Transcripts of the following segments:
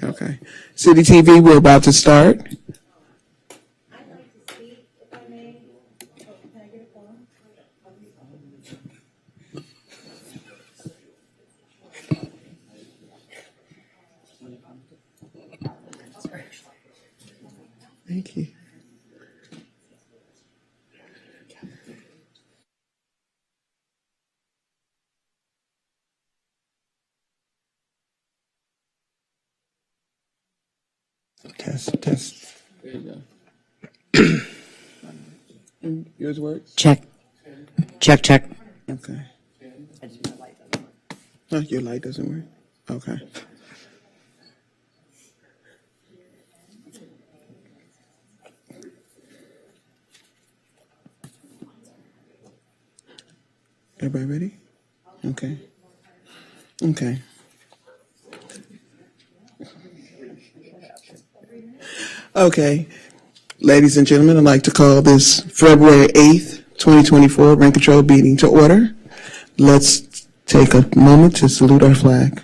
Okay. City TV, we're about to start. I'd like to speak, if I may. Can I get a phone? Thank you. Test, test. There you go. Yours works? Check. Check, check. Okay. Oh, your light doesn't work? Okay. Everybody ready? Okay. Okay. Okay. Ladies and gentlemen, I'd like to call this February 8th, 2024 Rent Control meeting to order. Let's take a moment to salute our flag.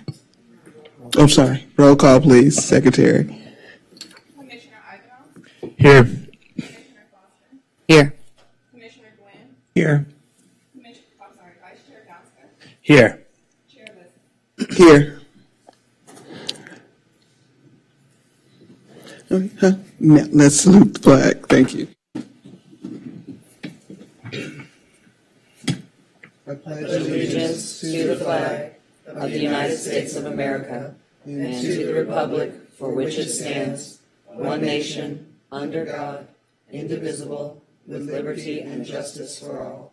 I'm sorry. Roll call, please, Secretary. Commissioner Ivanov, Here. Commissioner Foster, Here. Commissioner Gwynn, Here. Vice Chair Johnson, Here. Chair Liz. Here. Now, let's salute the flag. Thank you. Allegiance to the flag of the United States of America and to the republic for which it stands, one nation, under God, indivisible, with liberty and justice for all.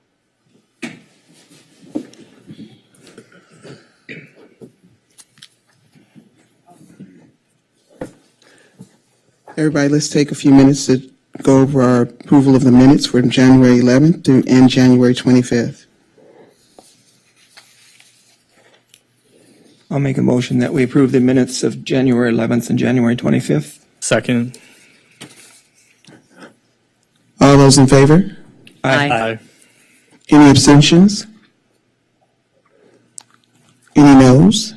Everybody, let's take a few minutes to go over our approval of the minutes from January 11th through and January 25th. I'll make a motion that we approve the minutes of January 11th and January 25th. Second. All those in favor? Aye. Any abstentions? Any noes?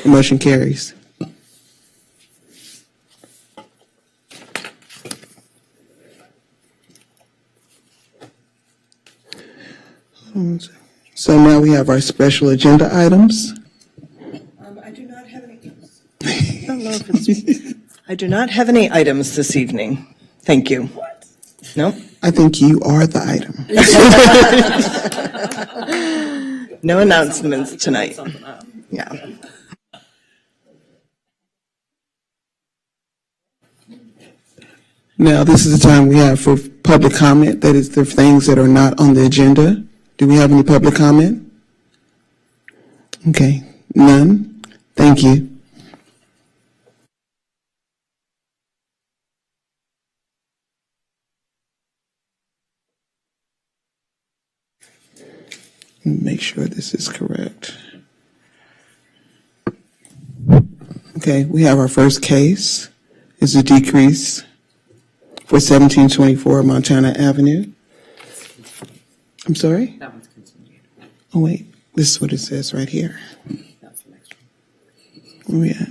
The motion carries. So now we have our special agenda items. I do not have any. I don't know if it's. I do not have any items this evening. Thank you. No? I think you are the item. No announcements tonight. Yeah. Now, this is the time we have for public comment. That is the things that are not on the agenda. Do we have any public comment? Okay, none. Thank you. Make sure this is correct. Okay, we have our first case. It's a decrease for 1724 Montana Avenue. I'm sorry? That one's continued. Oh, wait. This is what it says right here. That's the next Where we at?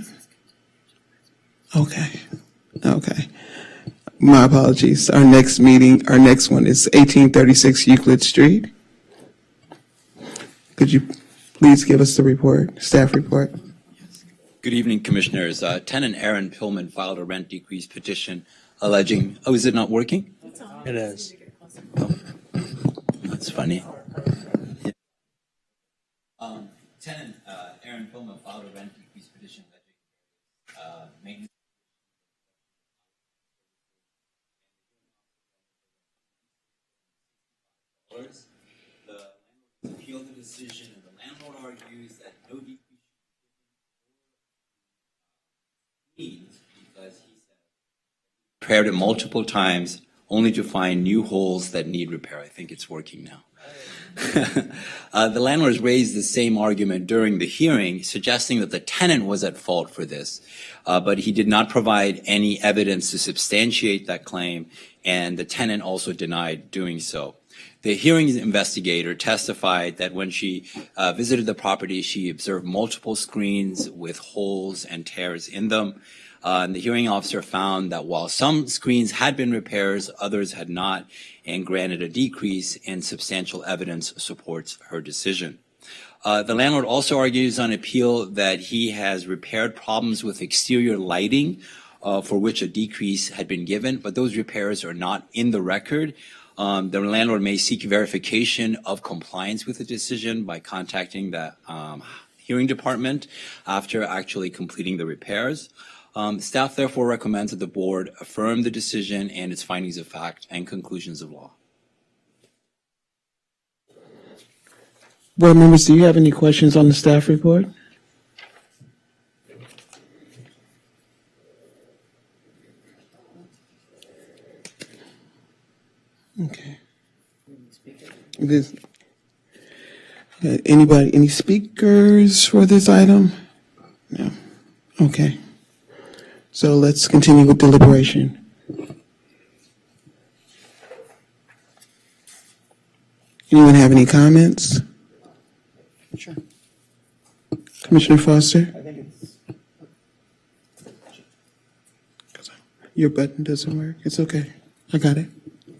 Okay. Okay. My apologies. Our next one is 1836 Euclid Street. Could you please give us the report, staff report? Good evening, Commissioners. Tenant Aaron Pillman filed a rent decrease petition alleging, oh, is it not working? It is. Oh, that's funny. Yeah. Tenant Aaron Pillman filed a rent decrease petition alleging maintenance. The landlord appealed the decision, and the landlord argues that no decrease needs because he said repaired it multiple times only to find new holes that need repair. I think it's working now. The landlords raised the same argument during the hearing, suggesting that the tenant was at fault for this, but he did not provide any evidence to substantiate that claim, and the tenant also denied doing so. The hearings investigator testified that when she visited the property, she observed multiple screens with holes and tears in them. And the hearing officer found that while some screens had been repairs, others had not, and granted a decrease, and substantial evidence supports her decision. The landlord also argues on appeal that he has repaired problems with exterior lighting for which a decrease had been given, but those repairs are not in the record. The landlord may seek verification of compliance with the decision by contacting the hearing department after actually completing the repairs. Staff therefore recommends that the board affirm the decision and its findings of fact and conclusions of law. Board members, do you have any questions on the staff report? Okay. Any speakers for this item? No. Okay. So let's continue with deliberation. Anyone have any comments? Sure. Commissioner Foster? I think it's. Your button doesn't work. It's okay. I got it.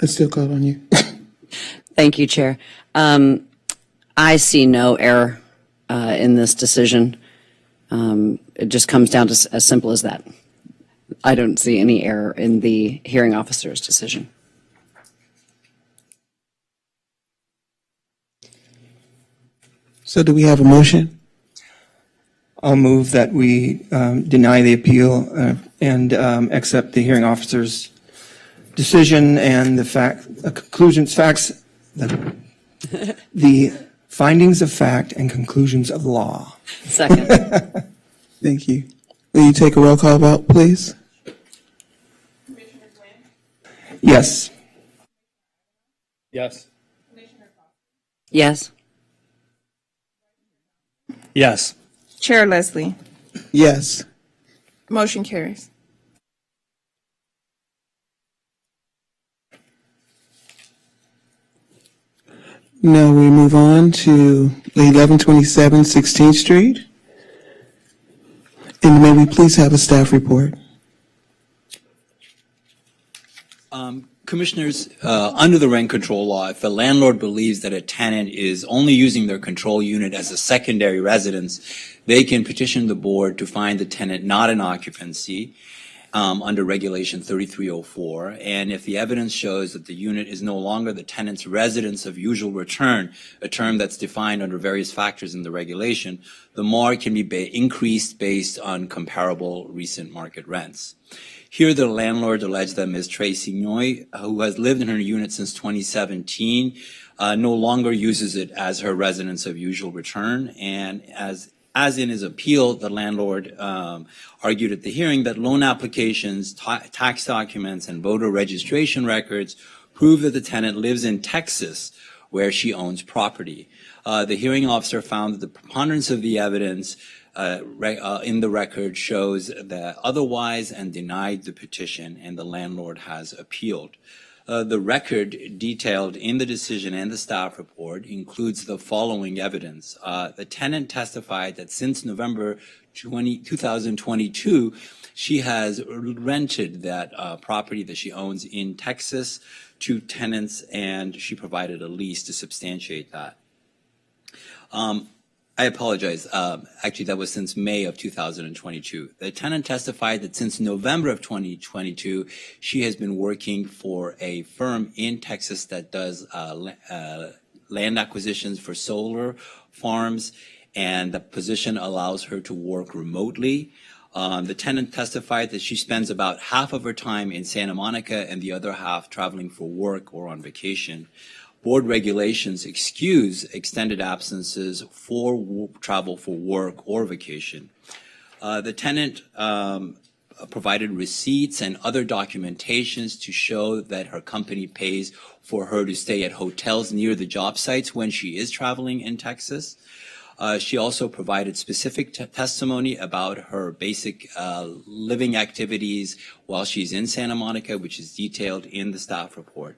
I still call on you. Thank you, Chair. I see no error in this decision. It just comes down to as simple as that. I don't see any error in the hearing officer's decision. So do we have a motion? I'll move that we deny the appeal and accept the hearing officer's decision and the the findings of fact and conclusions of law. Second. Thank you. Will you take a roll call vote, please? Yes. Yes. Yes. Yes. Chair Leslie, Yes. motion carries. Now we move on to 1127 16th Street. And may we please have a staff report? Commissioners, under the rent control law, if the landlord believes that a tenant is only using their control unit as a secondary residence, they can petition the board to find the tenant not in occupancy under Regulation 3304. And if the evidence shows that the unit is no longer the tenant's residence of usual return, a term that's defined under various factors in the regulation, the MAR can be increased based on comparable recent market rents. Here, the landlord alleged that Ms. Tracy Noy, who has lived in her unit since 2017, no longer uses it as her residence of usual return. And as in his appeal, the landlord argued at the hearing that loan applications, tax documents, and voter registration records prove that the tenant lives in Texas, where she owns property. The hearing officer found that the preponderance of the evidence in the record shows that otherwise and denied the petition, and the landlord has appealed. The record detailed in the decision and the staff report includes the following evidence. The tenant testified that since November 2022, she has rented that property that she owns in Texas to tenants, and she provided a lease to substantiate that. I apologize. Actually, that was since May of 2022. The tenant testified that since November of 2022, she has been working for a firm in Texas that does land acquisitions for solar farms, and the position allows her to work remotely. The tenant testified that she spends about half of her time in Santa Monica and the other half traveling for work or on vacation. Board regulations excuse extended absences for travel for work or vacation. The tenant provided receipts and other documentations to show that her company pays for her to stay at hotels near the job sites when she is traveling in Texas. She also provided specific testimony about her basic living activities while she's in Santa Monica, which is detailed in the staff report.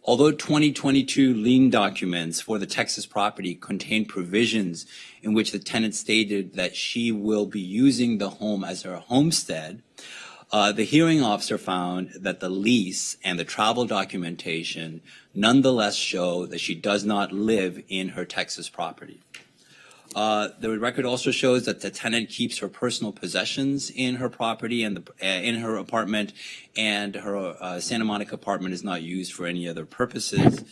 Although 2022 lien documents for the Texas property contain provisions in which the tenant stated that she will be using the home as her homestead, the hearing officer found that the lease and the travel documentation nonetheless show that she does not live in her Texas property. The record also shows that the tenant keeps her personal possessions in her property and in her apartment, and her Santa Monica apartment is not used for any other purposes.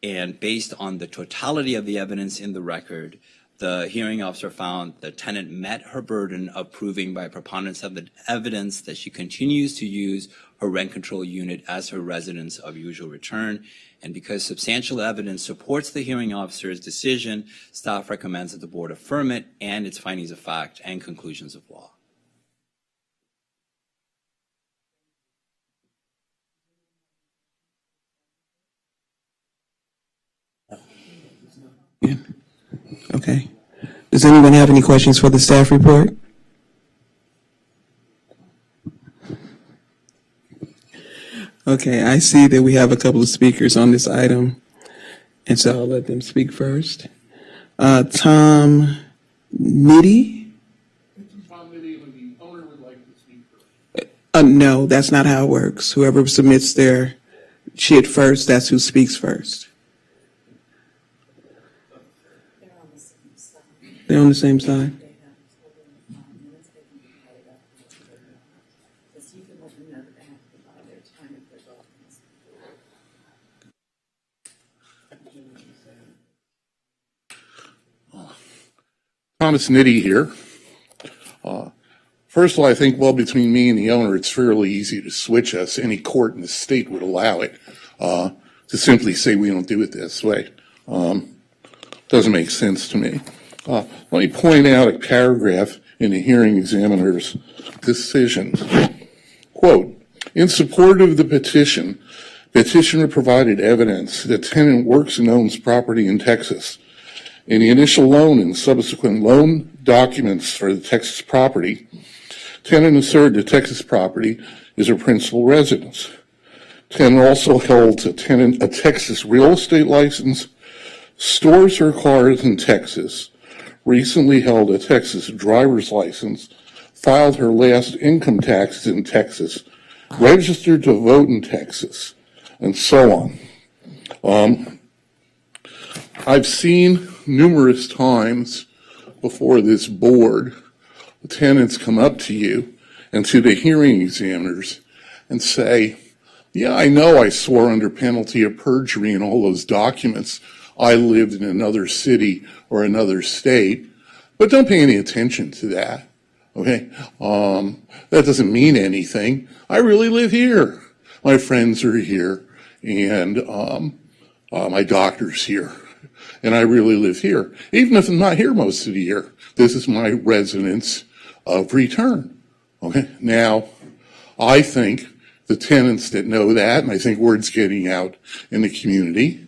And based on the totality of the evidence in the record, the hearing officer found the tenant met her burden of proving by preponderance of the evidence that she continues to use her rent control unit as her residence of usual return. And because substantial evidence supports the hearing officer's decision, staff recommends that the board affirm it and its findings of fact and conclusions of law. Yeah. Okay. Does anyone have any questions for the staff report? Okay, I see that we have a couple of speakers on this item, and so I'll let them speak first. Tom Nitty? Tom Nitty, the owner would like to speak first. No, that's not how it works. Whoever submits their shit first, that's who speaks first. They're on the same side. Thomas Nitty here. First of all, I think, well, between me and the owner, it's fairly easy to switch us. Any court in the state would allow it to simply say we don't do it this way. Doesn't make sense to me. Let me point out a paragraph in the hearing examiner's decision. Quote, in support of the petition, petitioner provided evidence that tenant works and owns property in Texas. In the initial loan and subsequent loan documents for the Texas property, tenant asserted the Texas property is her principal residence. Tenant also holds a Texas real estate license, stores her cars in Texas, recently held a Texas driver's license, filed her last income taxes in Texas, registered to vote in Texas, and so on. I've seen numerous times before this board, tenants come up to you and to the hearing examiners and say, yeah, I know I swore under penalty of perjury in all those documents. I lived in another city or another state, but don't pay any attention to that, okay? That doesn't mean anything. I really live here. My friends are here, and my doctor's here, and I really live here. Even if I'm not here most of the year, this is my residence of return, okay? Now, I think the tenants that know that, and I think word's getting out in the community,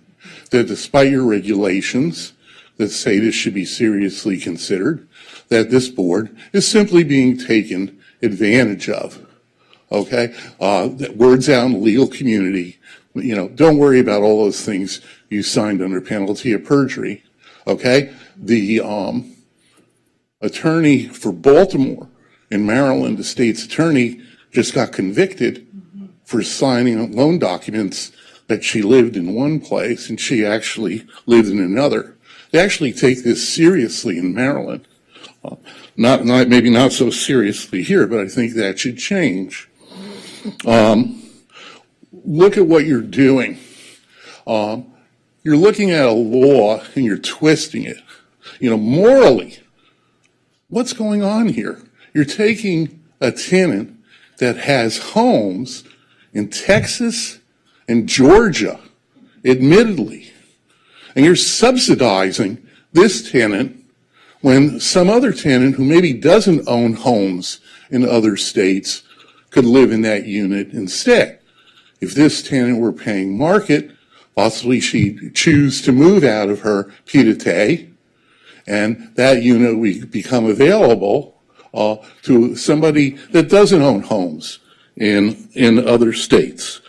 that despite your regulations that say this should be seriously considered, that this board is simply being taken advantage of, okay? That word's out in the legal community. You know, don't worry about all those things you signed under penalty of perjury, okay? The attorney for Baltimore in Maryland, the state's attorney, just got convicted for signing loan documents that she lived in one place and she actually lived in another. They actually take this seriously in Maryland. Maybe not so seriously here, but I think that should change. Look at what you're doing. You're looking at a law and you're twisting it. You know, morally, what's going on here? You're taking a tenant that has homes in Texas and Georgia, admittedly, and you're subsidizing this tenant when some other tenant who maybe doesn't own homes in other states could live in that unit instead. If this tenant were paying market, possibly she'd choose to move out of her pied-à-terre, and that unit would become available to somebody that doesn't own homes in other states.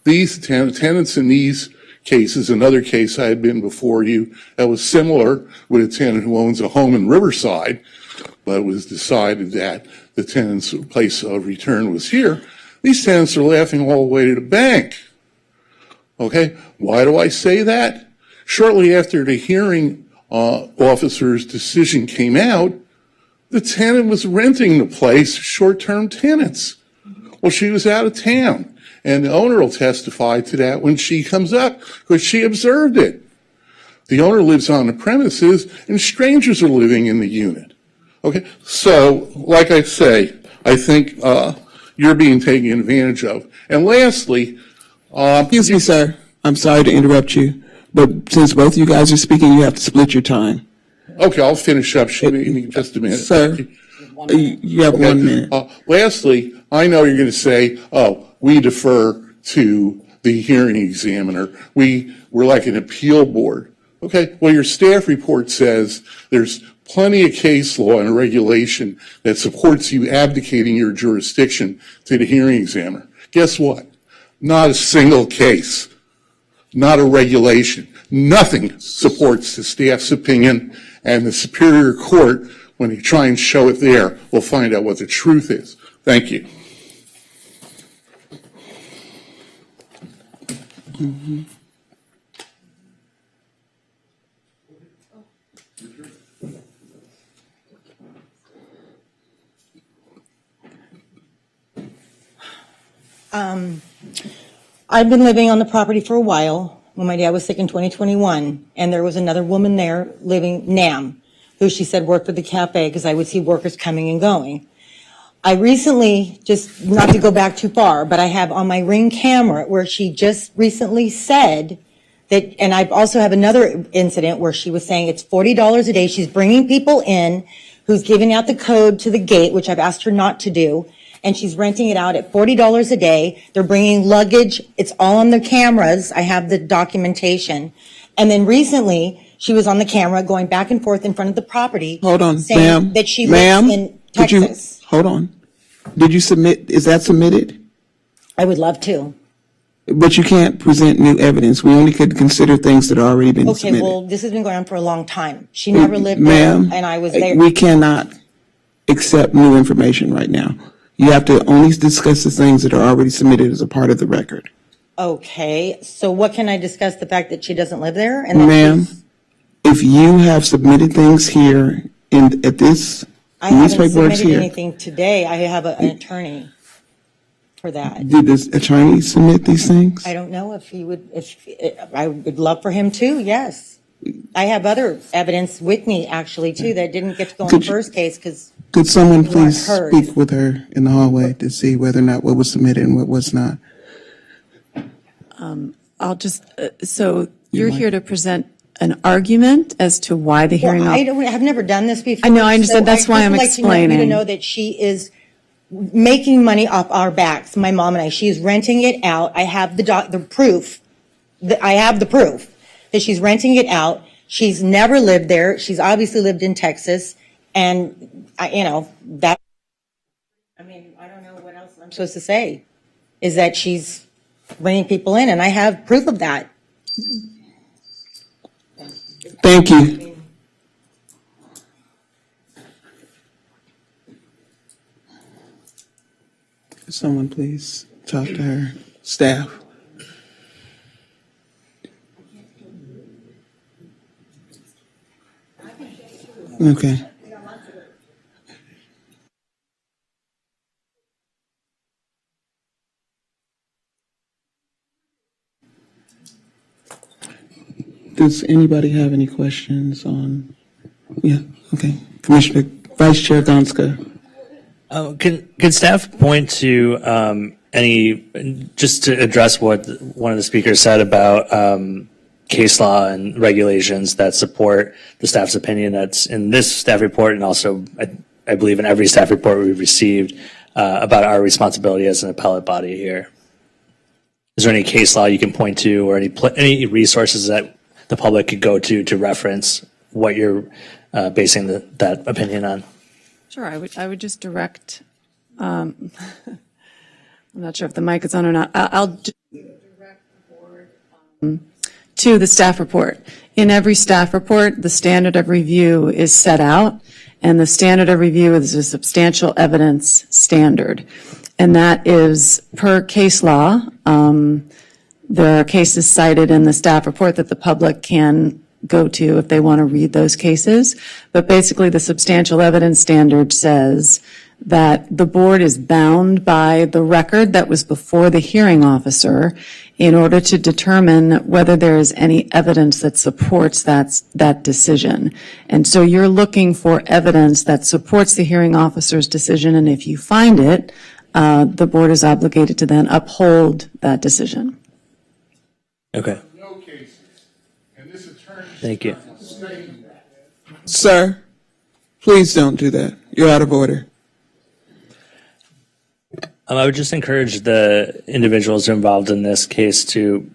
These tenants in these cases, another case I had been before you that was similar with a tenant who owns a home in Riverside, but it was decided that the tenant's place of return was here. These tenants are laughing all the way to the bank. Okay, why do I say that? Shortly after the hearing officer's decision came out, the tenant was renting the place, short-term tenants. Well, she was out of town, and the owner will testify to that when she comes up, because she observed it. The owner lives on the premises, and strangers are living in the unit. Okay, so, like I say, I think you're being taken advantage of. And lastly, Excuse me, sir. I'm sorry to interrupt you, but since both of you guys are speaking, you have to split your time. okay, I'll finish up. Just a minute. Sir, you have 1 minute. Lastly, I know you're going to say, oh, we defer to the hearing examiner. We're like an appeal board. Okay, well, your staff report says there's plenty of case law and regulation that supports you abdicating your jurisdiction to the hearing examiner. Guess what? Not a single case, not a regulation. Nothing supports the staff's opinion, and the Superior Court, when you try and show it there, will find out what the truth is. Thank you. Mm-hmm. I've been living on the property for a while when my dad was sick in 2021, and there was another woman there living, Nam, who she said worked with the cafe because I would see workers coming and going. I recently, just not to go back too far, but I have on my Ring camera where she just recently said that, and I also have another incident where she was saying it's $40 a day. She's bringing people in who's giving out the code to the gate, which I've asked her not to do, and she's renting it out at $40 a day. They're bringing luggage. It's all on the cameras. I have the documentation. And then recently, she was on the camera going back and forth in front of the property. Hold on, saying ma'am. that she Ma'am, lives in could you, Texas. hold on. Did you submit, is that submitted? I would love to. But you can't present new evidence. We only could consider things that have already been Okay, submitted. well, this has been going on for a long time. She never lived there, Ma'am, and I was there. we cannot accept new information right now. You have to only discuss the things that are already submitted as a part of the record. Okay, so what can I discuss? The fact that she doesn't live there? And that Ma'am, she's- if you have submitted things here at this I haven't newspaper works submitted here, anything today. I have an attorney for that. did this attorney submit these things? I don't know if he would, I would love for him to, yes. I have other evidence with me, actually, too, that didn't get to go in the Could you- first case because Could someone You weren't please heard. speak with her in the hallway to see whether or not what was submitted and what was not? I'll just, so you're here to present an argument as to why the hearing Well, officer. I've never done this before. I know, I understand. so That's why I'm I'd just like you to explaining. know that she is making money off our backs, my mom and I. She's renting it out. I have the proof. I have the proof that she's renting it out. She's never lived there. She's obviously lived in Texas. And, I mean, I don't know what else I'm supposed to say, is that she's bringing people in, and I have proof of that. Thank you. Could someone please talk to her staff? Okay. Does anybody have any questions yeah, okay. Commissioner, Vice Chair Gonska. Can staff point to just to address what one of the speakers said about case law and regulations that support the staff's opinion that's in this staff report, and also I believe in every staff report we've received about our responsibility as an appellate body here? Is there any case law you can point to, or any resources that the public could go to reference what you're basing that opinion on? Sure, I would just direct, I'm not sure if the mic is on or not. to the staff report. In every staff report, the standard of review is set out, and the standard of review is a substantial evidence standard. And that is per case law. There are cases cited in the staff report that the public can go to if they want to read those cases. But basically, the substantial evidence standard says that the board is bound by the record that was before the hearing officer in order to determine whether there is any evidence that supports that decision. And so you're looking for evidence that supports the hearing officer's decision, and if you find it, the board is obligated to then uphold that decision. Okay. No cases. And this attorney. Thank you. Sir, please don't do that. You're out of order. I would just encourage the individuals involved in this case to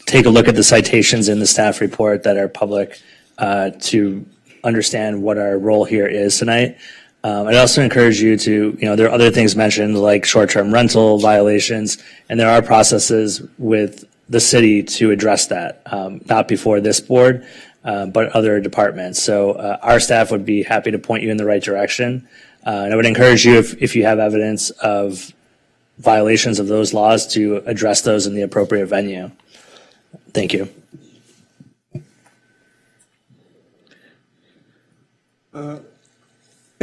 take a look at the citations in the staff report that are public to understand what our role here is tonight. I'd also encourage you to, there are other things mentioned like short-term rental violations, and there are processes with the city to address that, not before this board, but other departments. So our staff would be happy to point you in the right direction. And I would encourage you, if you have evidence of violations of those laws, to address those in the appropriate venue. Thank you. I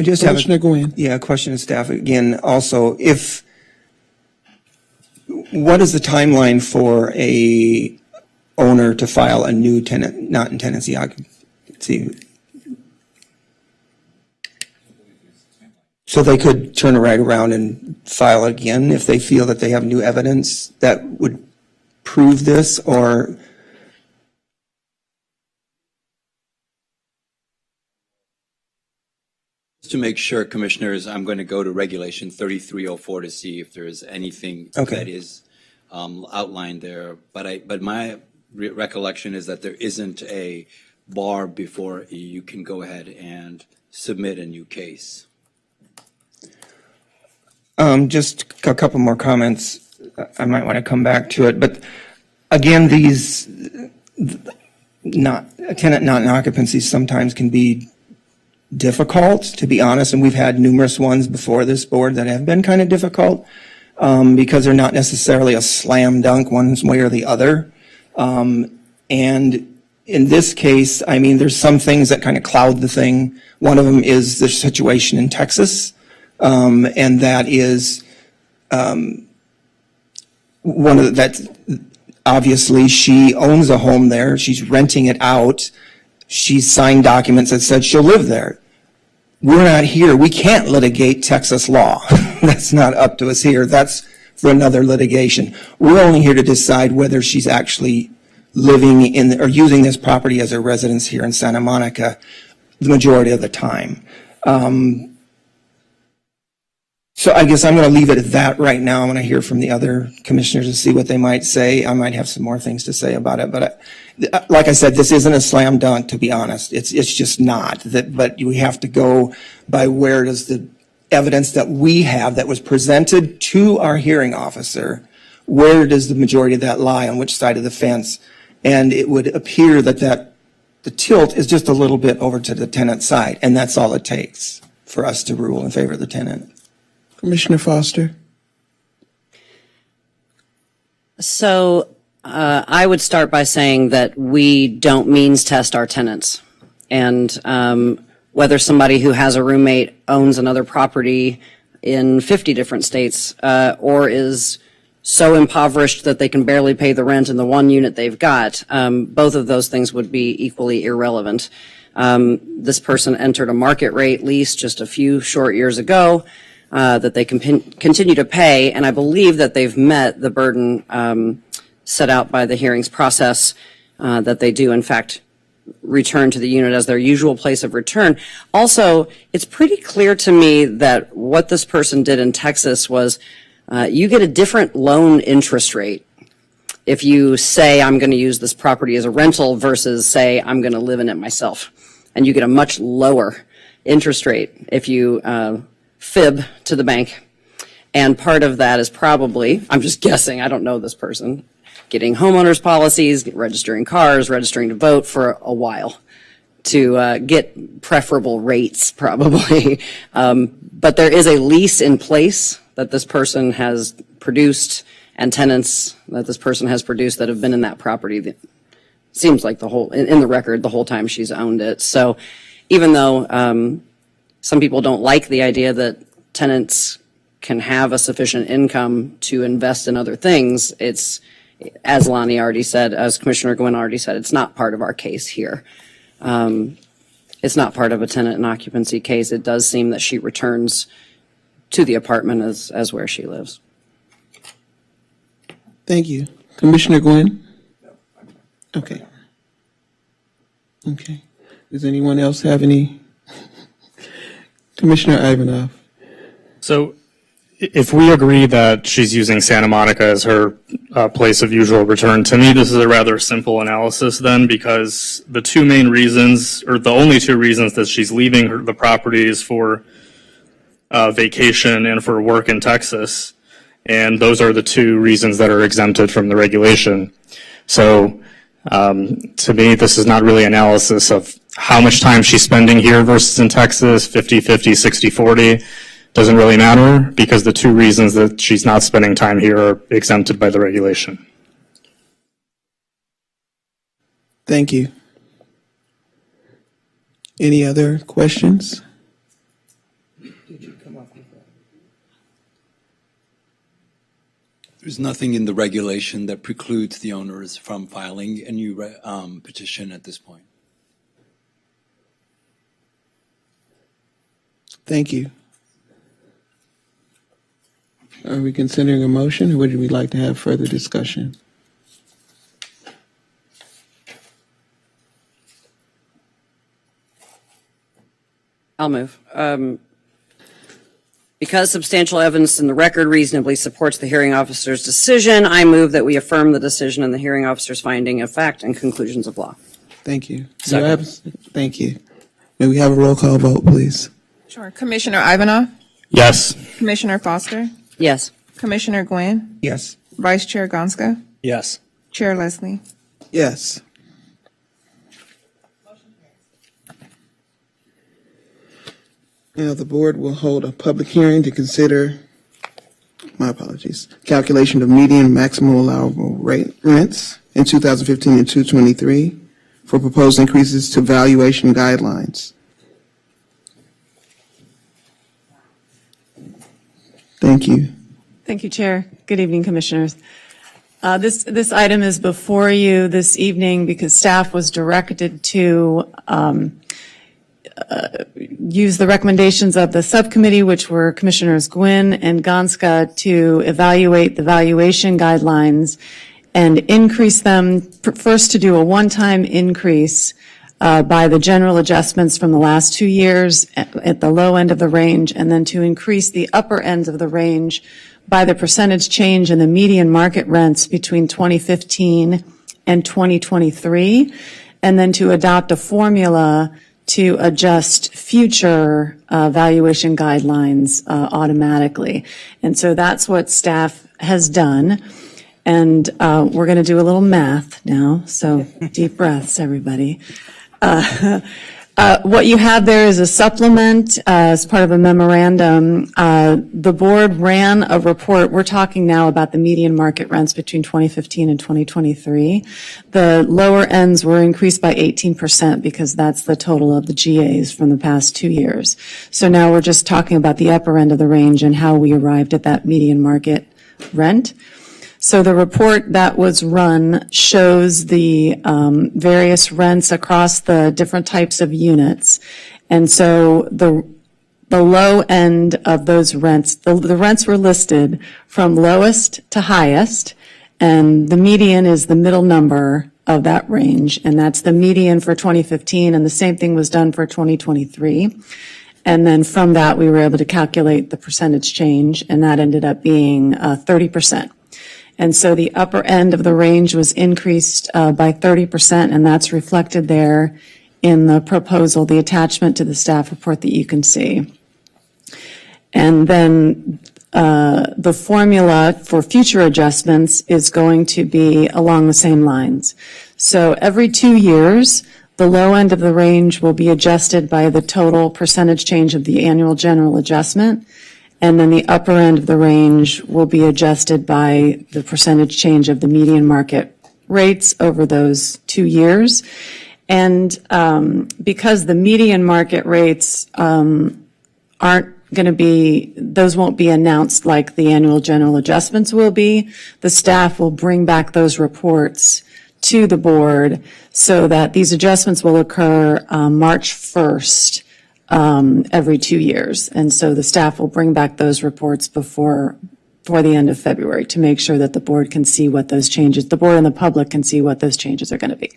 just have Commissioner Gwynn. a question to staff again. Also, what is the timeline for a owner to file a new tenant, not in tenancy occupancy? So they could turn right around and file again if they feel that they have new evidence that would prove this, or? To make sure, Commissioners, I'm going to go to Regulation 3304 to see if there is anything that is outlined there. But my recollection is that there isn't a bar before you can go ahead and submit a new case. Just a couple more comments. I might want to come back to it, but again, these tenant non-occupancies sometimes can be difficult, to be honest, and we've had numerous ones before this board that have been kind of difficult because they're not necessarily a slam dunk one way or the other. And in this case, I mean, there's some things that kind of cloud the thing. One of them is the situation in Texas, and that is obviously she owns a home there. She's renting it out. She's signed documents that said she'll live there. We're not here. We can't litigate Texas law. That's not up to us here. That's for another litigation. We're only here to decide whether she's actually living in or using this property as a residence here in Santa Monica the majority of the time. So I guess I'm going to leave it at that right now. I'm going to hear from the other commissioners to see what they might say. I might have some more things to say about it, but like I said, this isn't a slam dunk, to be honest. It's just not. But we have to go by where does the evidence that we have that was presented to our hearing officer, where does the majority of that lie, on which side of the fence? And it would appear that the tilt is just a little bit over to the tenant side, and that's all it takes for us to rule in favor of the tenant. Commissioner Foster. So I would start by saying that we don't means test our tenants. And whether somebody who has a roommate owns another property in 50 different states or is so impoverished that they can barely pay the rent in the one unit they've got, both of those things would be equally irrelevant. This person entered a market rate lease just a few short years ago that they can continue to pay, and I believe that they've met the burden set out by the hearings process, that they do in fact return to the unit as their usual place of return. Also, it's pretty clear to me that what this person did in Texas was you get a different loan interest rate if you say I'm going to use this property as a rental versus say I'm going to live in it myself. And you get a much lower interest rate if you fib to the bank. And part of that is probably, I'm just guessing, I don't know this person, getting homeowners policies, registering cars, registering to vote for a while to get preferable rates, probably. But there is a lease in place that this person has produced and tenants that this person has produced that have been in that property that seems like in the record, the whole time she's owned it. So even though some people don't like the idea that tenants can have a sufficient income to invest in other things, it's, as Lonnie already said, as Commissioner Gwynn already said, it's not part of our case here. It's not part of a tenant and occupancy case. It does seem that she returns to the apartment as where she lives. Thank you. Commissioner Gwynn? Okay. Okay. Does anyone else have any? Commissioner Ivanov? So if we agree that she's using Santa Monica as her place of usual return, to me this is a rather simple analysis then, because the two main reasons, or the only two reasons that she's leaving the property is for vacation and for work in Texas. And those are the two reasons that are exempted from the regulation. So to me, this is not really analysis of how much time she's spending here versus in Texas, 50-50, 60-40. Doesn't really matter, because the two reasons that she's not spending time here are exempted by the regulation. Thank you. Any other questions? There's nothing in the regulation that precludes the owners from filing a new petition at this point. Thank you. Are we considering a motion, or would we like to have further discussion? I'll move. Because substantial evidence in the record reasonably supports the hearing officer's decision, I move that we affirm the decision and the hearing officer's finding of fact and conclusions of law. Thank you. Thank you. May we have a roll call vote, please? Sure. Commissioner Ivanov? Yes. Commissioner Foster? Yes. Commissioner Gwynn? Yes. Vice Chair Gonska? Yes. Chair Leslie? Yes. Now, the board will hold a public hearing to consider, calculation of median maximum allowable rents in 2015 and 2023 for proposed increases to valuation guidelines. Thank you. Thank you, Chair. Good evening, Commissioners. This item is before you this evening because staff was directed to use the recommendations of the subcommittee, which were Commissioners Gwynn and Gonska, to evaluate the valuation guidelines and increase them, first to do a one-time increase by the general adjustments from the last 2 years at the low end of the range, and then to increase the upper ends of the range by the percentage change in the median market rents between 2015 and 2023, and then to adopt a formula to adjust future valuation guidelines automatically. And so that's what staff has done. And we're going to do a little math now, so deep breaths, everybody. What you have there is a supplement as part of a memorandum. The board ran a report. We're talking now about the median market rents between 2015 and 2023. The lower ends were increased by 18% because that's the total of the GAs from the past 2 years. So now we're just talking about the upper end of the range and how we arrived at that median market rent. So the report that was run shows the various rents across the different types of units. And so the low end of those rents, the rents were listed from lowest to highest, and the median is the middle number of that range, and that's the median for 2015, and the same thing was done for 2023. And then from that, we were able to calculate the percentage change, and that ended up being 30%. And so the upper end of the range was increased by 30%, and that's reflected there in the proposal, the attachment to the staff report that you can see. And then the formula for future adjustments is going to be along the same lines. So every 2 years, the low end of the range will be adjusted by the total percentage change of the annual general adjustment, and then the upper end of the range will be adjusted by the percentage change of the median market rates over those 2 years. And because the median market rates aren't going to be, those won't be announced like the annual general adjustments will be, the staff will bring back those reports to the board so that these adjustments will occur March 1st every 2 years. And so the staff will bring back those reports before the end of February to make sure that the board can see what those changes, the board and the public can see what those changes are going to be.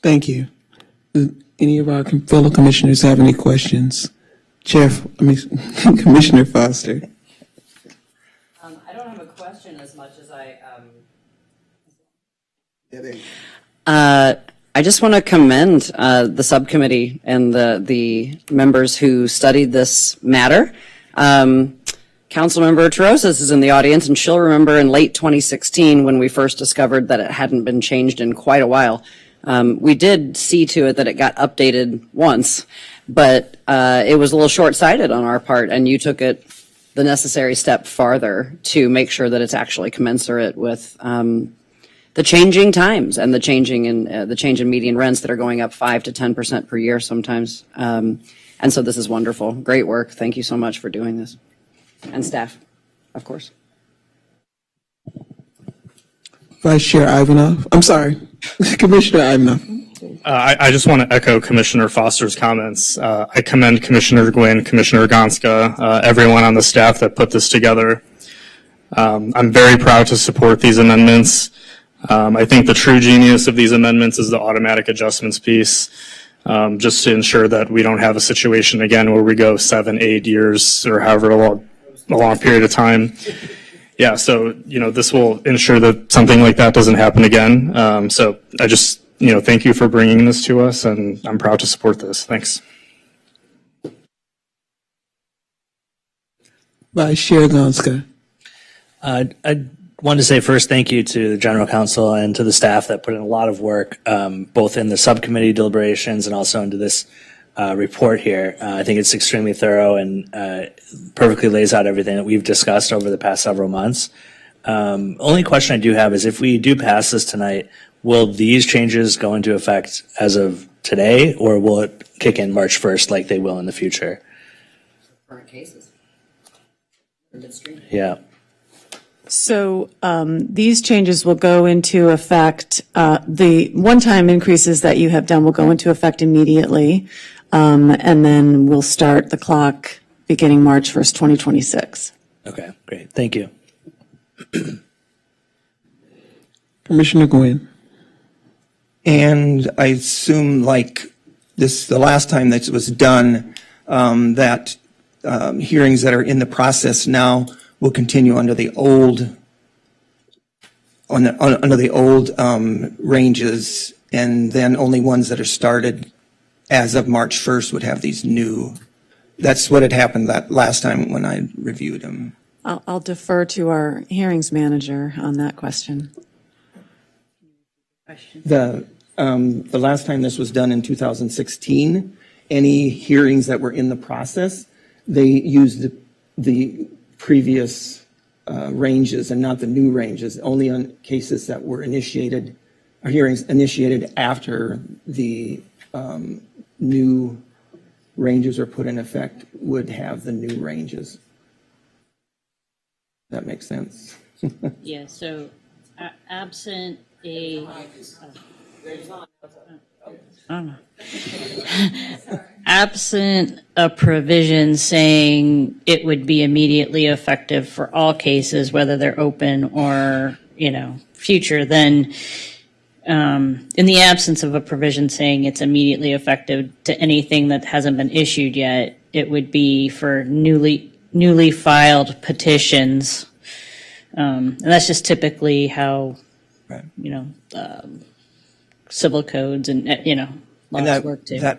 Thank you. Do any of our fellow commissioners have any questions? Commissioner Foster. I don't have a question as much as I just want to commend the subcommittee and the members who studied this matter. Councilmember Terosas is in the audience, and she'll remember in late 2016 when we first discovered that it hadn't been changed in quite a while. We did see to it that it got updated once, but it was a little short-sighted on our part, and you took it the necessary step farther to make sure that it's actually commensurate with the changing times and the change in median rents that are going up 5 to 10% per year sometimes. And so this is wonderful. Great work. Thank you so much for doing this. And staff, of course. Vice Chair Ivanov. I'm sorry, Commissioner Ivanov. I just want to echo Commissioner Foster's comments. I commend Commissioner Gwynn, Commissioner Gonska, everyone on the staff that put this together. I'm very proud to support these amendments. I think the true genius of these amendments is the automatic adjustments piece, just to ensure that we don't have a situation again where we go 7, 8 years or however a long period of time. Yeah, so, this will ensure that something like that doesn't happen again. So I just, thank you for bringing this to us, and I'm proud to support this. Thanks. Vice Chair Gonska. I wanted to say first thank you to the General Counsel and to the staff that put in a lot of work, both in the subcommittee deliberations and also into this report here. I think it's extremely thorough and perfectly lays out everything that we've discussed over the past several months. Only question I do have is if we do pass this tonight, will these changes go into effect as of today, or will it kick in March 1st like they will in the future? Current cases. Yeah. So these changes will go into effect, the one-time increases that you have done will go into effect immediately, and then we'll start the clock beginning March 1st, 2026. Okay, great. Thank you. Commissioner Gwynn. And I assume like this, the last time that it was done, that hearings that are in the process now will continue under the old ranges, and then only ones that are started as of March 1st would have these new. That's what had happened that last time when I reviewed them. I'll defer to our hearings manager on that question. The last time this was done in 2016, any hearings that were in the process, they used the previous ranges and not the new ranges, only on cases that were initiated, or hearings initiated after the new ranges are put in effect would have the new ranges. That makes sense. Yeah, so absent a absent a provision saying it would be immediately effective for all cases, whether they're open or, future, then in the absence of a provision saying it's immediately effective to anything that hasn't been issued yet, it would be for newly filed petitions. And that's just typically how, right. Civil codes and, And laws work too. that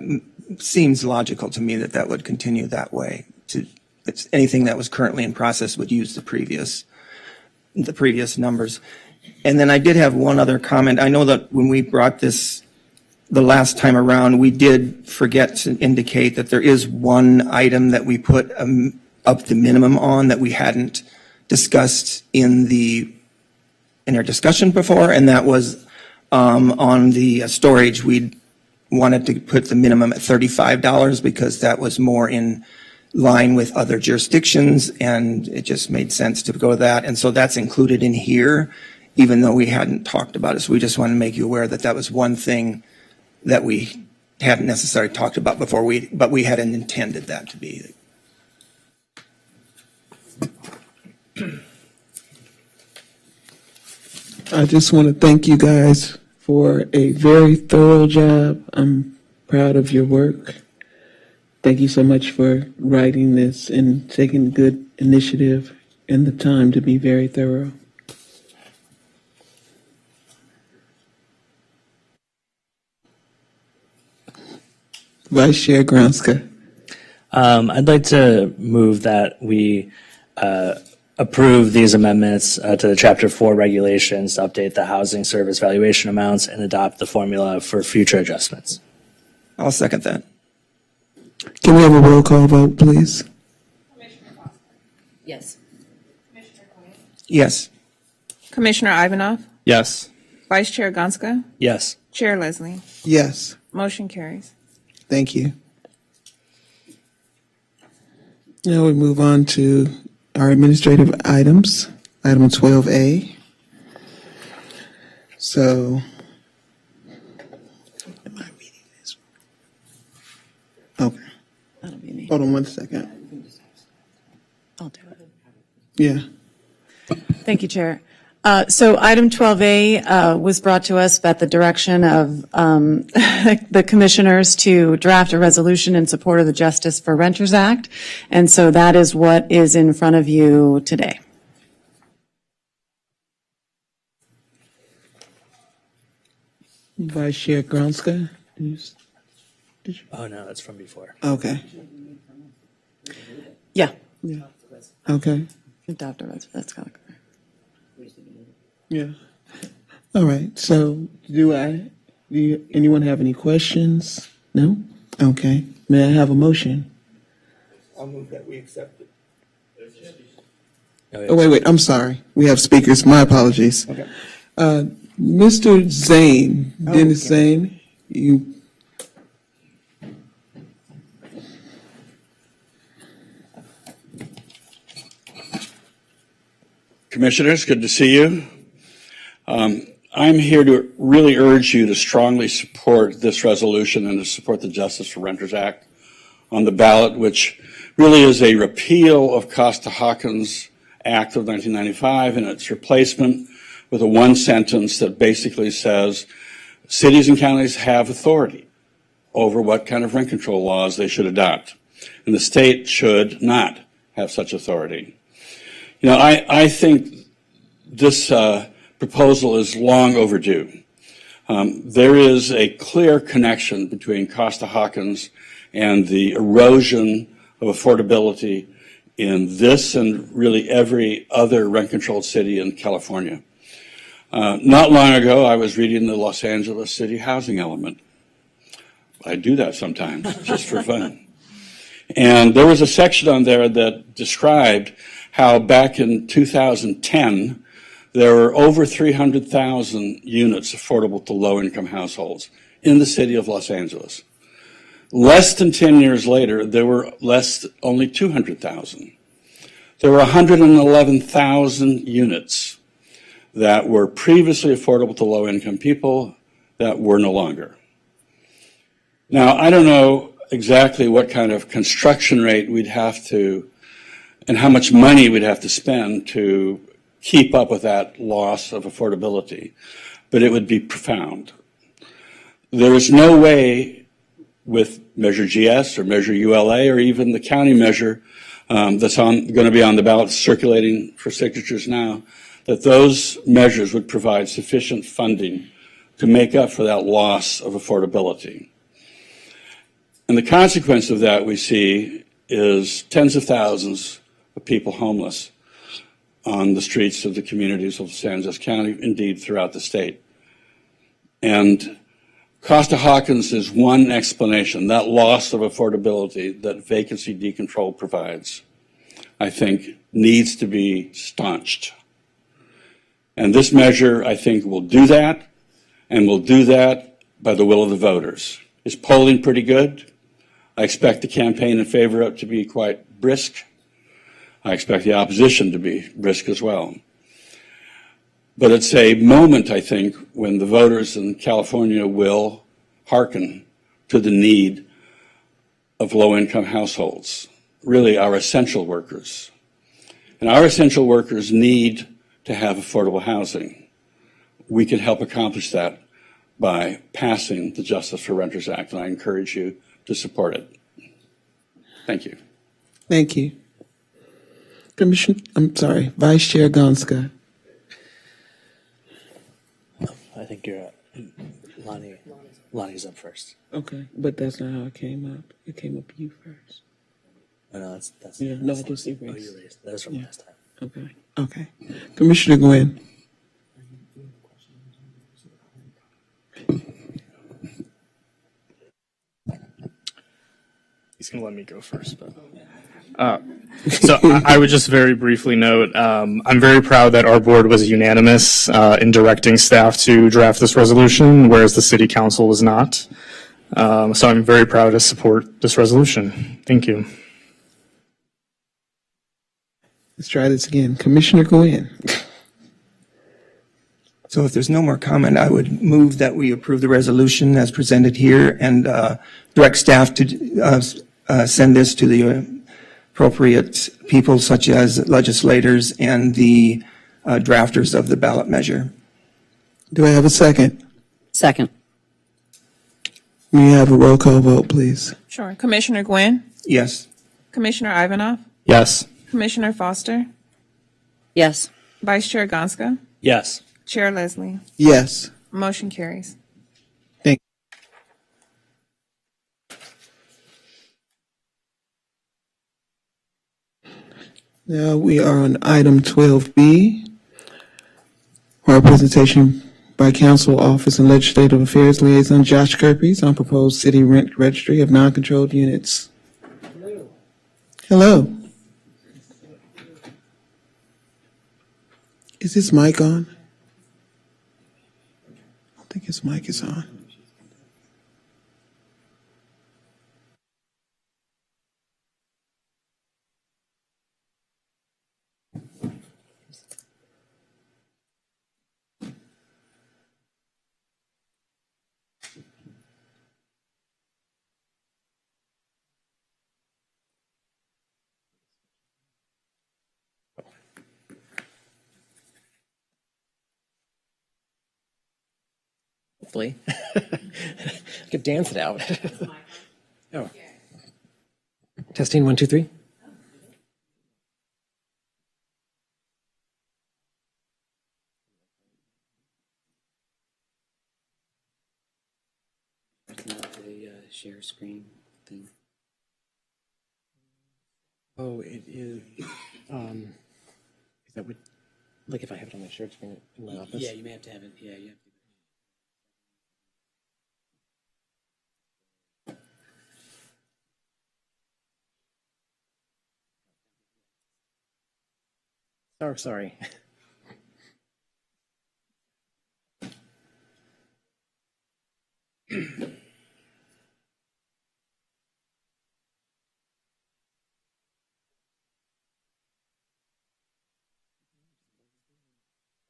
seems logical to me that would continue that way. It's anything that was currently in process would use the previous numbers. And then I did have one other comment. I know that when we brought this the last time around, we did forget to indicate that there is one item that we put up the minimum on that we hadn't discussed in our discussion before, and that was on the storage. We wanted to put the minimum at $35 because that was more in line with other jurisdictions, and it just made sense to go to that. And so that's included in here, even though we hadn't talked about it. So we just want to make you aware that that was one thing that we hadn't necessarily talked about before, but we hadn't intended that to be. I just want to thank you guys for a very thorough job. I'm proud of your work. Thank you so much for writing this and taking good initiative and the time to be very thorough. Vice Chair Gronska. I'd like to move that we approve these amendments to the Chapter 4 regulations to update the housing service valuation amounts and adopt the formula for future adjustments. I'll second that. Can we have a roll call vote, please? Yes. Yes. Commissioner Ivanov? Yes. Vice Chair Gonska? Yes. Chair Leslie? Yes. Motion carries. Thank you. Now we move on to our administrative items, item 12A. So, am I reading this? Okay. That'll be me. Hold on one second. I'll do it. Yeah. Thank you, Chair. So item 12A was brought to us at the direction of the commissioners to draft a resolution in support of the Justice for Renters Act. And so that is what is in front of you today. Vice Chair Gronska. Oh, no, that's from before. Okay. Yeah. Yeah. Okay. Adopt a resolution. That's got to cover. Yeah. All right. So, anyone have any questions? No? Okay. May I have a motion? I'll move that we accept it. Oh, wait. I'm sorry. We have speakers. My apologies. Okay. Mr. Zane, Dennis Zane, you. Commissioners, good to see you. I'm here to really urge you to strongly support this resolution and to support the Justice for Renters Act on the ballot, which really is a repeal of Costa-Hawkins Act of 1995 and its replacement with a one sentence that basically says cities and counties have authority over what kind of rent control laws they should adopt, and the state should not have such authority. You know, I think this proposal is long overdue. There is a clear connection between Costa-Hawkins and the erosion of affordability in this and really every other rent-controlled city in California. Not long ago, I was reading the Los Angeles City Housing Element. I do that sometimes, just for fun. And there was a section on there that described how back in 2010, there were over 300,000 units affordable to low-income households in the city of Los Angeles. Less than 10 years later, there were only 200,000. There were 111,000 units that were previously affordable to low-income people that were no longer. Now, I don't know exactly what kind of construction rate we'd have to, and how much money we'd have to spend to keep up with that loss of affordability, but it would be profound. There is no way with Measure GS or Measure ULA or even the county measure that's going to be on the ballot circulating for signatures now, that those measures would provide sufficient funding to make up for that loss of affordability. And the consequence of that we see is tens of thousands of people homeless on the streets of the communities of Los Angeles County, indeed throughout the state. And Costa-Hawkins is one explanation. That loss of affordability that vacancy decontrol provides, I think, needs to be staunched. And this measure, I think, will do that, and will do that by the will of the voters. Is polling pretty good? I expect the campaign in favor of it to be quite brisk. I expect the opposition to be brisk as well. But it's a moment, I think, when the voters in California will hearken to the need of low-income households, really our essential workers. And our essential workers need to have affordable housing. We can help accomplish that by passing the Justice for Renters Act, and I encourage you to support it. Thank you. Thank you. Vice Chair Gonska. I think you're Lonnie's up first. Okay, but that's not how it came up. It came up you first. Oh, no, that's Yeah, no, I just erased. Oh, you erased. That was from last time. Okay. Commissioner Gwynn. He's going to let me go first, but. So I would just very briefly note, I'm very proud that our board was unanimous in directing staff to draft this resolution, whereas the city council was not. So I'm very proud to support this resolution. Thank you. Let's try this again. Commissioner Gwynn. So if there's no more comment, I would move that we approve the resolution as presented here and direct staff to send this to the appropriate people such as legislators and the drafters of the ballot measure. Do I have a second? Second. May I have a roll call vote, please? Sure. Commissioner Gwynn? Yes. Commissioner Ivanov? Yes. Commissioner Foster? Yes. Vice Chair Gonska? Yes. Chair Leslie? Yes. Motion carries. Thank you. Now we are on item 12B, our presentation by Council Office and Legislative Affairs Liaison Josh Kirby on proposed city rent registry of non-controlled units. Hello. Is this mic on? I don't think his mic is on. Hopefully. I could dance it out. Oh. Testing 1, 2, 3. Share screen thing. Oh, it is. Is that what? Like if I have it on my shared screen in my office? Yeah, you may have to have it. Yeah, you have to. Oh, sorry.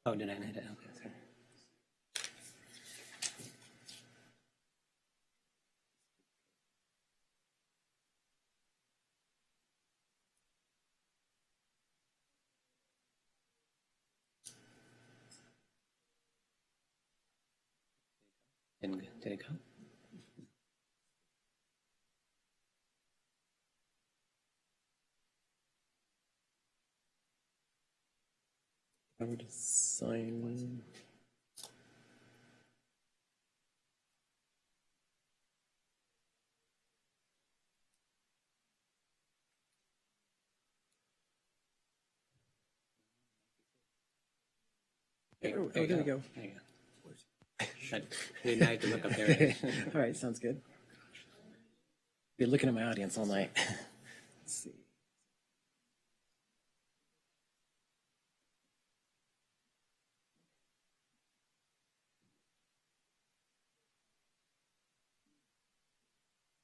Oh, did I need it? Okay, sorry. Did it go? I would assign. Oh, there we go. Good night to look up there. All right, sounds good. Be looking at my audience all night. Let's see.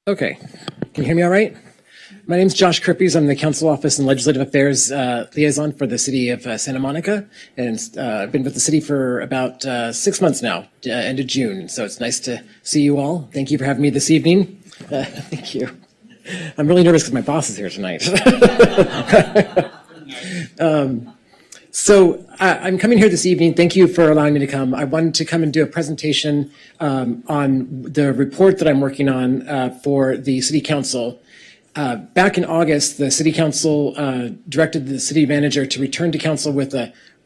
Okay, can you hear me all right? My name is Josh Kirpies. I'm the Council Office and Legislative Affairs Liaison for the City of Santa Monica, and I've been with the city for about 6 months now, end of June, so it's nice to see you all. Thank you for having me this evening. Thank you. I'm really nervous because my boss is here tonight. So I'm coming here this evening. Thank you for allowing me to come. I wanted to come and do a presentation on the report that I'm working on for the City Council. Back in August, the City Council directed the city manager to return to council with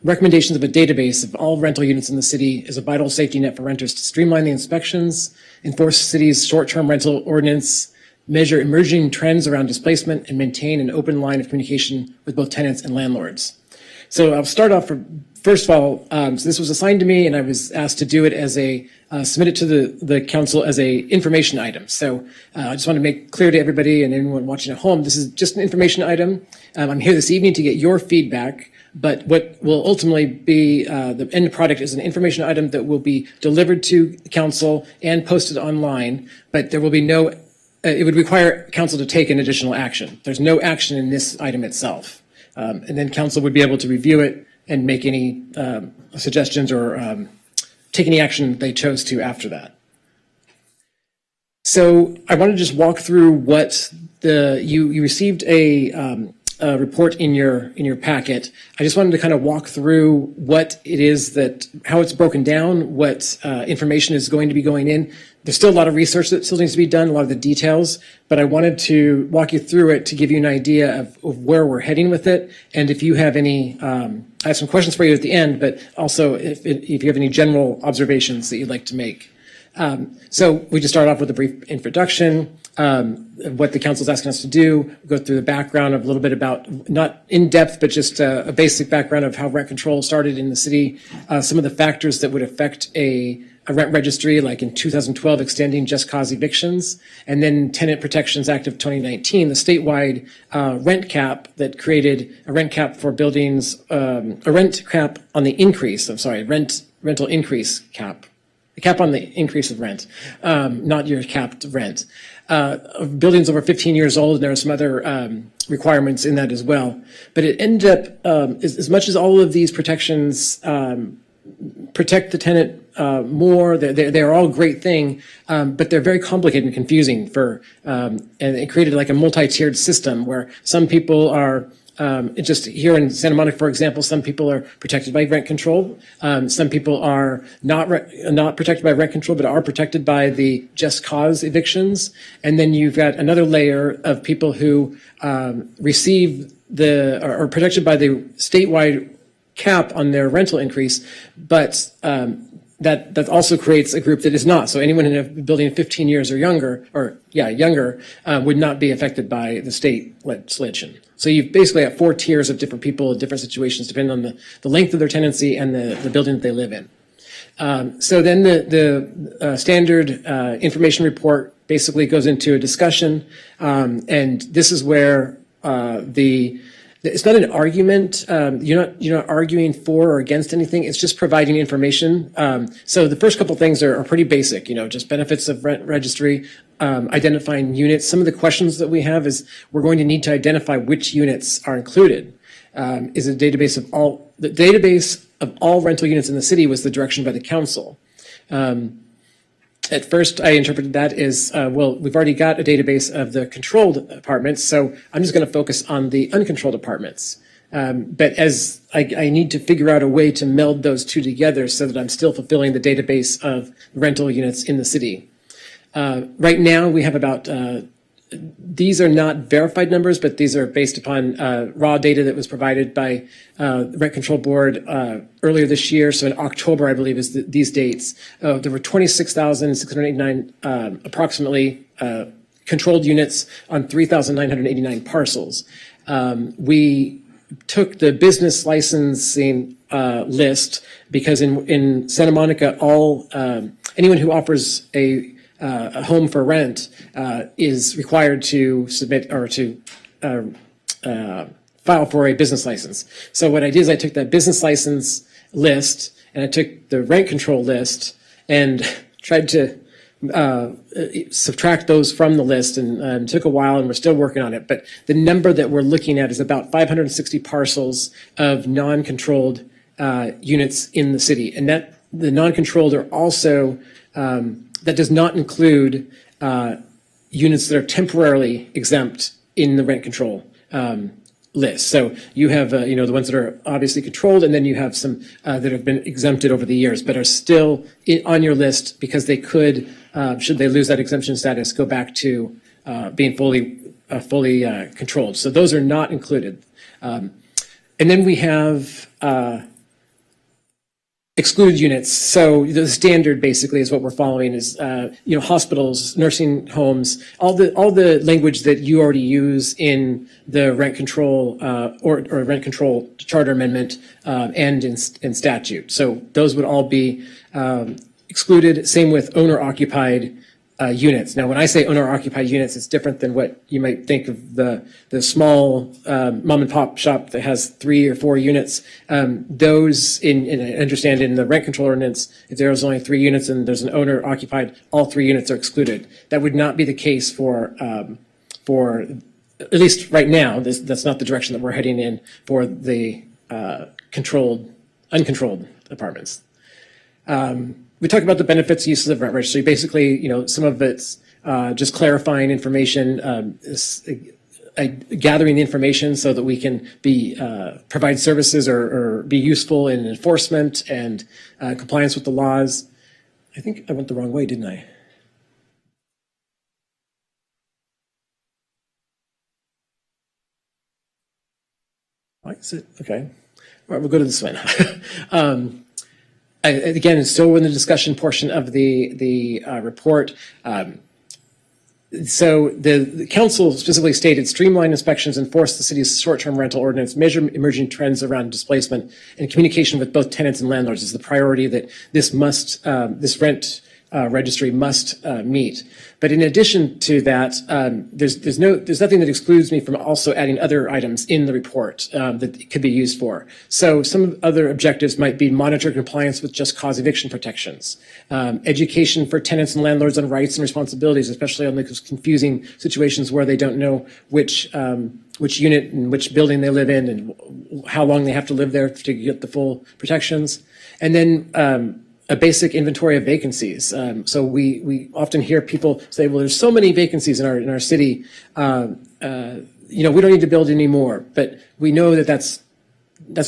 recommendations of a database of all rental units in the city as a vital safety net for renters to streamline the inspections, enforce the city's short-term rental ordinance, measure emerging trends around displacement, and maintain an open line of communication with both tenants and landlords. So I'll start off, first of all, so this was assigned to me and I was asked to do it as submit it to the council as a information item. So I just want to make clear to everybody and anyone watching at home, this is just an information item. I'm here this evening to get your feedback, but what will ultimately be the end product is an information item that will be delivered to council and posted online, but there will be no, it would require council to take an additional action. There's no action in this item itself. And then council would be able to review it and make any suggestions or take any action they chose to after that. So I want to just walk through what you received a report in your packet. I just wanted to kind of walk through what it is how it's broken down, what information is going to be going in. There's still a lot of research that still needs to be done, a lot of the details, but I wanted to walk you through it to give you an idea of where we're heading with it. And if you have any, I have some questions for you at the end, but also if you have any general observations that you'd like to make. So we just start off with a brief introduction, what the council is asking us to do, go through the background of a little bit about, not in depth, but just a basic background of how rent control started in the city, some of the factors that would affect a rent registry, like in 2012, extending just cause evictions, and then Tenant Protections Act of 2019, the statewide rent cap that created a rent cap for buildings, a rent cap on the increase, rental increase cap. The cap on the increase of rent, not your capped rent. Buildings over 15 years old, and there are some other requirements in that as well. But it ended up, as much as all of these protections protect the tenant more, they're all a great thing, but they're very complicated and confusing and it created like a multi-tiered system where some people are just here in Santa Monica, for example, some people are protected by rent control. Some people are not protected by rent control, but are protected by the just cause evictions. And then you've got another layer of people who receive are protected by the statewide cap on their rental increase, but that also creates a group that is not. So anyone in a building 15 years or younger, would not be affected by the state legislation. So you basically have 4 tiers of different people in different situations, depending on the length of their tenancy and the building that they live in. So then the standard information report basically goes into a discussion, and this is where it's not an argument. You're not arguing for or against anything. It's just providing information. So the first couple things are pretty basic. Just benefits of rent registry, identifying units. Some of the questions that we have is we're going to need to identify which units are included. Is the database of all rental units in the city was the direction by the council. At first, I interpreted that as, we've already got a database of the controlled apartments, so I'm just going to focus on the uncontrolled apartments. But as I need to figure out a way to meld those two together so that I'm still fulfilling the database of rental units in the city. Right now, we have about, these are not verified numbers, but these are based upon raw data that was provided by the Rent Control Board earlier this year. So in October, I believe, is these dates. There were 26,689 approximately controlled units on 3,989 parcels. We took the business licensing list because in Santa Monica, all anyone who offers a home for rent is required to submit or to file for a business license. So what I did is I took that business license list and I took the rent control list and tried to subtract those from the list, and took a while, and we're still working on it. But the number that we're looking at is about 560 parcels of non-controlled units in the city, and that the non-controlled are also that does not include units that are temporarily exempt in the rent control list. So you have the ones that are obviously controlled, and then you have some that have been exempted over the years, but are still on your list because they could, should they lose that exemption status, go back to being fully controlled. So those are not included. And then we have excluded units. So the standard basically is what we're following is, hospitals, nursing homes, all the language that you already use in the rent control or rent control charter amendment and in statute. So those would all be excluded. Same with owner occupied units. Now, when I say owner-occupied units, it's different than what you might think of the small mom-and-pop shop that has 3 or 4 units. Those, I understand in the rent control ordinance, if there's only 3 units and there's an owner-occupied, all 3 units are excluded. That would not be the case for at least right now. That's not the direction that we're heading in for the uncontrolled apartments. We talked about the benefits, uses of rent registry. Basically, some of it's just clarifying information, gathering the information so that we can provide services or be useful in enforcement and compliance with the laws. I think I went the wrong way, didn't I? Why is it? Okay. All right, we'll go to this one. Again, it's still in the discussion portion of the report. So the council specifically stated, streamline inspections, enforce the city's short-term rental ordinance, measure emerging trends around displacement, and communication with both tenants and landlords is the priority that this rent registry must meet. But in addition to that, there's nothing that excludes me from also adding other items in the report that could be used for. So some other objectives might be monitor compliance with just cause eviction protections, education for tenants and landlords on rights and responsibilities, especially on those confusing situations where they don't know which unit and which building they live in and how long they have to live there to get the full protections. And then a basic inventory of vacancies. So we often hear people say, well, there's so many vacancies in our city. We don't need to build any more, but we know that that's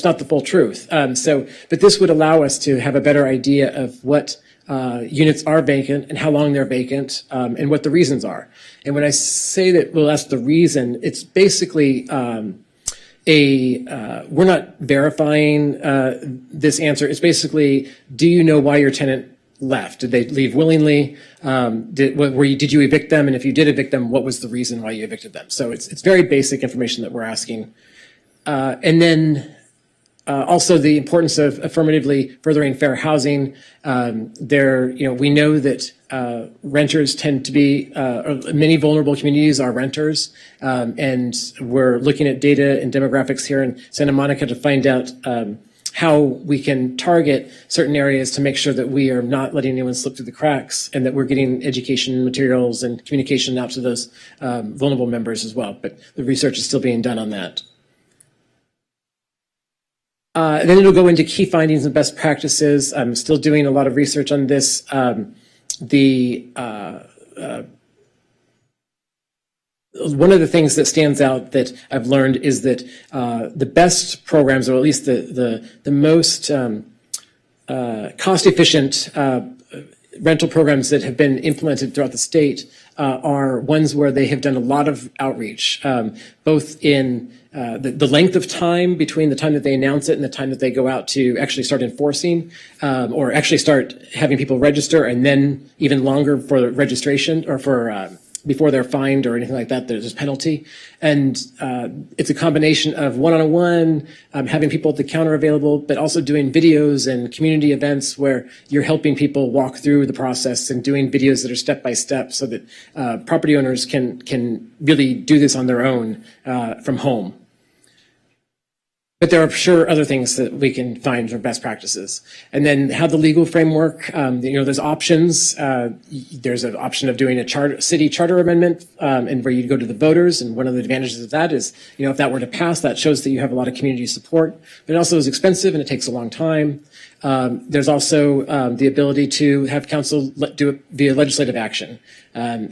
not the full truth. But this would allow us to have a better idea of what units are vacant and how long they're vacant and what the reasons are. And when I say that, well, that's the reason, it's basically we're not verifying this answer. It's basically, do you know why your tenant left? Did they leave willingly? Did you evict them? And if you did evict them, what was the reason why you evicted them? So it's very basic information that we're asking. And then also the importance of affirmatively furthering fair housing. We know that renters tend to be, many vulnerable communities are renters, and we're looking at data and demographics here in Santa Monica to find out how we can target certain areas to make sure that we are not letting anyone slip through the cracks and that we're getting education materials and communication out to those vulnerable members as well. But the research is still being done on that. And then it'll go into key findings and best practices. I'm still doing a lot of research on this. One of the things that stands out that I've learned is that the best programs, or at least the most cost-efficient rental programs that have been implemented throughout the state are ones where they have done a lot of outreach, both in the length of time between the time that they announce it and the time that they go out to actually start enforcing, or actually start having people register, and then even longer for registration or for before they're fined or anything like that. There's a penalty. And it's a combination of one-on-one, having people at the counter available, but also doing videos and community events where you're helping people walk through the process and doing videos that are step-by-step so that property owners can really do this on their own from home. But there are sure other things that we can find for best practices. And then how the legal framework, there's options. There's an option of doing a city charter amendment and where you go to the voters. And one of the advantages of that is, if that were to pass, that shows that you have a lot of community support. But it also is expensive and it takes a long time. There's also the ability to have council do it via legislative action. I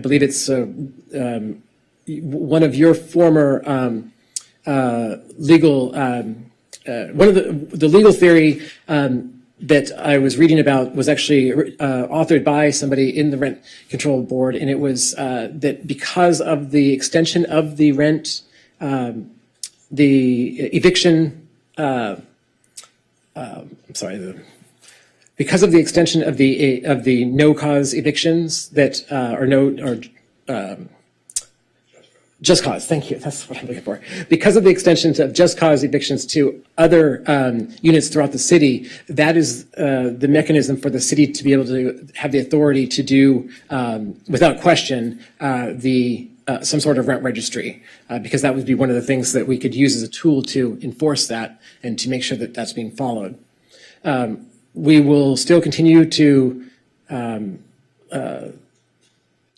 believe it's one of your former legal, one of the legal theory that I was reading about was actually authored by somebody in the Rent Control Board, and it was that because of the extension of the rent, the eviction, because of the extension of the no cause evictions that just cause, thank you. That's what I'm looking for. Because of the extension of just cause evictions to other units throughout the city, that is the mechanism for the city to be able to have the authority to do, without question, some sort of rent registry, because that would be one of the things that we could use as a tool to enforce that and to make sure that that's being followed. We will still continue to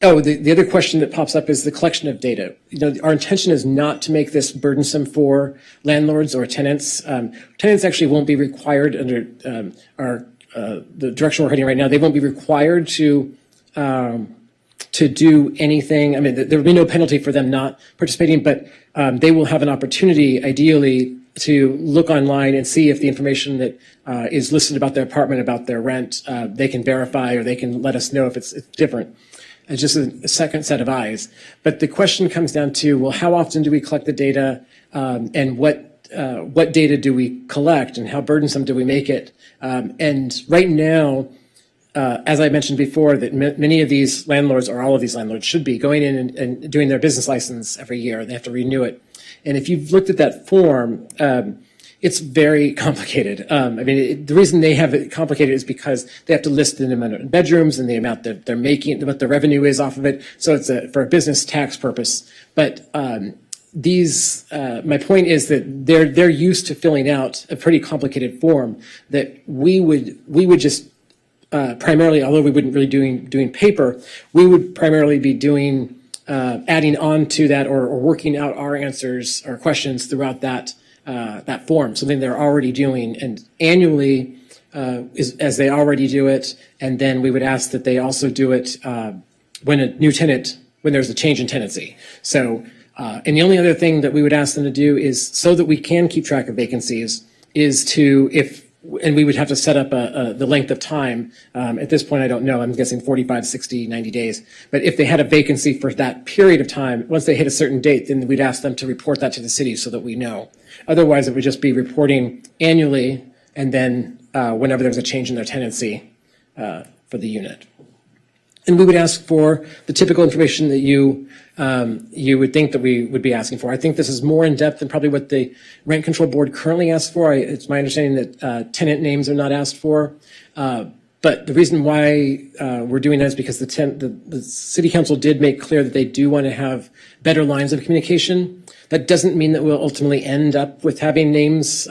the other question that pops up is the collection of data. Our intention is not to make this burdensome for landlords or tenants. Tenants actually won't be required under the direction we're heading right now. They won't be required to do anything. I mean, there will be no penalty for them not participating, but they will have an opportunity, ideally, to look online and see if the information that is listed about their apartment, about their rent, they can verify or they can let us know if it's different. It's just a second set of eyes. But the question comes down to, well, how often do we collect the data, and what data do we collect, and how burdensome do we make it? And right now, as I mentioned before, that many of these landlords, or all of these landlords, should be going in and doing their business license every year. They have to renew it. And if you've looked at that form, it's very complicated. The reason they have it complicated is because they have to list the amount of bedrooms and the amount that they're making, what the revenue is off of it. So it's for a business tax purpose. But my point is that they're used to filling out a pretty complicated form that we would just primarily, although we wouldn't really doing paper, we would primarily be doing adding on to that or working out our answers or questions throughout that form, something they're already doing, and annually as they already do it, and then we would ask that they also do it when there's a change in tenancy. So, and the only other thing that we would ask them to do is, so that we can keep track of vacancies, is to, and we would have to set up the length of time. At this point, I don't know. I'm guessing 45, 60, 90 days. But if they had a vacancy for that period of time, once they hit a certain date, then we'd ask them to report that to the city so that we know. Otherwise, it would just be reporting annually, and then whenever there's a change in their tenancy for the unit. And we would ask for the typical information that you would think that we would be asking for. I think this is more in depth than probably what the Rent Control Board currently asks for. It's my understanding that tenant names are not asked for. But the reason why we're doing that is because the City Council did make clear that they do want to have better lines of communication. That doesn't mean that we'll ultimately end up with having names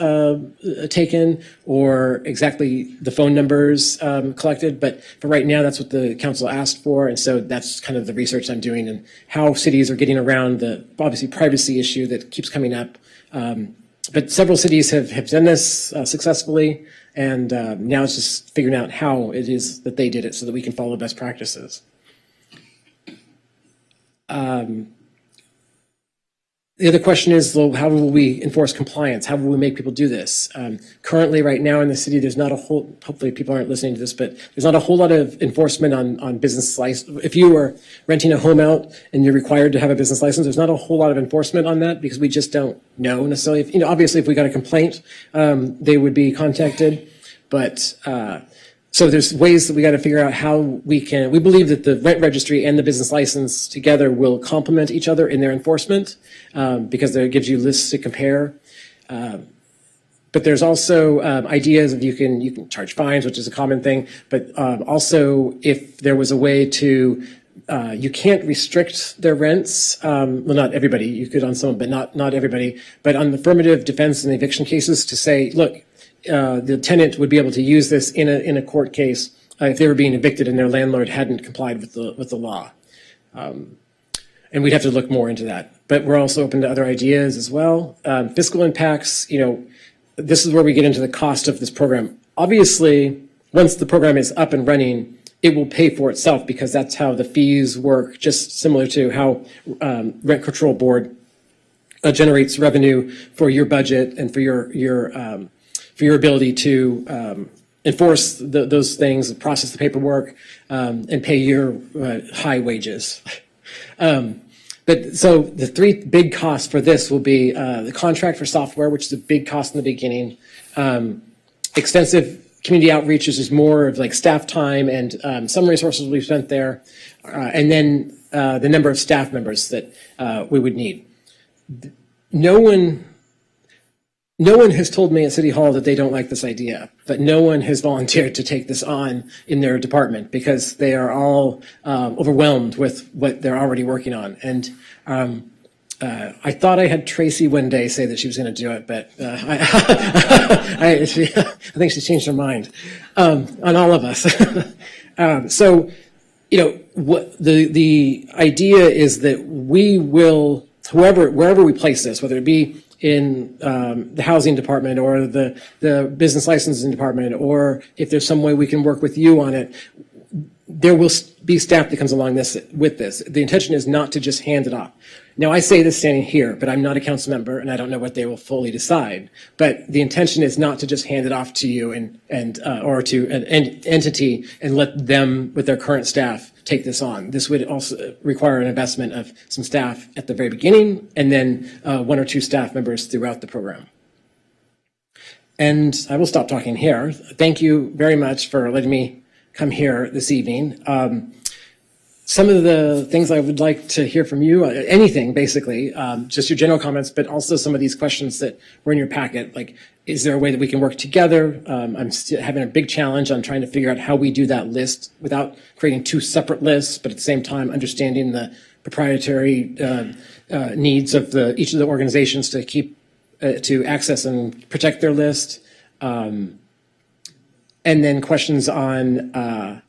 taken or exactly the phone numbers collected. But for right now, that's what the council asked for. And so that's kind of the research I'm doing and how cities are getting around the, obviously, privacy issue that keeps coming up. But several cities have done this successfully. And now it's just figuring out how it is that they did it so that we can follow best practices. The other question is, well, how will we enforce compliance? How will we make people do this? Currently, right now in the city, there's not a whole, hopefully people aren't listening to this, but there's not a whole lot of enforcement on business license. If you are renting a home out and you're required to have a business license, there's not a whole lot of enforcement on that because we just don't know necessarily. Obviously, if we got a complaint, they would be contacted. But So there's ways that we got to figure out how we believe that the rent registry and the business license together will complement each other in their enforcement because it gives you lists to compare. But there's also ideas of you can charge fines, which is a common thing, but also if there was a way to, you can't restrict their rents, well, not everybody, you could on some, but not everybody, but on the affirmative defense and eviction cases to say, look, the tenant would be able to use this in a court case if they were being evicted and their landlord hadn't complied with the law. And we'd have to look more into that. But we're also open to other ideas as well. Fiscal impacts, this is where we get into the cost of this program. Obviously, once the program is up and running, it will pay for itself because that's how the fees work, just similar to how Rent Control Board generates revenue for your budget and for your ability to enforce those things, process the paperwork, and pay your high wages. But so the three big costs for this will be the contract for software, which is a big cost in the beginning. Extensive community outreach is more of like staff time and some resources we've spent there. And then the number of staff members that we would need. No one has told me at City Hall that they don't like this idea, but no one has volunteered to take this on in their department because they are all overwhelmed with what they're already working on. And I thought I had Tracy one day say that she was going to do it, but I think she changed her mind on all of us. So, what the idea is that we will, wherever we place this, whether it be in the housing department or the business licensing department, or if there's some way we can work with you on it, there will be staff that comes along with this. The intention is not to just hand it off. Now, I say this standing here, but I'm not a council member, and I don't know what they will fully decide. But the intention is not to just hand it off to you or to an entity and let them, with their current staff, take this on. This would also require an investment of some staff at the very beginning, and then one or two staff members throughout the program. And I will stop talking here. Thank you very much for letting me come here this evening. Some of the things I would like to hear from you, anything basically, just your general comments, but also some of these questions that were in your packet, like, is there a way that we can work together? I'm still having a big challenge on trying to figure out how we do that list without creating two separate lists, but at the same time understanding the proprietary needs of each of the organizations to keep, to access and protect their list. And then questions on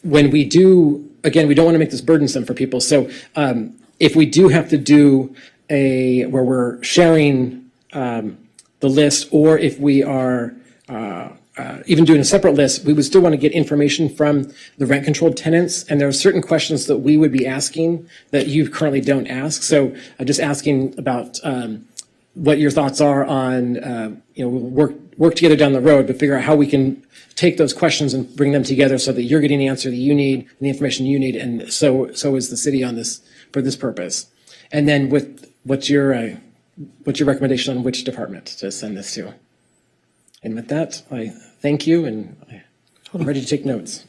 when we do, again, we don't want to make this burdensome for people. So if we do have to do where we're sharing the list, or if we are even doing a separate list, we would still want to get information from the rent-controlled tenants. And there are certain questions that we would be asking that you currently don't ask. So just asking about what your thoughts are on, we'll work together down the road, but figure out how we can take those questions and bring them together so that you're getting the answer that you need and the information you need, and so is the city on this for this purpose. And then what's your recommendation on which department to send this to? And with that, I thank you, and I'm ready to take notes.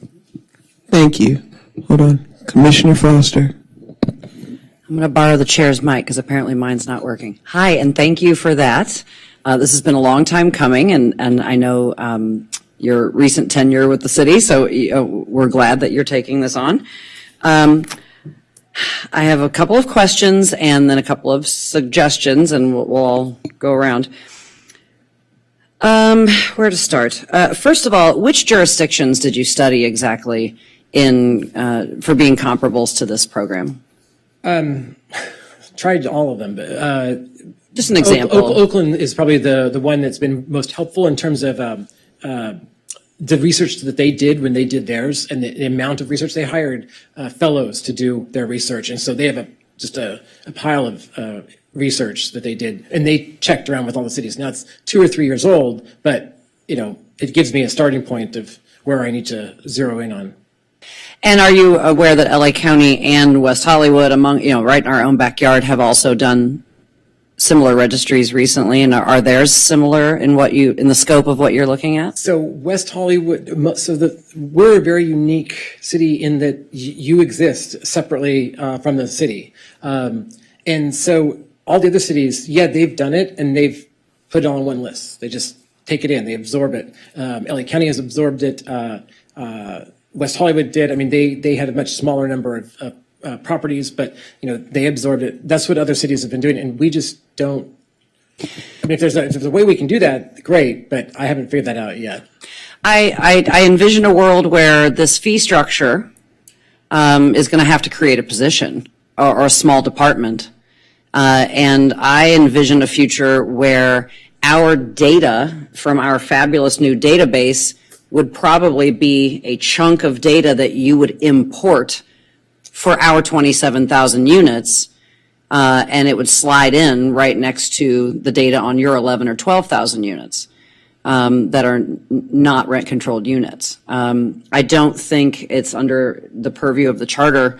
Thank you. Hold on. Commissioner Foster. I'm going to borrow the chair's mic because apparently mine's not working. Hi, and thank you for that. This has been a long time coming, and I know your recent tenure with the city, so we're glad that you're taking this on. I have a couple of questions and then a couple of suggestions, and we'll all go around. Where to start? First of all, which jurisdictions did you study exactly for being comparables to this program? Tried all of them, but just an example. Oakland is probably the one that's been most helpful in terms of the research that they did when they did theirs, and the amount of research they hired fellows to do their research, and so they have just a pile of research that they did, and they checked around with all the cities. Now it's 2 or 3 years old, but it gives me a starting point of where I need to zero in on. And are you aware that LA County and West Hollywood, right in our own backyard, have also done similar registries recently, and are theirs similar in in the scope of what you're looking at? So West Hollywood, we're a very unique city in that you exist separately from the city. And so all the other cities, yeah, they've done it and they've put it all on one list. They just take it in, they absorb it. LA County has absorbed it. West Hollywood did. I mean, they had a much smaller number of properties, but they absorbed it. That's what other cities have been doing, and we just don't. I mean, if there's a way we can do that, great. But I haven't figured that out yet. I envision a world where this fee structure is going to have to create a position or a small department, and I envision a future where our data from our fabulous new database would probably be a chunk of data that you would import for our 27,000 units, and it would slide in right next to the data on your 11 or 12,000 units that are not rent-controlled units. I don't think it's under the purview of the charter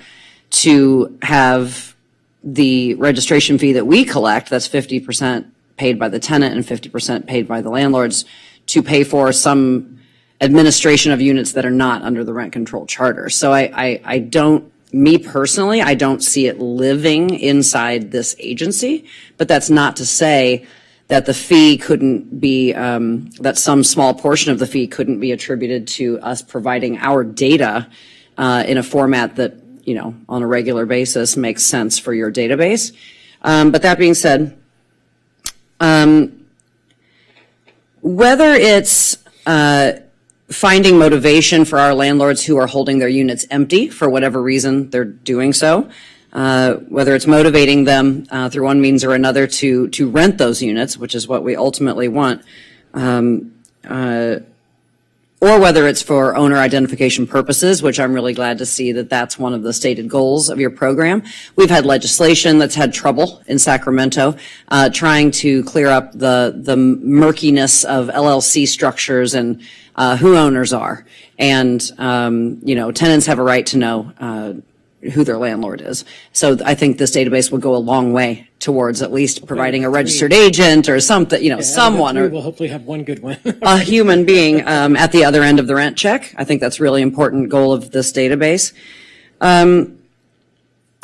to have the registration fee that we collect, that's 50% paid by the tenant and 50% paid by the landlords, to pay for some administration of units that are not under the rent control charter. So I don't, me personally, I don't see it living inside this agency, but that's not to say that the fee couldn't be, that some small portion of the fee couldn't be attributed to us providing our data in a format that, on a regular basis makes sense for your database. But that being said, whether it's finding motivation for our landlords who are holding their units empty for whatever reason they're doing so, whether it's motivating them through one means or another to rent those units, which is what we ultimately want, or whether it's for owner identification purposes, which I'm really glad to see that that's one of the stated goals of your program. We've had legislation that's had trouble in Sacramento trying to clear up the murkiness of LLC structures and who owners are. And, tenants have a right to know who their landlord is. So I think this database will go a long way towards at least providing a registered agent or something, someone. Or we'll hopefully have one good one. A human being at the other end of the rent check. I think that's a really important goal of this database.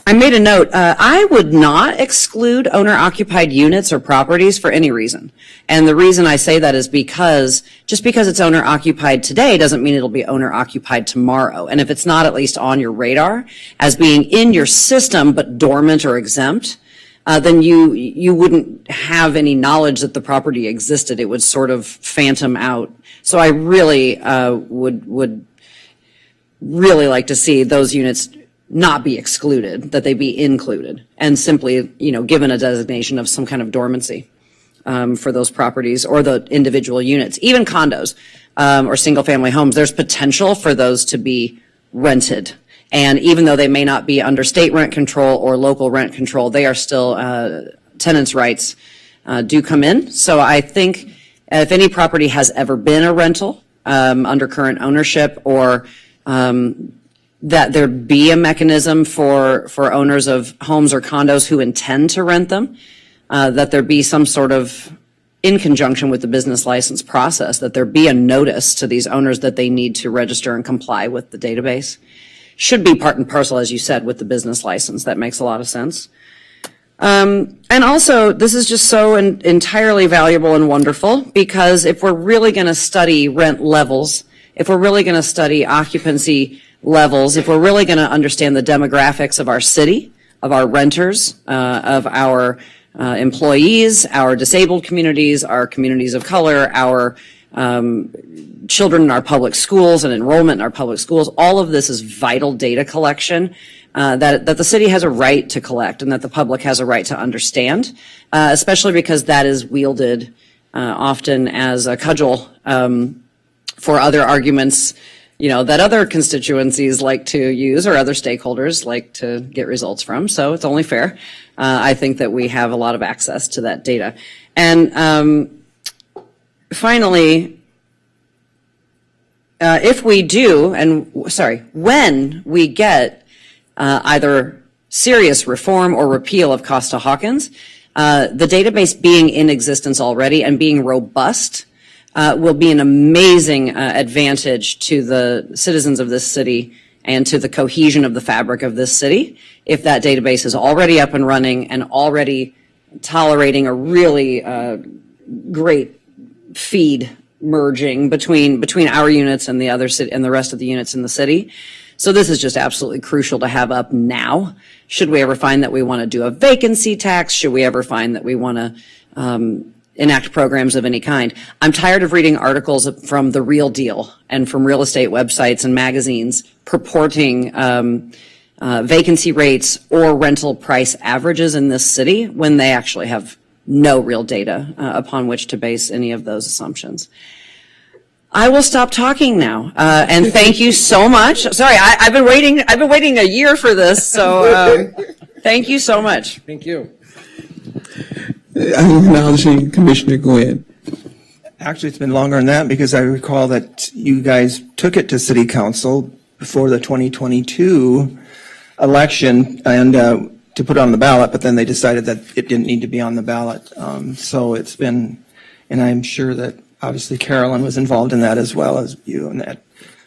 I made a note. I would not exclude owner-occupied units or properties for any reason. And the reason I say that is because just because it's owner-occupied today doesn't mean it'll be owner-occupied tomorrow. And if it's not at least on your radar as being in your system but dormant or exempt, then you wouldn't have any knowledge that the property existed. It would sort of phantom out. So I really would really like to see those units not be excluded, that they be included, and simply, given a designation of some kind of dormancy for those properties or the individual units. Even condos or single-family homes, there's potential for those to be rented. And even though they may not be under state rent control or local rent control, they are still, tenants' rights do come in. So I think if any property has ever been a rental under current ownership, or that there be a mechanism for owners of homes or condos who intend to rent them, that there be some sort of, in conjunction with the business license process, that there be a notice to these owners that they need to register and comply with the database. Should be part and parcel, as you said, with the business license. That makes a lot of sense. And also, this is just so entirely valuable and wonderful, because if we're really going to study rent levels, if we're really going to study occupancy levels, if we're really going to understand the demographics of our city, of our renters, of our employees, our disabled communities, our communities of color, our children in our public schools and enrollment in our public schools, all of this is vital data collection that the city has a right to collect and that the public has a right to understand, especially because that is wielded often as a cudgel for other arguments that other constituencies like to use, or other stakeholders like to get results from. So it's only fair. I think that we have a lot of access to that data. And finally, when we get either serious reform or repeal of Costa-Hawkins, The database being in existence already and being robust will be an amazing advantage to the citizens of this city and to the cohesion of the fabric of this city if that database is already up and running and already tolerating a really great feed merging between our units and the other city and the rest of the units in the city. So this is just absolutely crucial to have up now. Should we ever find that we want to do a vacancy tax? Should we ever find that we want to enact programs of any kind? I'm tired of reading articles from The Real Deal and from real estate websites and magazines purporting vacancy rates or rental price averages in this city when they actually have no real data upon which to base any of those assumptions. I will stop talking now, and thank you so much. Sorry, I've been waiting a year for this, so thank you so much. Thank you. I'm acknowledging Commissioner Gwynn. Actually, it's been longer than that because I recall that you guys took it to City Council before the 2022 election and to put it on the ballot, but then they decided that it didn't need to be on the ballot. So it's been, and I'm sure that obviously Carolyn was involved in that as well as you and that.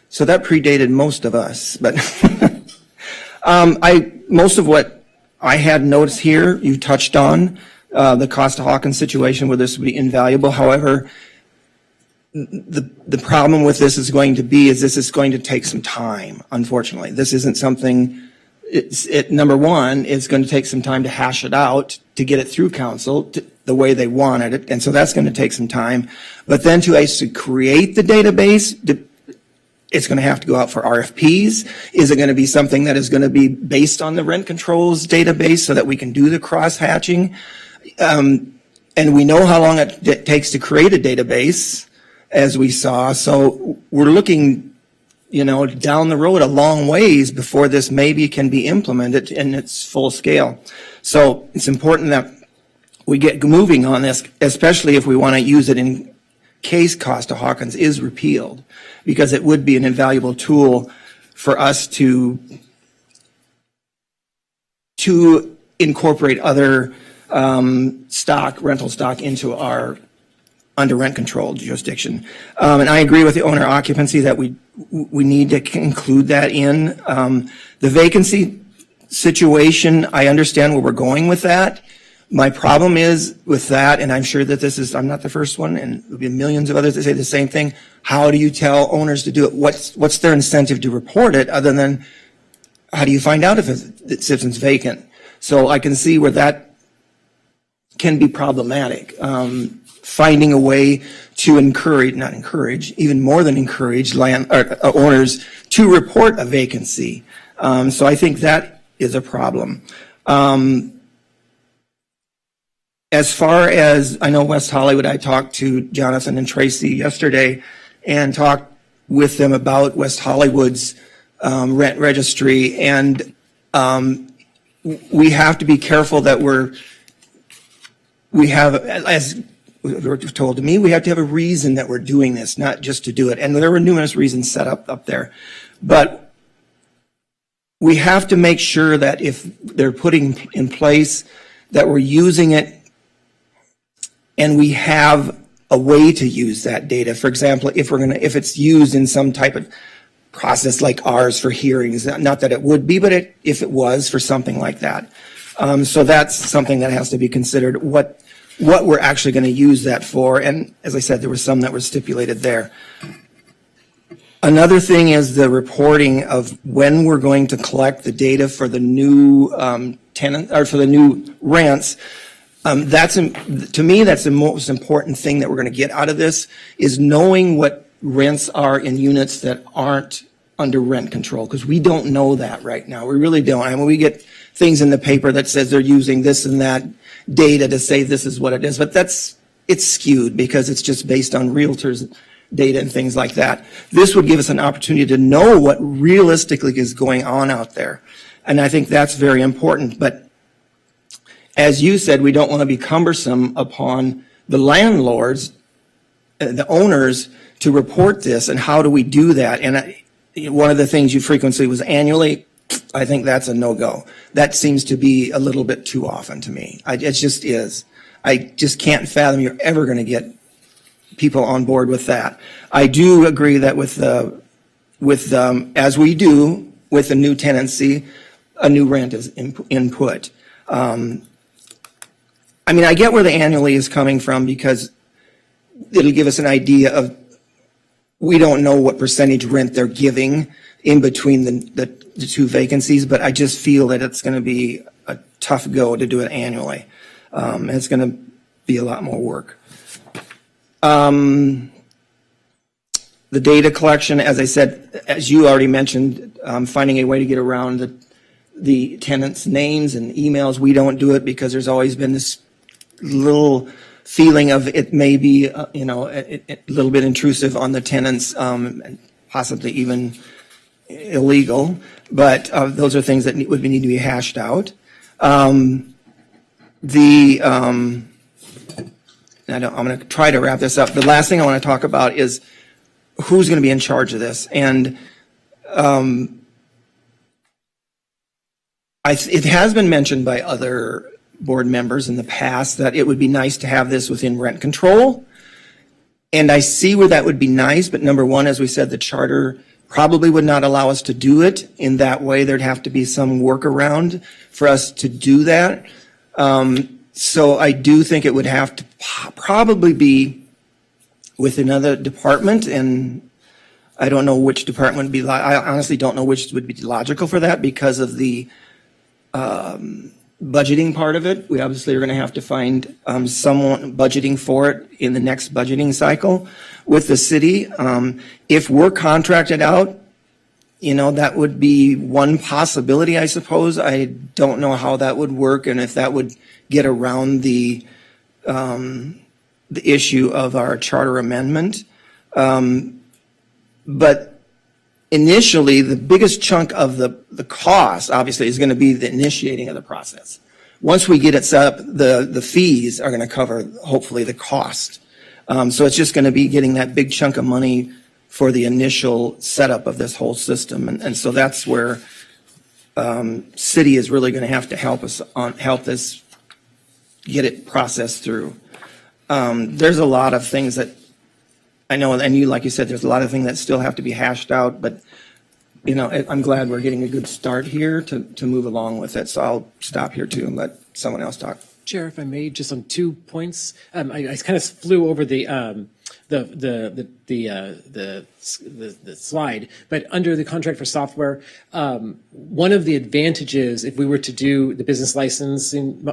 So that predated most of us, but most of what I had notes here, you touched on. The Costa-Hawkins situation where this would be invaluable. However, the problem with this is going to be this is going to take some time, unfortunately. This isn't something, number one, it's going to take some time to hash it out, to get it through council the way they wanted it, and so that's going to take some time. But then to actually create the database, it's going to have to go out for RFPs. Is it going to be something that is going to be based on the rent controls database so that we can do the cross-hatching? And we know how long it takes to create a database, as we saw. So we're looking, down the road a long ways before this maybe can be implemented in its full scale. So it's important that we get moving on this, especially if we want to use it in case Costa-Hawkins is repealed, because it would be an invaluable tool for us to incorporate other rental stock into our under rent control jurisdiction. And I agree with the owner occupancy that we need to include that in. The vacancy situation, I understand where we're going with that. My problem is with that, and I'm sure that I'm not the first one, and there'll be millions of others that say the same thing. How do you tell owners to do it? What's their incentive to report it other than how do you find out if it's vacant? So I can see where that can be problematic. Finding a way to even more than encourage owners to report a vacancy. So I think that is a problem. As far as I know, West Hollywood, I talked to Jonathan and Tracy yesterday and talked with them about West Hollywood's rent registry, and we have to be careful that we have, as were told to me, we have to have a reason that we're doing this, not just to do it. And there were numerous reasons set up there. But we have to make sure that if they're putting in place that we're using it and we have a way to use that data. For example, if it's used in some type of process like ours for hearings, not that it would be, but if it was for something like that. So that's something that has to be considered, what we're actually going to use that for. And as I said, there were some that were stipulated there. Another thing is the reporting of when we're going to collect the data for the new tenant or for the new rents. To me, that's the most important thing that we're going to get out of this is knowing what rents are in units that aren't under rent control, because we don't know that right now. We really don't. I mean, we get things in the paper that says they're using this and that data to say this is what it is, but it's skewed because it's just based on realtors' data and things like that. This would give us an opportunity to know what realistically is going on out there, and I think that's very important. But as you said, we don't want to be cumbersome upon the landlords, the owners, to report this, and how do we do that? And one of the things you frequently was annually. I think that's a no-go. That seems to be a little bit too often to me. It just is. I just can't fathom you're ever going to get people on board with that. I do agree that as we do with the new tenancy, a new rent is input. I mean, I get where the annually is coming from because it'll give us an idea of, we don't know what percentage rent they're giving in between the two vacancies, but I just feel that it's going to be a tough go to do it annually. It's going to be a lot more work. The data collection, as I said, as you already mentioned, finding a way to get around the tenants' names and emails. We don't do it because there's always been this little feeling of it may be, a little bit intrusive on the tenants, and possibly even illegal. But those are things that would need to be hashed out. I'm going to try to wrap this up. The last thing I want to talk about is who's going to be in charge of this. And it has been mentioned by other board members in the past that it would be nice to have this within rent control. And I see where that would be nice, but number one, as we said, the charter probably would not allow us to do it in that way. There'd have to be some workaround for us to do that. So I do think it would have to probably be with another department, and I don't know which department would be. I honestly don't know which would be logical for that because of the budgeting part of it. We obviously are going to have to find someone budgeting for it in the next budgeting cycle with the city. If we're contracted out, that would be one possibility, I suppose. I don't know how that would work and if that would get around the issue of our charter amendment. But initially, the biggest chunk of the cost, obviously, is going to be the initiating of the process. Once we get it set up, the fees are going to cover, hopefully, the cost. So it's just going to be getting that big chunk of money for the initial setup of this whole system. And so that's where city is really going to have to help us help this get it processed through. There's a lot of things that I know, and you, like you said, there's a lot of things that still have to be hashed out, but I'm glad we're getting a good start here to move along with it. So I'll stop here too and let someone else talk. Chair, if I may, just on 2 points, I kind of flew over the slide, but under the contract for software, one of the advantages, if we were to do the business licensing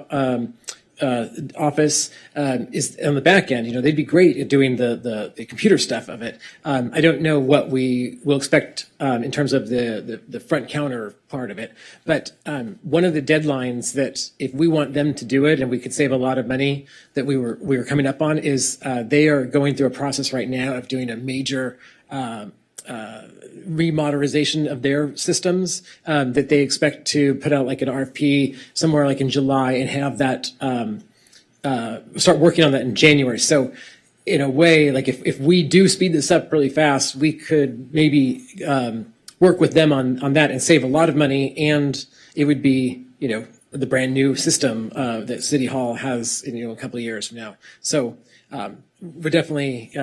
office, is on the back end. They'd be great at doing the computer stuff of it. I don't know what we will expect in terms of the front counter part of it, but one of the deadlines that if we want them to do it and we could save a lot of money that we were coming up on is they are going through a process right now of doing a major remodernization of their systems that they expect to put out like an RFP somewhere like in July and have that start working on that in January. So in a way, like if we do speed this up really fast, we could maybe work with them on that and save a lot of money, and it would be the brand new system that City Hall has in a couple of years from now. So we're definitely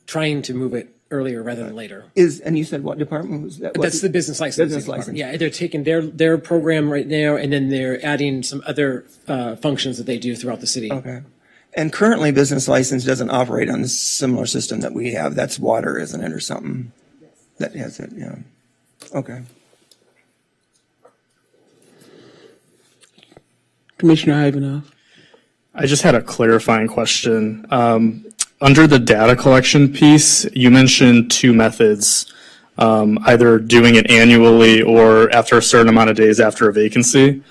trying to move it earlier rather than later. And you said what department was that? That's the business licensing department. Yeah, they're taking their program right now, and then they're adding some other functions that they do throughout the city. Okay. And currently, business license doesn't operate on a similar system that we have. That's water, isn't it, or something? That has it, yeah. Okay. Commissioner Ivanov. I just had a clarifying question. Under the data collection piece, you mentioned 2 methods, either doing it annually or after a certain amount of days after a vacancy.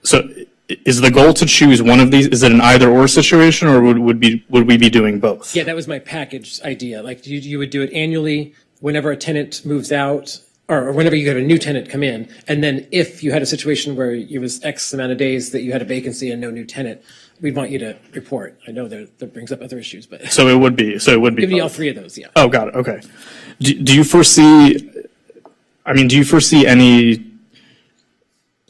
So is the goal to choose one of these? Is it an either or situation, or would we be doing both? Yeah, that was my package idea. Like you would do it annually whenever a tenant moves out, or whenever you had a new tenant come in. And then if you had a situation where it was X amount of days that you had a vacancy and no new tenant, we'd want you to report. I know that brings up other issues, but. So it would be Give me all both. 3 of those, yeah. Oh, got it. Okay. Do you foresee any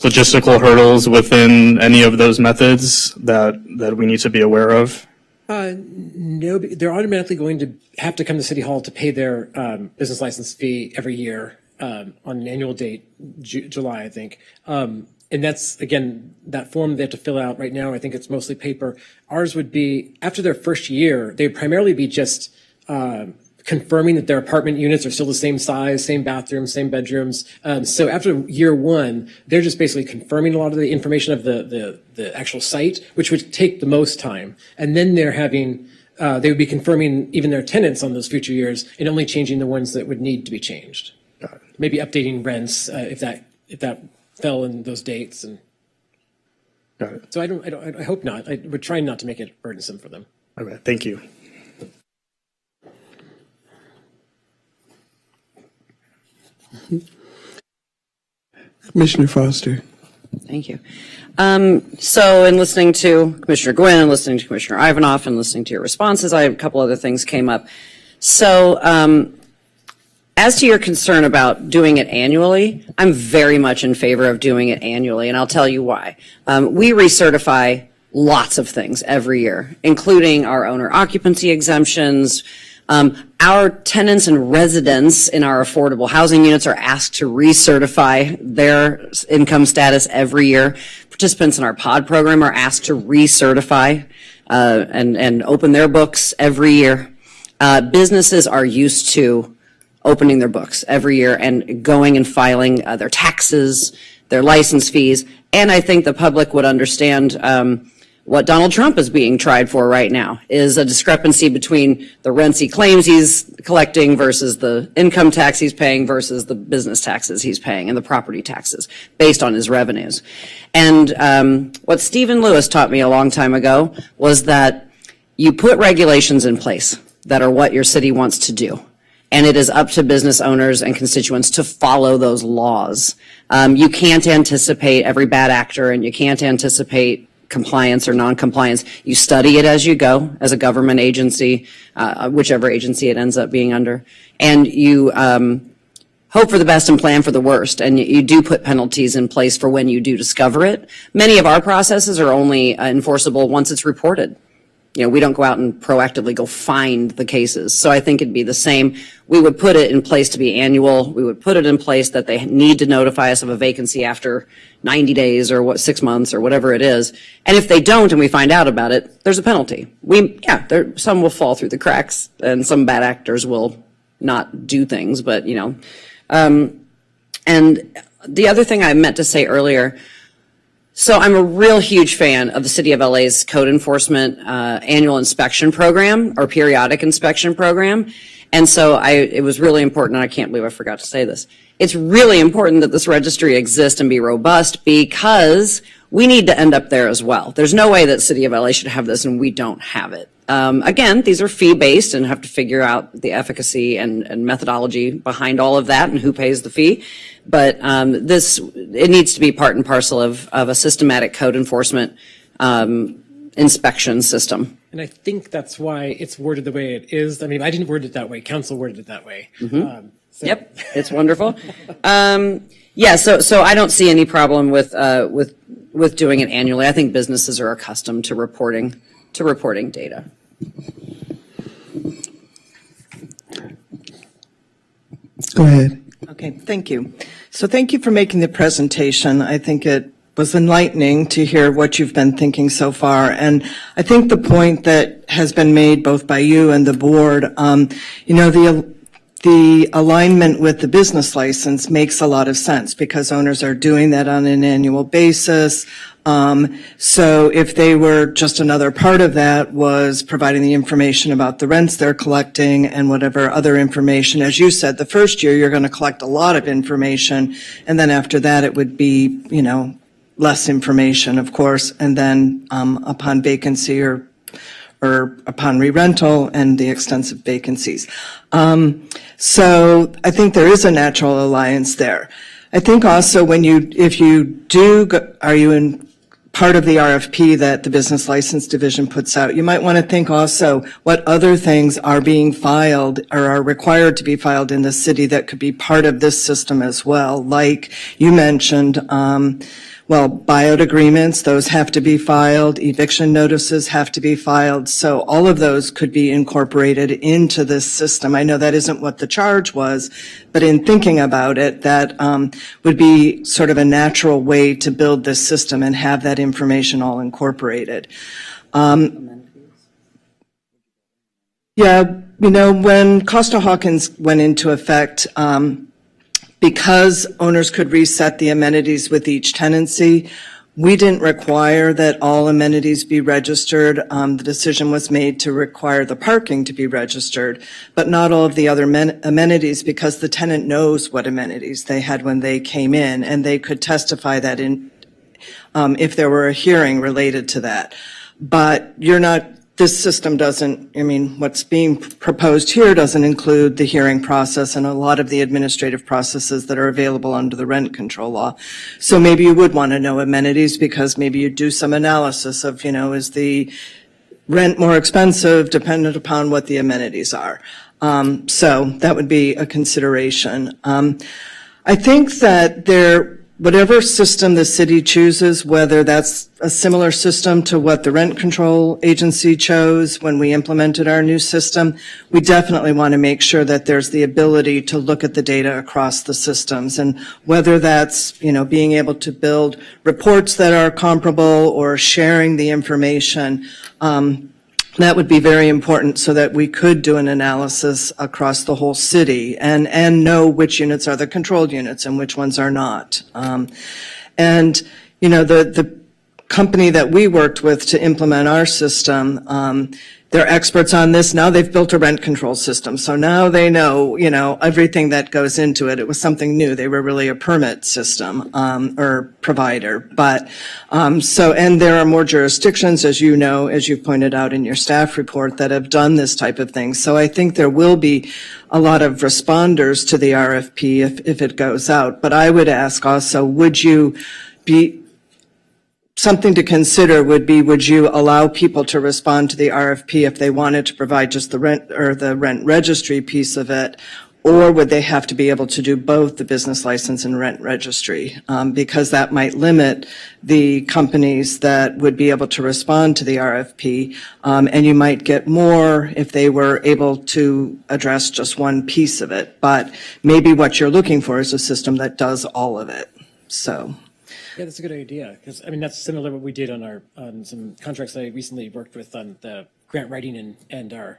logistical hurdles within any of those methods that we need to be aware of? No, they're automatically going to have to come to City Hall to pay their business license fee every year on an annual date, July, I think. And that's, again, that form they have to fill out right now. I think it's mostly paper. Ours would be, after their first year, they'd primarily be just confirming that their apartment units are still the same size, same bathrooms, same bedrooms. So after year one, they're just basically confirming a lot of the information of the actual site, which would take the most time. And then they're having, they would be confirming even their tenants on those future years and only changing the ones that would need to be changed. Maybe updating rents if that fell in those dates. And Got it. so I hope not. We're trying not to make it burdensome for them. Okay, thank you. Commissioner Foster. Thank you. So in listening to Commissioner Gwynn and listening to Commissioner Ivanoff and listening to your responses, I have a couple other things came up. So as to your concern about doing it annually, I'm very much in favor of doing it annually, and I'll tell you why. We recertify lots of things every year, including our owner occupancy exemptions. Our tenants and residents in our affordable housing units are asked to recertify their income status every year. Participants in our POD program are asked to recertify and open their books every year. Businesses are used to opening their books every year and going and filing their taxes, their license fees, and I think the public would understand what Donald Trump is being tried for right now is a discrepancy between the rents he claims he's collecting versus the income tax he's paying versus the business taxes he's paying and the property taxes based on his revenues. And what Stephen Lewis taught me a long time ago was that you put regulations in place that are what your city wants to do. And it is up to business owners and constituents to follow those laws. You can't anticipate every bad actor and you can't anticipate compliance or non-compliance. You study it as you go as a government agency, whichever agency it ends up being under, and you hope for the best and plan for the worst, and you do put penalties in place for when you do discover it. Many of our processes are only enforceable once it's reported. You know, we don't go out and proactively go find the cases. So I think it'd be the same. We would put it in place to be annual. We would put it in place that they need to notify us of a vacancy after 90 days or 6 months or whatever it is. And if they don't and we find out about it, there's a penalty. Some will fall through the cracks and some bad actors will not do things, but you know. And the other thing I meant to say earlier, so I'm a real huge fan of the City of LA's code enforcement annual inspection program or periodic inspection program. And so it was really important, and I can't believe I forgot to say this. It's really important that this registry exist and be robust because we need to end up there as well. There's no way that City of LA should have this and we don't have it. Again, these are fee-based and have to figure out the efficacy and methodology behind all of that and who pays the fee. But it needs to be part and parcel of a systematic code enforcement inspection system. And I think that's why it's worded the way it is. I mean, I didn't word it that way. Council worded it that way. Mm-hmm. Yep, it's wonderful. So I don't see any problem with doing it annually. I think businesses are accustomed to reporting data. Go ahead. Okay, thank you. So thank you for making the presentation. I think it was enlightening to hear what you've been thinking so far. And I think the point that has been made both by you and the board, the alignment with the business license makes a lot of sense because owners are doing that on an annual basis. So if they were just another part of that was providing the information about the rents they're collecting and whatever other information, as you said, the first year you're going to collect a lot of information. And then after that, it would be, less information, of course. And then, upon vacancy or upon re-rental and the extensive vacancies. So I think there is a natural alliance there. I think also are you in part of the RFP that the Business License Division puts out. You might want to think also what other things are being filed or are required to be filed in the city that could be part of this system as well. Like you mentioned, buyout agreements, those have to be filed, eviction notices have to be filed. So all of those could be incorporated into this system. I know that isn't what the charge was, but in thinking about it, that would be sort of a natural way to build this system and have that information all incorporated. When Costa-Hawkins went into effect, because owners could reset the amenities with each tenancy, we didn't require that all amenities be registered. The decision was made to require the parking to be registered, but not all of the other amenities, because the tenant knows what amenities they had when they came in, and they could testify that if there were a hearing related to that. But this system doesn't, what's being proposed here doesn't include the hearing process and a lot of the administrative processes that are available under the rent control law. So maybe you would want to know amenities, because maybe you do some analysis of, is the rent more expensive dependent upon what the amenities are. So that would be a consideration. I think that whatever system the city chooses, whether that's a similar system to what the rent control agency chose when we implemented our new system, we definitely want to make sure that there's the ability to look at the data across the systems, and whether that's, being able to build reports that are comparable or sharing the information, that would be very important, so that we could do an analysis across the whole city and know which units are the controlled units and which ones are not. The company that we worked with to implement our system, they're experts on this. Now they've built a rent control system. So now they know, everything that goes into it. It was something new. They were really a permit system, or provider. But, and there are more jurisdictions, as you know, as you pointed out in your staff report, that have done this type of thing. So I think there will be a lot of responders to the RFP if it goes out. But I would ask also, something to consider would you allow people to respond to the RFP if they wanted to provide just the rent or the rent registry piece of it, or would they have to be able to do both the business license and rent registry? Because that might limit the companies that would be able to respond to the RFP, and you might get more if they were able to address just one piece of it. But maybe what you're looking for is a system that does all of it. So. Yeah, that's a good idea, because that's similar to what we did on some contracts I recently worked with on the grant writing and our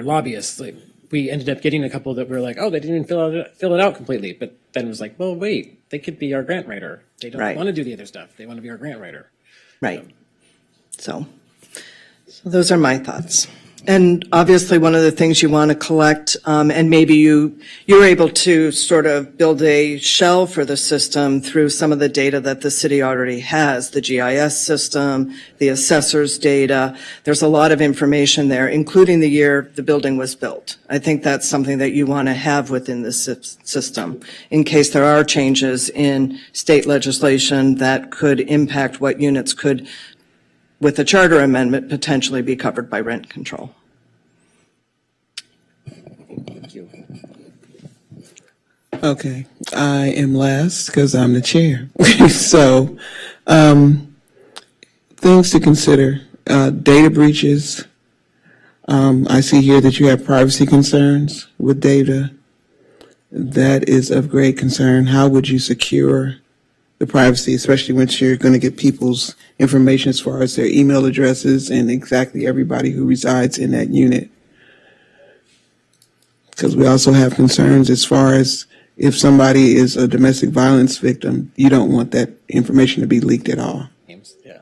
lobbyists. Like, we ended up getting a couple that were like, oh, they didn't even fill it out completely, but then it was like, well, wait, they could be our grant writer. They don't want to do the other stuff. They want to be our grant writer. Right. So those are my thoughts. And obviously, one of the things you want to collect, and maybe you're able to sort of build a shell for the system through some of the data that the city already has, the GIS system, the assessor's data. There's a lot of information there, including the year the building was built. I think that's something that you want to have within the system in case there are changes in state legislation that could impact what units could, with a charter amendment, potentially be covered by rent control. Thank you. Okay, I am last because I'm the chair. So, things to consider, data breaches. I see here that you have privacy concerns with data. That is of great concern. How would you secure the privacy, especially when you're going to get people's information as far as their email addresses and exactly everybody who resides in that unit? Because we also have concerns as far as if somebody is a domestic violence victim, you don't want that information to be leaked at all. Yeah.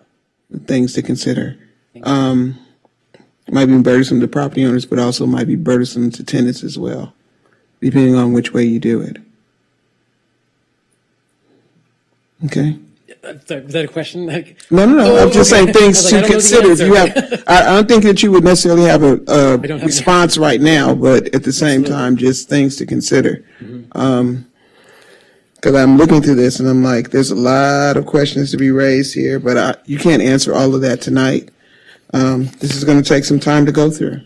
Things to consider. Might be burdensome to property owners, but also might be burdensome to tenants as well, depending on which way you do it. Okay. Is that a question? No. I'm just saying things to consider. If you have, I don't think that you would necessarily have a response right now, but at the same time, just things to consider. Because I'm looking through this and I'm like, there's a lot of questions to be raised here, but you can't answer all of that tonight. This is going to take some time to go through.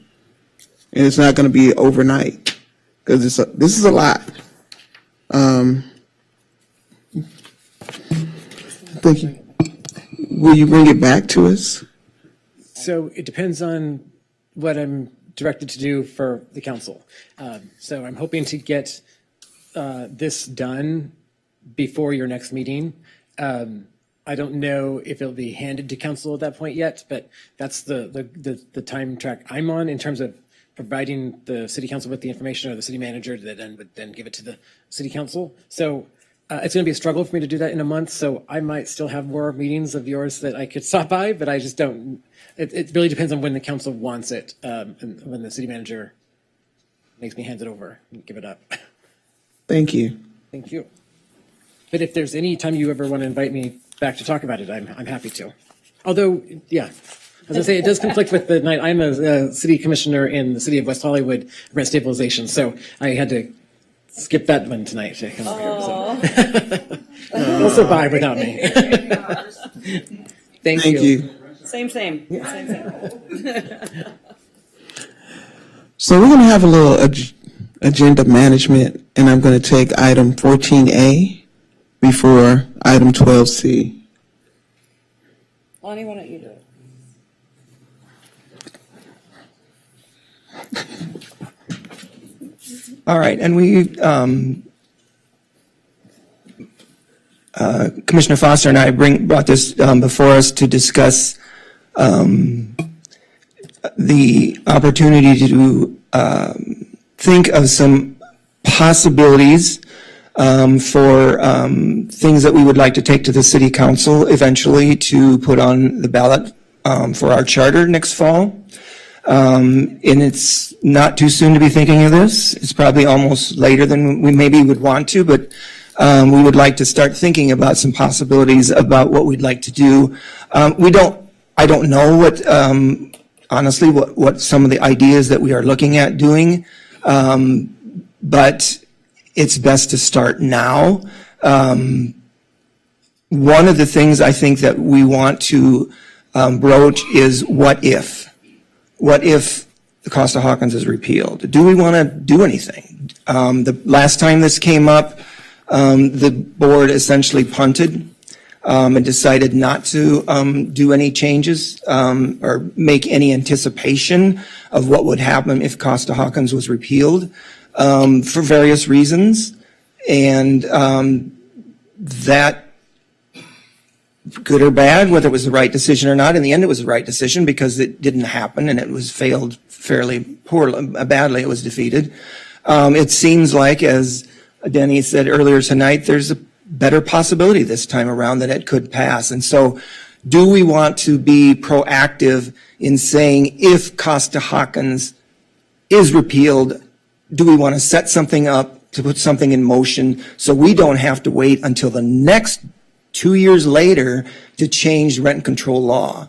And it's not going to be overnight, because this is a lot. Thank you. Will you bring it back to us? So it depends on what I'm directed to do for the council. So I'm hoping to get this done before your next meeting. I don't know if it'll be handed to council at that point yet, but that's the time track I'm on in terms of providing the city council with the information, or the city manager that then would then give it to the city council. So it's going to be a struggle for me to do that in a month. So I might still have more meetings of yours that I could stop by, but I just don't. It really depends on when the council wants it, and when the city manager makes me hand it over and give it up. Thank you. Thank you. But if there's any time you ever want to invite me back to talk about it, I'm happy to. Although, yeah, as I say, it does conflict with the night. I'm a city commissioner in the city of West Hollywood, rent stabilization, so I had to skip that one tonight to come over here. So. You'll survive without me. Thank you. Same. So we're going to have a little agenda management, and I'm going to take item 14A before item 12C. Lonnie, why don't you do it? All right, and we, Commissioner Foster and I brought this before us to discuss the opportunity to think of some possibilities for things that we would like to take to the city council eventually to put on the ballot for our charter next fall. And it's not too soon to be thinking of this. It's probably almost later than we maybe would want to, but we would like to start thinking about some possibilities about what we'd like to do. I don't know what, honestly, what some of the ideas that we are looking at doing, but it's best to start now. One of the things I think that we want to broach is what if? What if the Costa-Hawkins is repealed? Do we want to do anything? The last time this came up, the board essentially punted and decided not to do any changes or make any anticipation of what would happen if Costa-Hawkins was repealed for various reasons. And that, good or bad, whether it was the right decision or not, in the end it was the right decision because it didn't happen and it was failed fairly poorly, badly. It was defeated. It seems like, as Denny said earlier tonight, there's a better possibility this time around that it could pass. And so do we want to be proactive in saying if Costa-Hawkins is repealed, do we want to set something up to put something in motion so we don't have to wait until the next 2 years later to change rent control law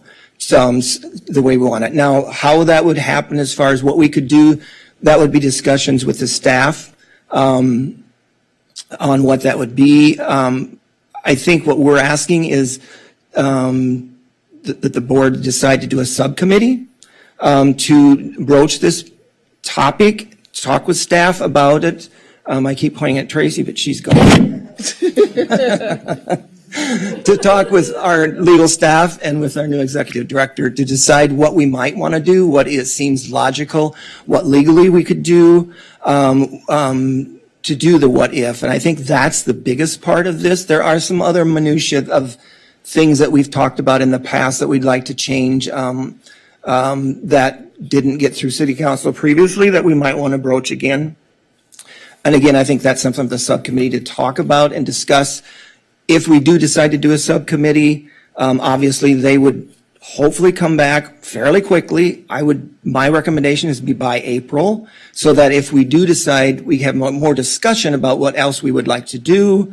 the way we want it. Now, how that would happen as far as what we could do, that would be discussions with the staff on what that would be. I think what we're asking is that the board decide to do a subcommittee to broach this topic, talk with staff about it. I keep pointing at Tracy, but she's gone. To talk with our legal staff and with our new executive director to decide what we might want to do, what seems logical, what legally we could do to do the what if. And I think that's the biggest part of this. There are some other minutiae of things that we've talked about in the past that we'd like to change that didn't get through city council previously that we might want to broach again. And again, I think that's something for the subcommittee to talk about and discuss. If we do decide to do a subcommittee, obviously they would hopefully come back fairly quickly. My recommendation is to be by April, so that if we do decide, we have more discussion about what else we would like to do,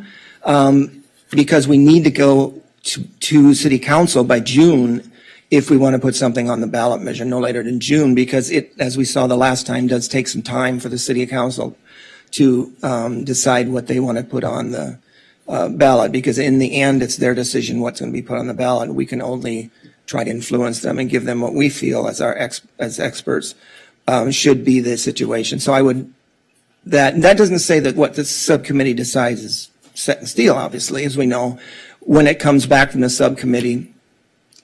because we need to go to city council by June if we want to put something on the ballot measure, no later than June, because it, as we saw the last time, does take some time for the city council to decide what they want to put on the ballot, because in the end, it's their decision what's going to be put on the ballot. We can only try to influence them and give them what we feel as as experts should be the situation. So I would, that doesn't say that what the subcommittee decides is set in steel, obviously, as we know. When it comes back from the subcommittee,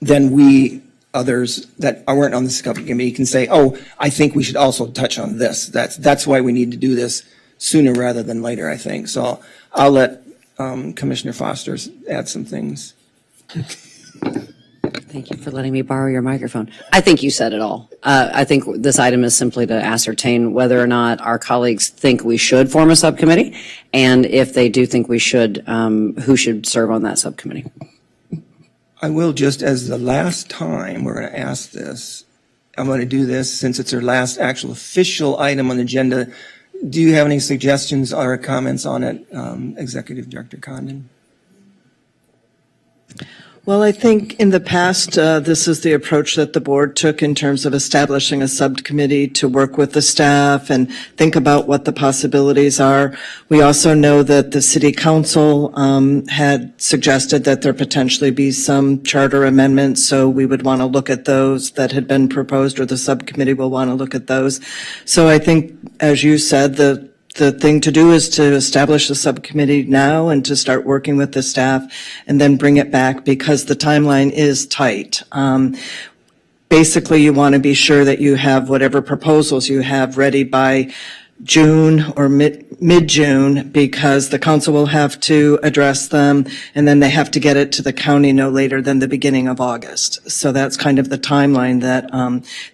then we, others that weren't on the subcommittee, can say, oh, I think we should also touch on this. That's why we need to do this sooner rather than later, I think. So I'll let Commissioner Foster add some things. Thank you for letting me borrow your microphone. I think you said it all. I think this item is simply to ascertain whether or not our colleagues think we should form a subcommittee, and if they do think we should, who should serve on that subcommittee. I will, just as the last time we're going to ask this, I'm going to do this since it's our last actual official item on the agenda. Do you have any suggestions or comments on it, Executive Director Condon? Well, I think in the past, this is the approach that the board took in terms of establishing a subcommittee to work with the staff and think about what the possibilities are. We also know that the city council had suggested that there potentially be some charter amendments, so we would want to look at those that had been proposed, or the subcommittee will want to look at those. So I think, as you said, the thing to do is to establish a subcommittee now and to start working with the staff and then bring it back, because the timeline is tight. Basically, you want to be sure that you have whatever proposals you have ready by June or mid-June, because the council will have to address them, and then they have to get it to the county no later than the beginning of August. So that's kind of the timeline that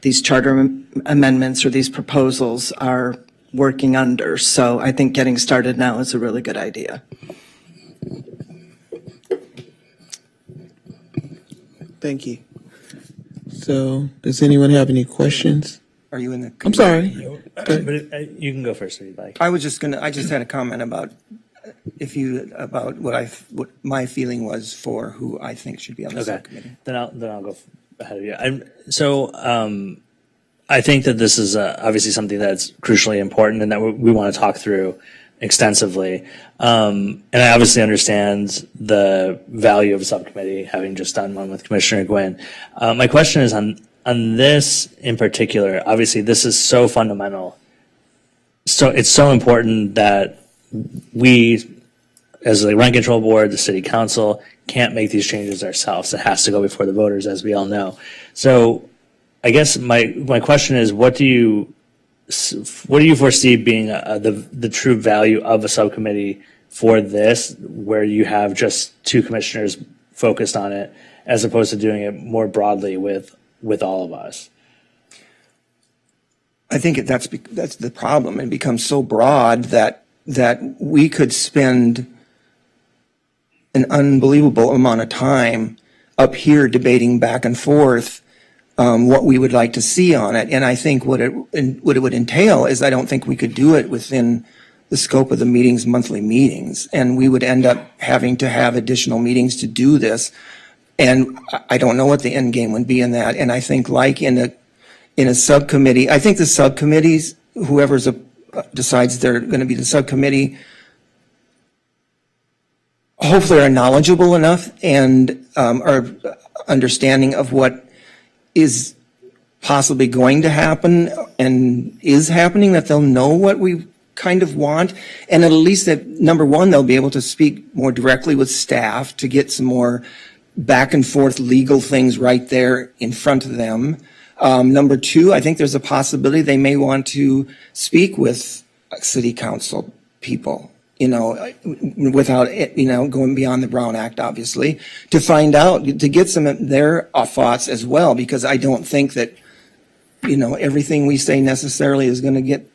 these charter amendments or these proposals are working under. So I think getting started now is a really good idea. Thank you. So, does anyone have any questions? Are you in the? I'm sorry. You can go first if you'd like. I just had a comment about what my feeling was for who I think should be on the subcommittee. Then I'll go ahead of you. I think that this is obviously something that's crucially important and that we want to talk through extensively. And I obviously understand the value of a subcommittee, having just done one with Commissioner Gwynn. My question is on this in particular. Obviously, this is so fundamental. So it's so important that we, as the rent control board, the city council, can't make these changes ourselves. It has to go before the voters, as we all know. So I guess my question is, what do you foresee being the true value of a subcommittee for this, where you have just two commissioners focused on it, as opposed to doing it more broadly with all of us? I think that's the problem. It becomes so broad that we could spend an unbelievable amount of time up here debating back and forth what we would like to see on it. And I think what it would entail is, I don't think we could do it within the scope of the monthly meetings. And we would end up having to have additional meetings to do this. And I don't know what the end game would be in that. And I think, like in a subcommittee, I think the subcommittees, whoever decides they're going to be the subcommittee, hopefully are knowledgeable enough and are understanding of what is possibly going to happen and is happening, that they'll know what we kind of want. And at least that, number one, they'll be able to speak more directly with staff to get some more back and forth legal things right there in front of them. Number two, I think there's a possibility they may want to speak with city council people, without, going beyond the Brown Act, obviously, to find out, to get some of their thoughts as well, because I don't think that, everything we say necessarily is going to get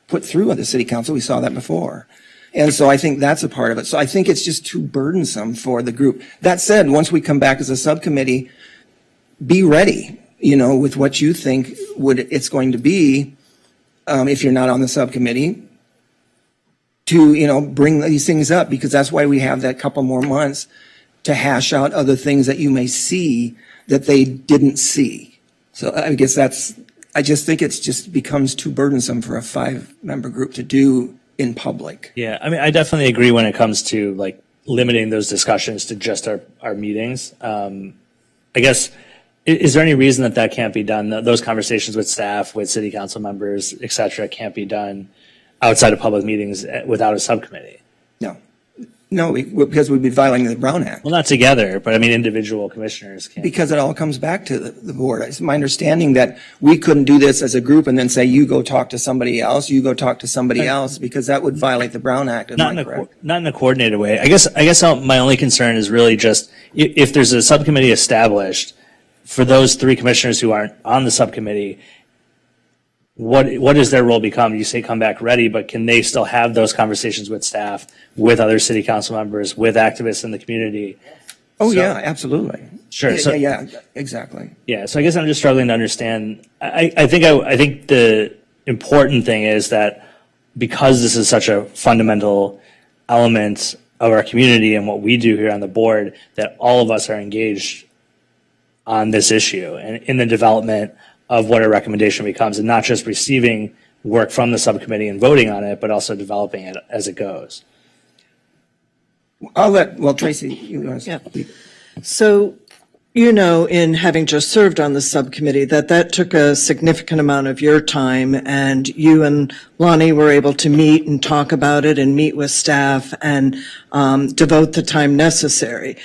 put through at the city council. We saw that before. And so I think that's a part of it. So I think it's just too burdensome for the group. That said, once we come back as a subcommittee, be ready, with what you think it's going to be, if you're not on the subcommittee, to, bring these things up, because that's why we have that couple more months to hash out other things that you may see that they didn't see. So I guess I just think it's just becomes too burdensome for a 5-member group to do in public. Yeah, I mean, I definitely agree when it comes to limiting those discussions to just our meetings. I guess, is there any reason that can't be done? Those conversations with staff, with city council members, et cetera, can't be done outside of public meetings without a subcommittee? No, because we'd be violating the Brown Act. Well, not together, but I mean, individual commissioners can. Because it all comes back to the board. It's my understanding that we couldn't do this as a group and then say, you go talk to somebody else, you go talk to somebody else, because that would violate the Brown Act. Not in a coordinated way. I guess my only concern is really just if there's a subcommittee established for those 3 commissioners who aren't on the subcommittee, what does their role become? You say come back ready, but can they still have those conversations with staff, with other city council members, with activists in the community? Oh, yeah, absolutely. Sure. Yeah, exactly. Yeah, so I guess I'm just struggling to understand. I think the important thing is that because this is such a fundamental element of our community and what we do here on the board, that all of us are engaged on this issue and in the development of what a recommendation becomes, and not just receiving work from the subcommittee and voting on it, but also developing it as it goes. Tracy, you want to speak? So, in having just served on the subcommittee, that took a significant amount of your time, and you and Lonnie were able to meet and talk about it and meet with staff and devote the time necessary.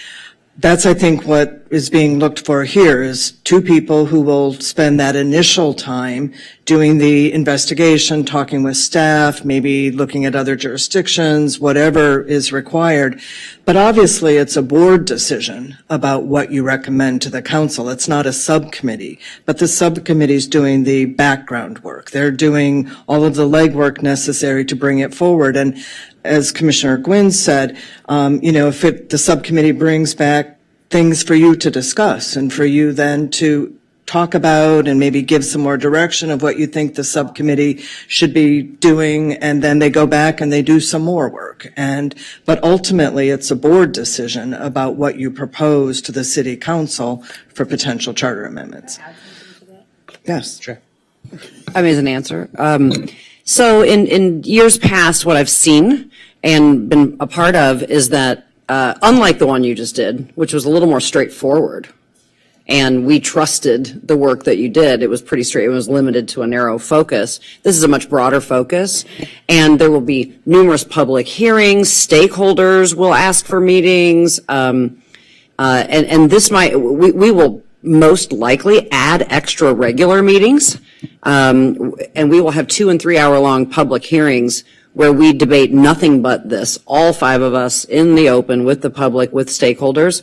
That's, I think, what is being looked for here is 2 people who will spend that initial time doing the investigation, talking with staff, maybe looking at other jurisdictions, whatever is required. But obviously, it's a board decision about what you recommend to the council. It's not a subcommittee, but the subcommittee is doing the background work. They're doing all of the legwork necessary to bring it forward. And as Commissioner Gwynn said, if the subcommittee brings back things for you to discuss and for you then to talk about and maybe give some more direction of what you think the subcommittee should be doing, and then they go back and they do some more work. But ultimately, it's a board decision about what you propose to the city council for potential charter amendments. Yes. Sure. I mean, as an answer. So in years past, what I've seen and been a part of is that unlike the one you just did, which was a little more straightforward, and we trusted the work that you did. It was pretty straight. It was limited to a narrow focus. This is a much broader focus, and there will be numerous public hearings. Stakeholders will ask for meetings, and this we will most likely add extra regular meetings, and we will have 2 and 3 hour long public hearings where we debate nothing but this, all 5 of us in the open with the public, with stakeholders,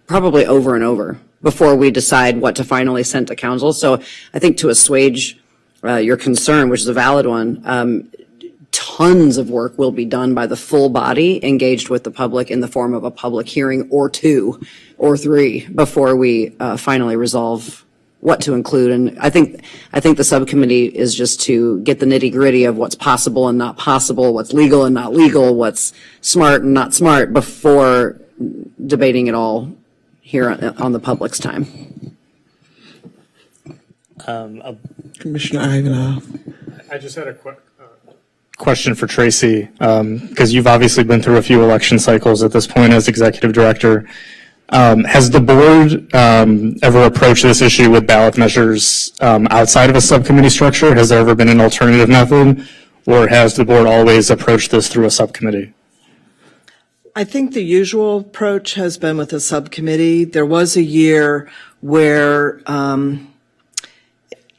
probably over and over before we decide what to finally send to council. So I think to assuage your concern, which is a valid one, tons of work will be done by the full body engaged with the public in the form of a public hearing or 2 or 3 before we finally resolve what to include. And I think the subcommittee is just to get the nitty gritty of what's possible and not possible, what's legal and not legal, what's smart and not smart before debating it all here on the public's time. Commissioner Ivanov. I just had a quick question for Tracy, because you've obviously been through a few election cycles at this point as executive director. Has the board ever approached this issue with ballot measures outside of a subcommittee structure? Has there ever been an alternative method, or has the board always approached this through a subcommittee? I think the usual approach has been with a subcommittee. There was a year where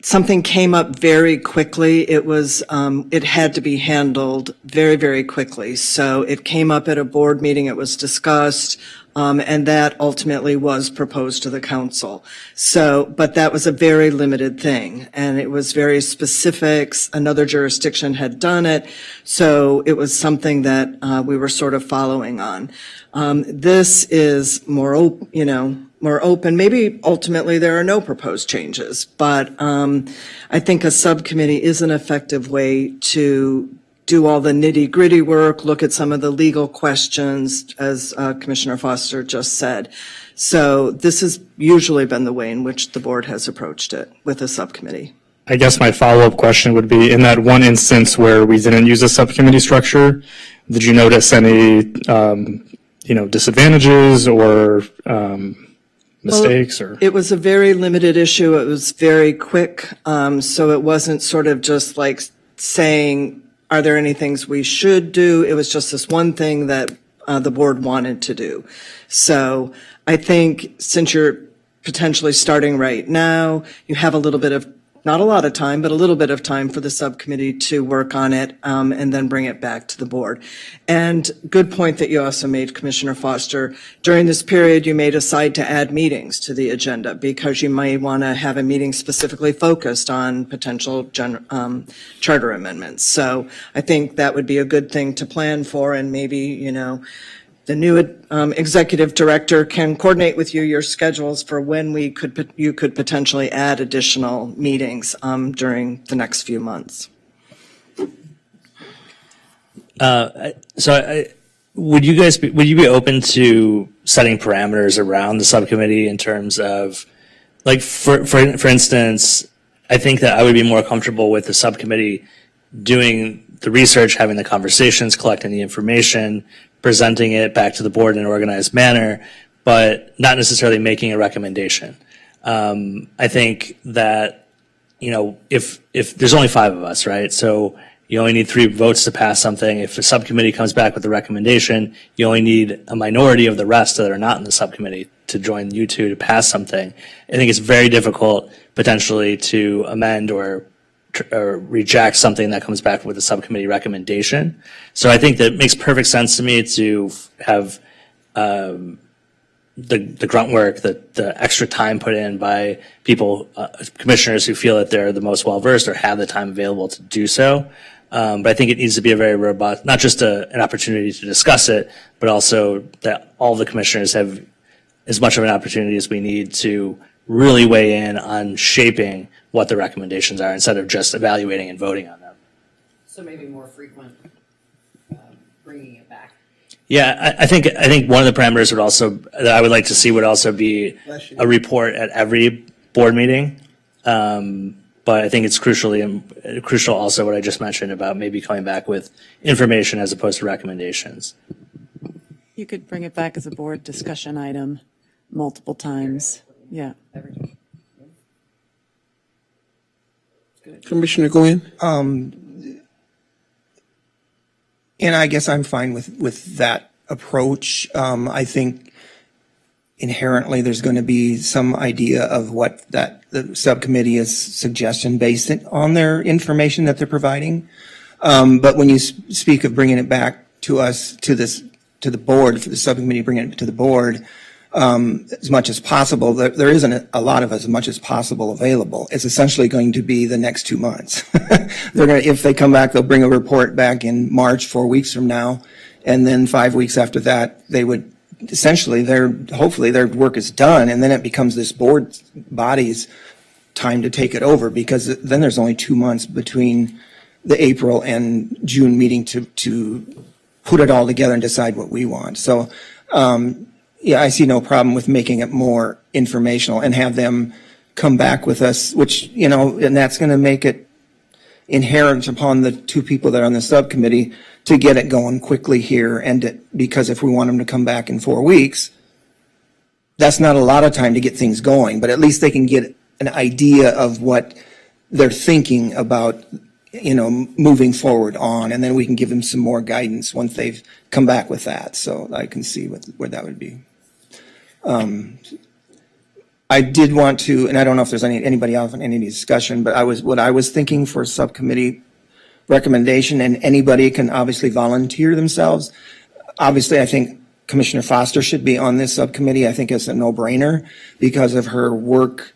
something came up very quickly. It had to be handled very, very quickly. So it came up at a board meeting, it was discussed, and that ultimately was proposed to the council. But that was a very limited thing, and it was very specific. Another jurisdiction had done it, so it was something that we were sort of following on. This is more open. Maybe ultimately there are no proposed changes, but I think a subcommittee is an effective way to do all the nitty-gritty work, look at some of the legal questions, as Commissioner Foster just said. So this has usually been the way in which the board has approached it with a subcommittee. I guess my follow-up question would be, in that one instance where we didn't use a subcommittee structure, did you notice any disadvantages or mistakes or? It was a very limited issue. It was very quick. So it wasn't sort of just like saying, are there any things we should do? It was just this one thing that the board wanted to do. So I think since you're potentially starting right now, you have a little bit of, not a lot of time, but a little bit of time for the subcommittee to work on it and then bring it back to the board. And good point that you also made, Commissioner Foster. During this period, you may decide to add meetings to the agenda because you might want to have a meeting specifically focused on potential charter amendments. So I think that would be a good thing to plan for, and maybe, the new executive director can coordinate with you your schedules for when you could potentially add additional meetings during the next few months. Would you be open to setting parameters around the subcommittee in terms of, like, for instance, I think that I would be more comfortable with the subcommittee doing the research, having the conversations, collecting the information, presenting it back to the board in an organized manner, but not necessarily making a recommendation. I think that, if there's only 5 of us, right? So you only need 3 votes to pass something. If a subcommittee comes back with a recommendation, you only need a minority of the rest that are not in the subcommittee to join you two to pass something. I think it's very difficult potentially to amend or reject something that comes back with a subcommittee recommendation. So I think that it makes perfect sense to me to have the grunt work, the extra time put in by people, commissioners who feel that they're the most well-versed or have the time available to do so. But I think it needs to be a very robust, not just an opportunity to discuss it, but also that all the commissioners have as much of an opportunity as we need to really weigh in on shaping what the recommendations are instead of just evaluating and voting on them. So maybe more frequent bringing it back. Yeah, I think one of the parameters that I would like to see would also be a report at every board meeting. But I think it's crucial also what I just mentioned about maybe coming back with information as opposed to recommendations. You could bring it back as a board discussion item multiple times. Yeah. Commissioner Gwynn? And I guess I'm fine with that approach. I think inherently there's going to be some idea of what that the subcommittee is suggestion based on their information that they're providing. But when you speak of bringing it back to us, to the board, for the subcommittee bringing it to the board, as much as possible, there isn't a lot of as much as possible available. It's essentially going to be the next 2 months. If they come back, they'll bring a report back in March, 4 weeks from now, and then 5 weeks after that, they would essentially hopefully their work is done, and then it becomes this board body's time to take it over, because then there's only 2 months between the April and June meeting to put it all together and decide what we want. So, yeah, I see no problem with making it more informational and have them come back with us, which, and that's going to make it inherent upon the 2 people that are on the subcommittee to get it going quickly here. And because if we want them to come back in 4 weeks, that's not a lot of time to get things going, but at least they can get an idea of what they're thinking about, moving forward on, and then we can give them some more guidance once they've come back with that. So I can see where that would be. I did want to, and I don't know if there's anybody else in any discussion, but what I was thinking for subcommittee recommendation, and anybody can obviously volunteer themselves. Obviously, I think Commissioner Foster should be on this subcommittee. I think it's a no-brainer because of her work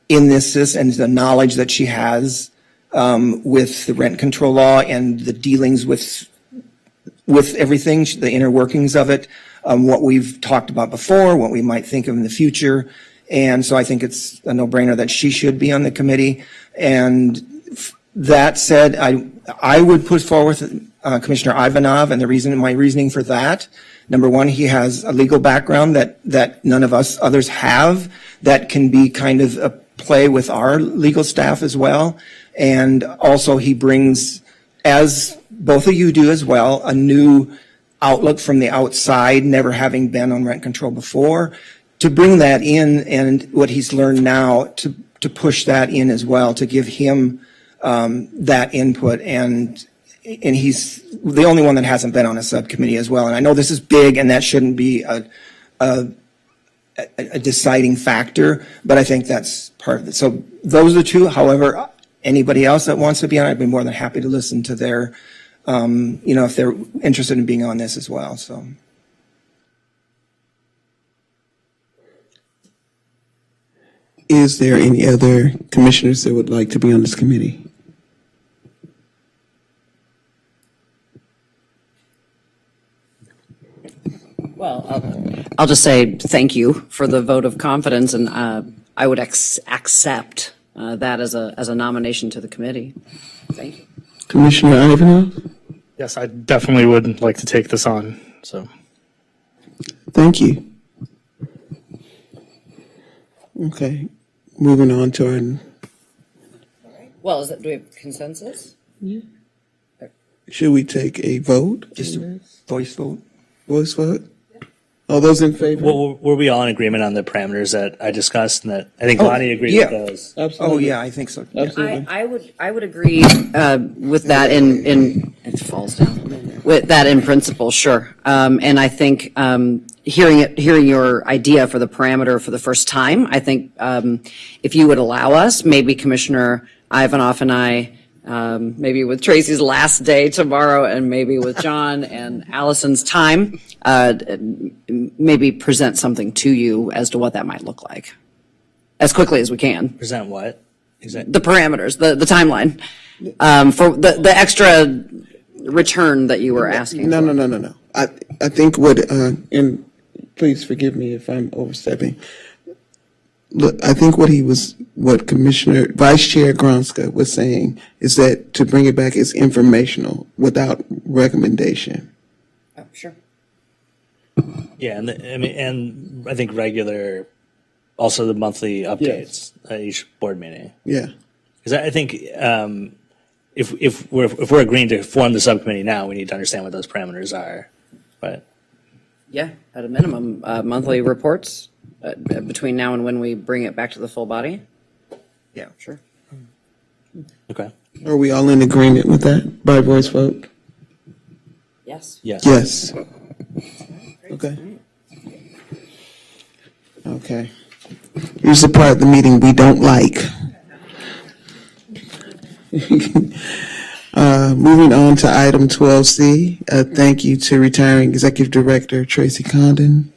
in this and the knowledge that she has with the rent control law and the dealings with everything, the inner workings of it, what we've talked about before, what we might think of in the future. And so I think it's a no-brainer that she should be on the committee. And that said, I would put forward Commissioner Ivanov, and my reasoning for that, number one, he has a legal background that none of us others have, that can be kind of a play with our legal staff as well. And also he brings, as both of you do as well, a new outlook from the outside, never having been on rent control before, to bring that in and what he's learned now to push that in as well, to give him that input. And he's the only one that hasn't been on a subcommittee as well. And I know this is big and that shouldn't be a deciding factor, but I think that's part of it. So those are the two. However, anybody else that wants to be on, I'd be more than happy to listen to their, if they're interested in being on this as well. So. Is there any other commissioners that would like to be on this committee? Well, I'll just say thank you for the vote of confidence, and I would accept that as a nomination to the committee. Thank you. Commissioner Ivanov? Yes, I definitely would like to take this on, so. Thank you. Okay, moving on to our, Well, do we have consensus? should we take a vote? Just a voice vote? Voice vote? All those in favor? Well, were we all in agreement on the parameters that I discussed and that I think Lonnie agreed yeah. with those? Absolutely. Oh, yeah, I think so. Absolutely. I would agree with that in it falls down with that in principle, sure. And I think hearing your idea for the parameter for the first time, I think if you would allow us, maybe Commissioner Ivanov and I, maybe with Tracy's last day tomorrow, and maybe with John and Allison's time, maybe present something to you as to what that might look like, as quickly as we can. Present what? Exactly. The parameters, the timeline, for the extra return that you were asking. No. I think what, and please forgive me if I'm overstepping. Look, I think what Commissioner, Vice Chair Gronska was saying is that to bring it back is informational without recommendation. Oh, sure. Yeah, and I think regular, also the monthly updates at each board meeting. Yeah. Because I think if we're agreeing to form the subcommittee now, we need to understand what those parameters are. But Yeah, at a minimum, monthly reports between now and when we bring it back to the full body. Yeah, sure. Okay. Are we all in agreement with that by voice vote? Yes. Yes. Okay. Okay. Here's the part of the meeting we don't like. Moving on to item 12C, thank you to retiring Executive Director Tracy Condon.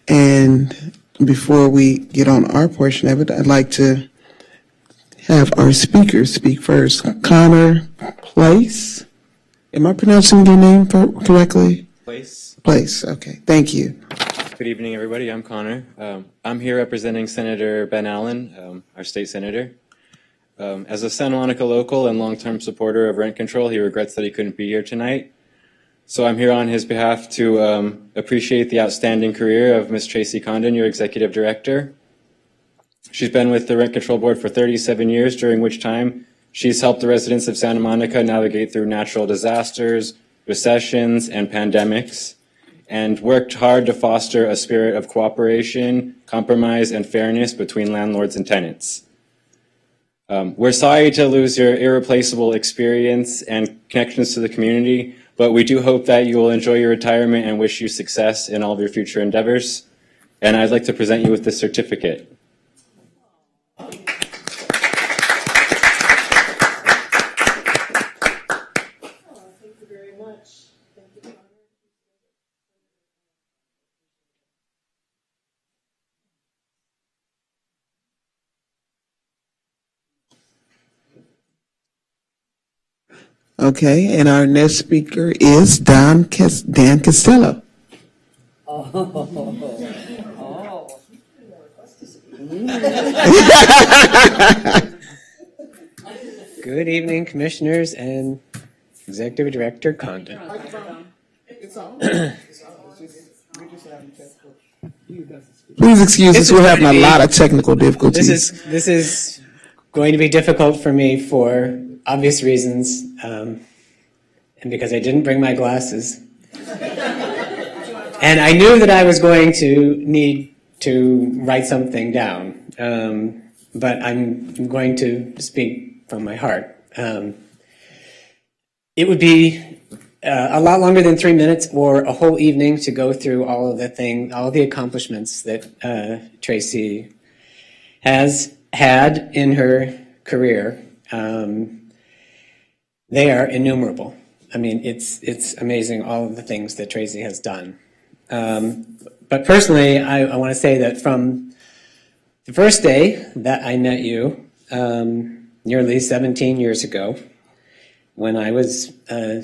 And before we get on our portion of it, I'd like to have our speakers speak first. Connor Place. Am I pronouncing your name correctly? Place, okay. Thank you. Good evening, everybody. I'm Connor. I'm here representing Senator Ben Allen, our state senator. As a Santa Monica local and long-term supporter of rent control, he regrets that he couldn't be here tonight. So I'm here on his behalf to appreciate the outstanding career of Ms. Tracy Condon, your executive director. She's been with the Rent Control Board for 37 years, during which time she's helped the residents of Santa Monica navigate through natural disasters, recessions, and pandemics, and worked hard to foster a spirit of cooperation, compromise, and fairness between landlords and tenants. We're sorry to lose your irreplaceable experience and connections to the community, but we do hope that you will enjoy your retirement and wish you success in all of your future endeavors. And I'd like to present you with this certificate. Okay, and our next speaker is Dan Costello. Good evening, commissioners and Executive Director Condon. Please excuse us, we're having a lot of technical difficulties. This is going to be difficult for me for obvious reasons, and because I didn't bring my glasses. And I knew that I was going to need to write something down, but I'm going to speak from my heart. It would be a lot longer than 3 minutes or a whole evening to go through all of the accomplishments that Tracy has had in her career. They are innumerable. I mean, it's amazing all of the things that Tracy has done. But personally, I want to say that from the first day that I met you, nearly 17 years ago, when I was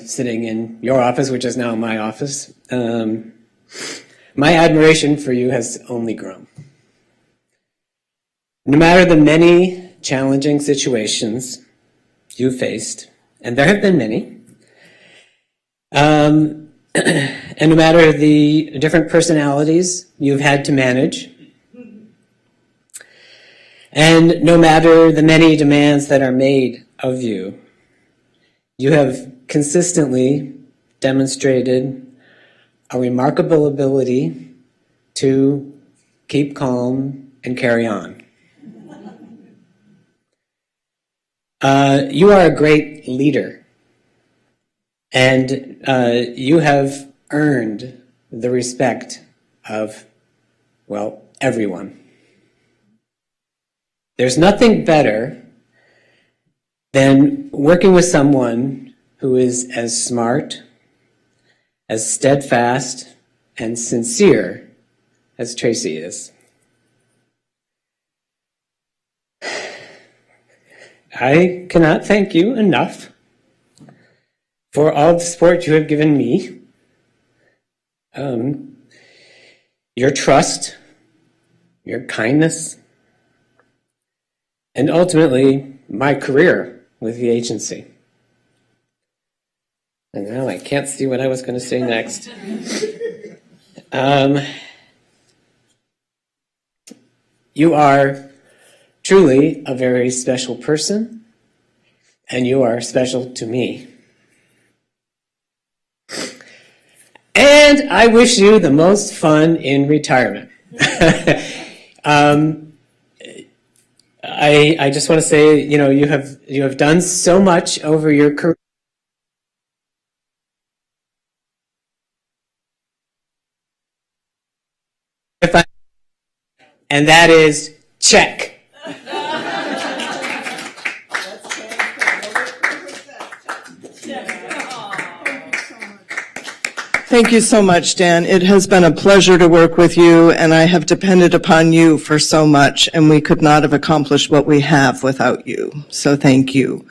sitting in your office, which is now my office, my admiration for you has only grown. No matter the many challenging situations you faced, and there have been many, and no matter the different personalities you've had to manage, and no matter the many demands that are made of you, you have consistently demonstrated a remarkable ability to keep calm and carry on. You are a great leader, and you have earned the respect of, well, everyone. There's nothing better than working with someone who is as smart, as steadfast, and sincere as Tracy is. I cannot thank you enough for all the support you have given me, your trust, your kindness, and ultimately my career with the agency. And now I can't see what I was going to say next. You are truly a very special person, and you are special to me. And I wish you the most fun in retirement. I just want to say, you know, you have done so much over your career. And that is check. Thank you so much, Dan. It has been a pleasure to work with you, and I have depended upon you for so much, and we could not have accomplished what we have without you. So thank you.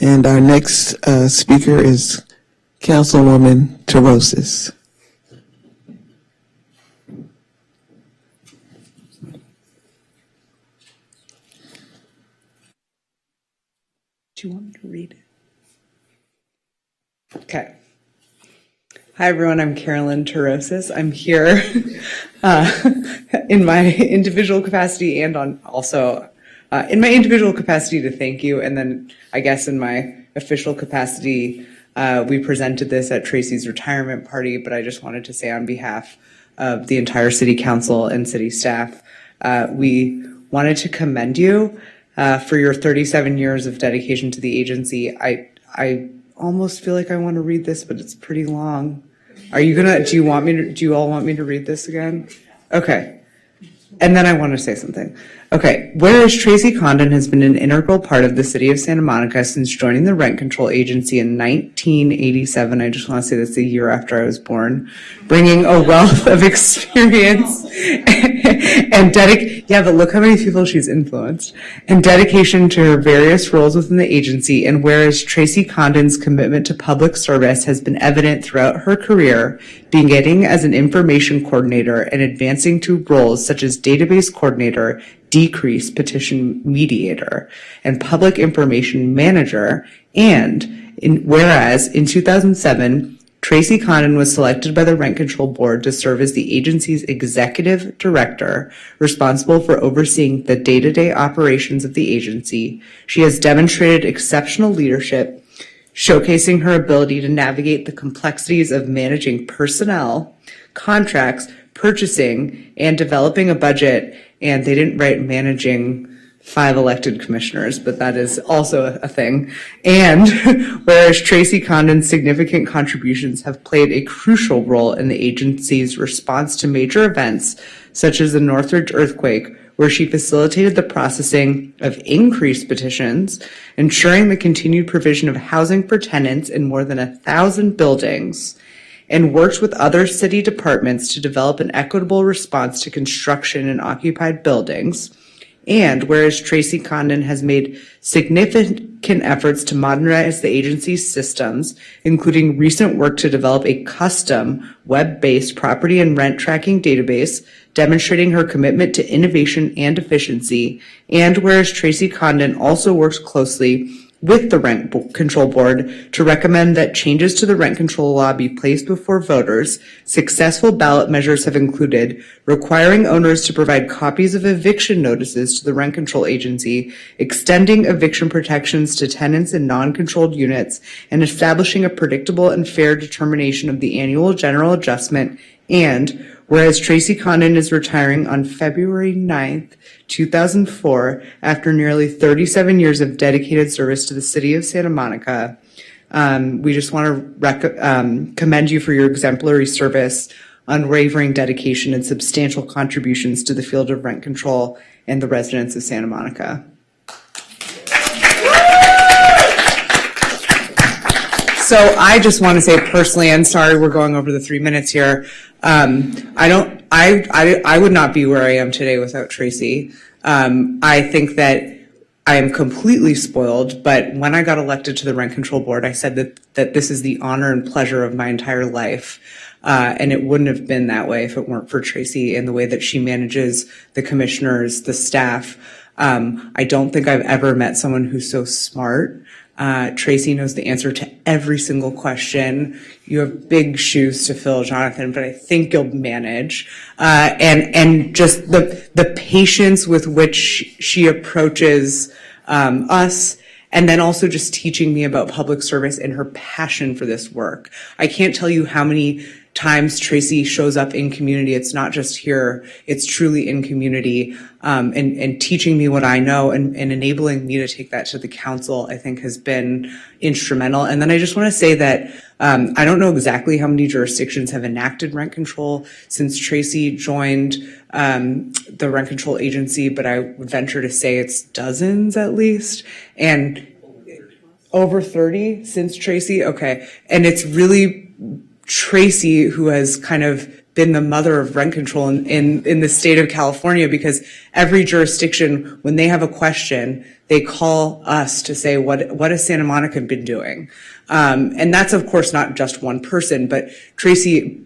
And our next speaker is Councilwoman Terosis. Do you want me to read it? Okay. Hi, everyone. I'm Carolyn Terosis. I'm here in my individual capacity and also in my individual capacity to thank you. And then I guess in my official capacity, we presented this at Tracy's retirement party, but I just wanted to say on behalf of the entire city council and city staff, we wanted to commend you for your 37 years of dedication to the agency. I almost feel like I want to read this, but it's pretty long. Are you gonna, do you all want me to read this again? Okay. And then I want to say something. Okay. Whereas Tracy Condon has been an integral part of the city of Santa Monica since joining the rent control agency in 1987, I just want to say that's the year after I was born, bringing a wealth of experience and yeah, but look how many people she's influenced, and dedication to her various roles within the agency. And whereas Tracy Condon's commitment to public service has been evident throughout her career, beginning as an information coordinator and advancing to roles such as database coordinator, decrease petition mediator, and public information manager. And whereas in 2007, Tracy Condon was selected by the Rent Control Board to serve as the agency's executive director, responsible for overseeing the day-to-day operations of the agency. She has demonstrated exceptional leadership showcasing her ability to navigate the complexities of managing personnel, contracts, purchasing, and developing a budget. And they didn't write managing 5 elected commissioners, but that is also a thing. And whereas Tracy Condon's significant contributions have played a crucial role in the agency's response to major events, such as the Northridge earthquake, where she facilitated the processing of increased petitions, ensuring the continued provision of housing for tenants in more than 1,000 buildings, and worked with other city departments to develop an equitable response to construction in occupied buildings. And whereas Tracy Condon has made significant efforts to modernize the agency's systems, including recent work to develop a custom web-based property and rent tracking database, demonstrating her commitment to innovation and efficiency. And whereas Tracy Condon also works closely with the Rent Control Board to recommend that changes to the rent control law be placed before voters, successful ballot measures have included requiring owners to provide copies of eviction notices to the Rent Control Agency, extending eviction protections to tenants in non-controlled units, and establishing a predictable and fair determination of the annual general adjustment. And whereas Tracy Condon is retiring on February 9th, 2004, after nearly 37 years of dedicated service to the city of Santa Monica, we just want to commend you for your exemplary service, unwavering dedication, and substantial contributions to the field of rent control and the residents of Santa Monica. So I just want to say personally, and sorry we're going over the 3 minutes here, I would not be where I am today without Tracy. I think that I am completely spoiled, but when I got elected to the Rent Control Board, I said that this is the honor and pleasure of my entire life. And it wouldn't have been that way if it weren't for Tracy and the way that she manages the commissioners, the staff. I don't think I've ever met someone who's so smart. Tracy knows the answer to every single question. You have big shoes to fill, Jonathan, but I think you'll manage. And just the patience with which she approaches us, and then also just teaching me about public service and her passion for this work. I can't tell you how many times Tracy shows up in community. It's not just here, it's truly in community, and teaching me what I know and enabling me to take that to the council, I think has been instrumental. And then I just want to say that I don't know exactly how many jurisdictions have enacted rent control since Tracy joined the Rent Control Agency, but I would venture to say it's dozens at least. And over 30 since Tracy? Okay. And it's really Tracy who has kind of been the mother of rent control in the state of California, because every jurisdiction, when they have a question, they call us to say, what has Santa Monica been doing? And that's, of course, not just one person, but Tracy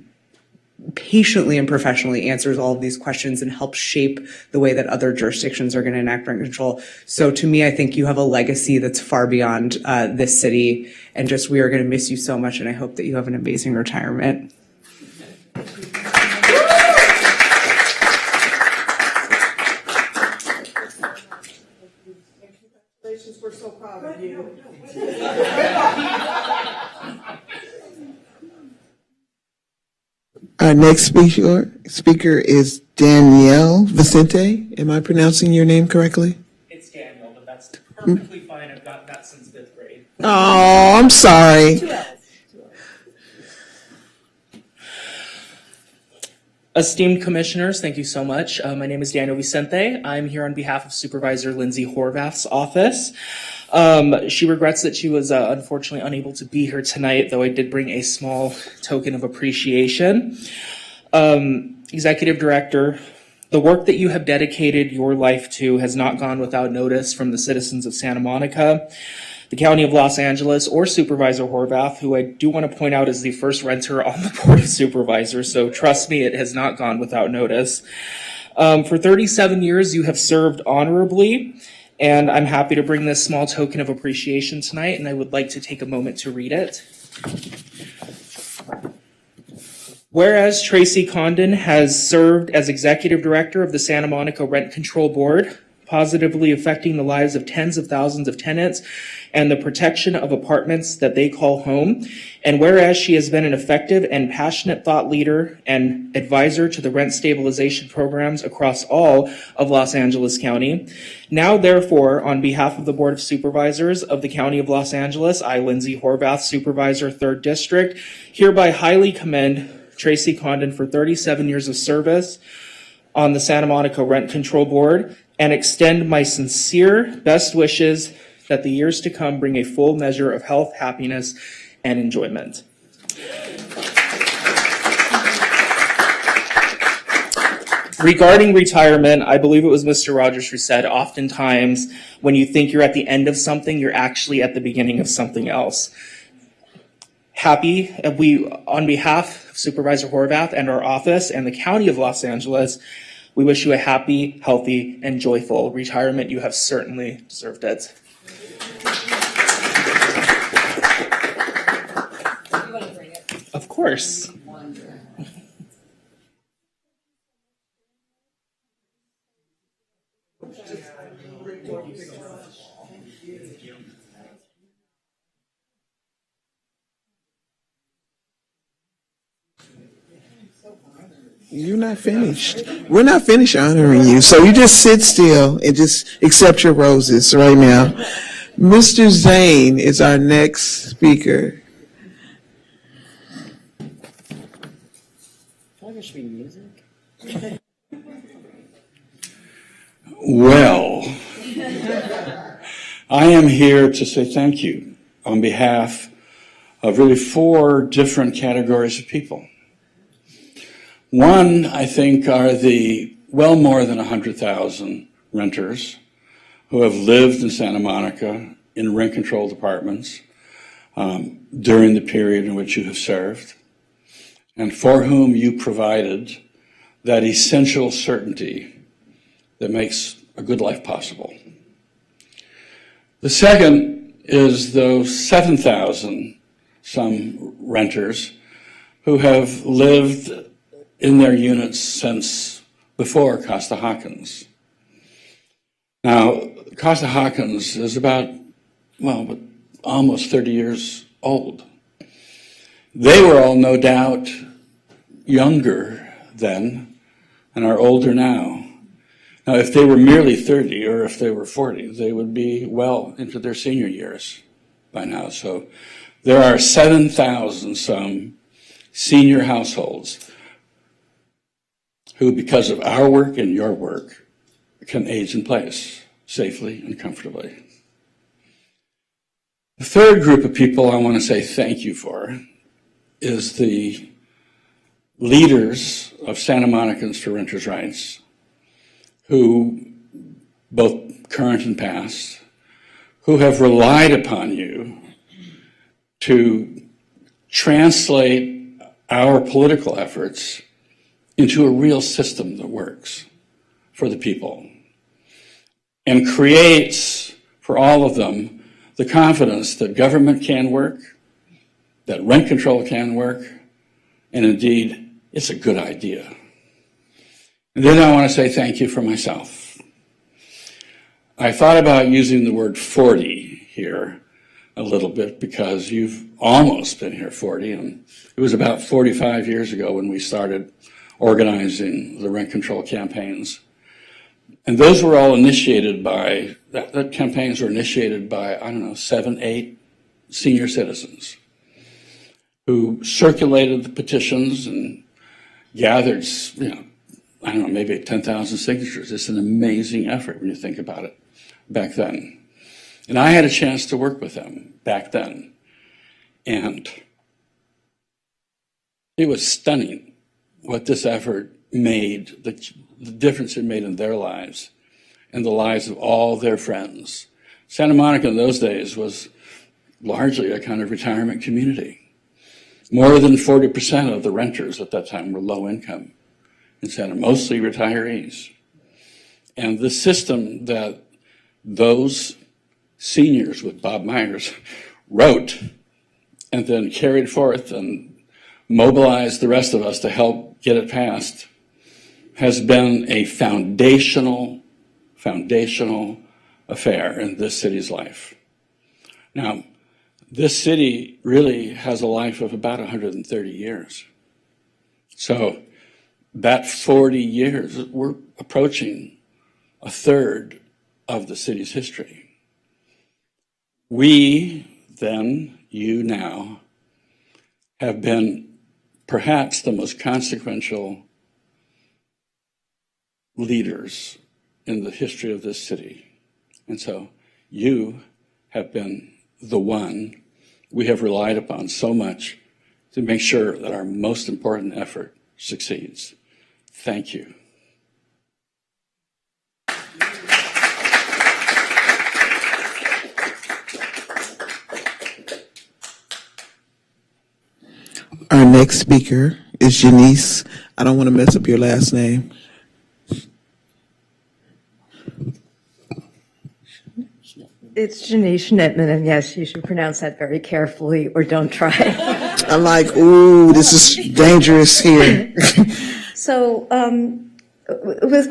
patiently and professionally answers all of these questions and helps shape the way that other jurisdictions are going to enact rent control. So to me, I think you have a legacy that's far beyond this city, and just we are going to miss you so much, and I hope that you have an amazing retirement. Congratulations, we're so proud of you. Our next speaker is Danielle Vicente. Am I pronouncing your name correctly? It's Daniel, but that's perfectly fine. I've gotten that since 5th grade. Oh, I'm sorry. Esteemed commissioners, thank you so much. My name is Daniel Vicente. I'm here on behalf of Supervisor Lindsay Horvath's office. She regrets that she was unfortunately unable to be here tonight, though I did bring a small token of appreciation. Executive Director, the work that you have dedicated your life to has not gone without notice from the citizens of Santa Monica, the County of Los Angeles, or Supervisor Horvath, who I do want to point out is the first renter on the Board of Supervisors, so trust me, it has not gone without notice. For 37 years, you have served honorably, and I'm happy to bring this small token of appreciation tonight, and I would like to take a moment to read it. Whereas Tracy Condon has served as Executive Director of the Santa Monica Rent Control Board positively affecting the lives of tens of thousands of tenants and the protection of apartments that they call home. And whereas she has been an effective and passionate thought leader and advisor to the rent stabilization programs across all of Los Angeles County, now therefore, on behalf of the Board of Supervisors of the County of Los Angeles, I, Lindsay Horvath, Supervisor, 3rd District, hereby highly commend Tracy Condon for 37 years of service on the Santa Monica Rent Control Board and extend my sincere best wishes that the years to come bring a full measure of health, happiness, and enjoyment. Regarding retirement, I believe it was Mr. Rogers who said, oftentimes when you think you're at the end of something, you're actually at the beginning of something else. On behalf of Supervisor Horvath and our office and the County of Los Angeles, we wish you a happy, healthy, and joyful retirement. You have certainly deserved it. Of course. You're not finished. We're not finished honoring you. So you just sit still and just accept your roses right now. Mr. Zane is our next speaker. Well, I am here to say thank you on behalf of really 4 different categories of people. One, I think, are the well more than 100,000 renters who have lived in Santa Monica in rent-controlled apartments during the period in which you have served, and for whom you provided that essential certainty that makes a good life possible. The second is those 7,000 some renters who have lived in their units since before Costa-Hawkins. Now, Costa-Hawkins is about, almost 30 years old. They were all no doubt younger then and are older now. Now, if they were merely 30 or if they were 40, they would be well into their senior years by now. So there are 7,000 some senior households who, because of our work and your work, can age in place safely and comfortably. The third group of people I want to say thank you for is the leaders of Santa Monicans for Renters' Rights, who, both current and past, who have relied upon you to translate our political efforts into a real system that works for the people and creates for all of them the confidence that government can work, that rent control can work, and indeed, it's a good idea. And then I want to say thank you for myself. I thought about using the word 40 here a little bit because you've almost been here 40, and it was about 45 years ago when we started organizing the rent control campaigns. And those were all initiated by, that campaigns were initiated by, 7, 8 senior citizens who circulated the petitions and gathered, maybe 10,000 signatures. It's an amazing effort when you think about it back then. And I had a chance to work with them back then. And it was stunning what this effort made, the difference it made in their lives and the lives of all their friends. Santa Monica in those days was largely a kind of retirement community. More than 40% of the renters at that time were low income in Santa, mostly retirees. And the system that those seniors with Bob Myers wrote and then carried forth and mobilized the rest of us to help get it passed has been a foundational foundational affair in this city's life. Now, this city really has a life of about 130 years. So that 40 years, we're approaching a third of the city's history. We then, you now, have been perhaps the most consequential leaders in the history of this city. And so you have been the one we have relied upon so much to make sure that our most important effort succeeds. Thank you. Our next speaker is Janice. I don't want to mess up your last name. It's Janice Schnittman, and yes, you should pronounce that very carefully, or don't try. I'm like, ooh, this is dangerous here. So, with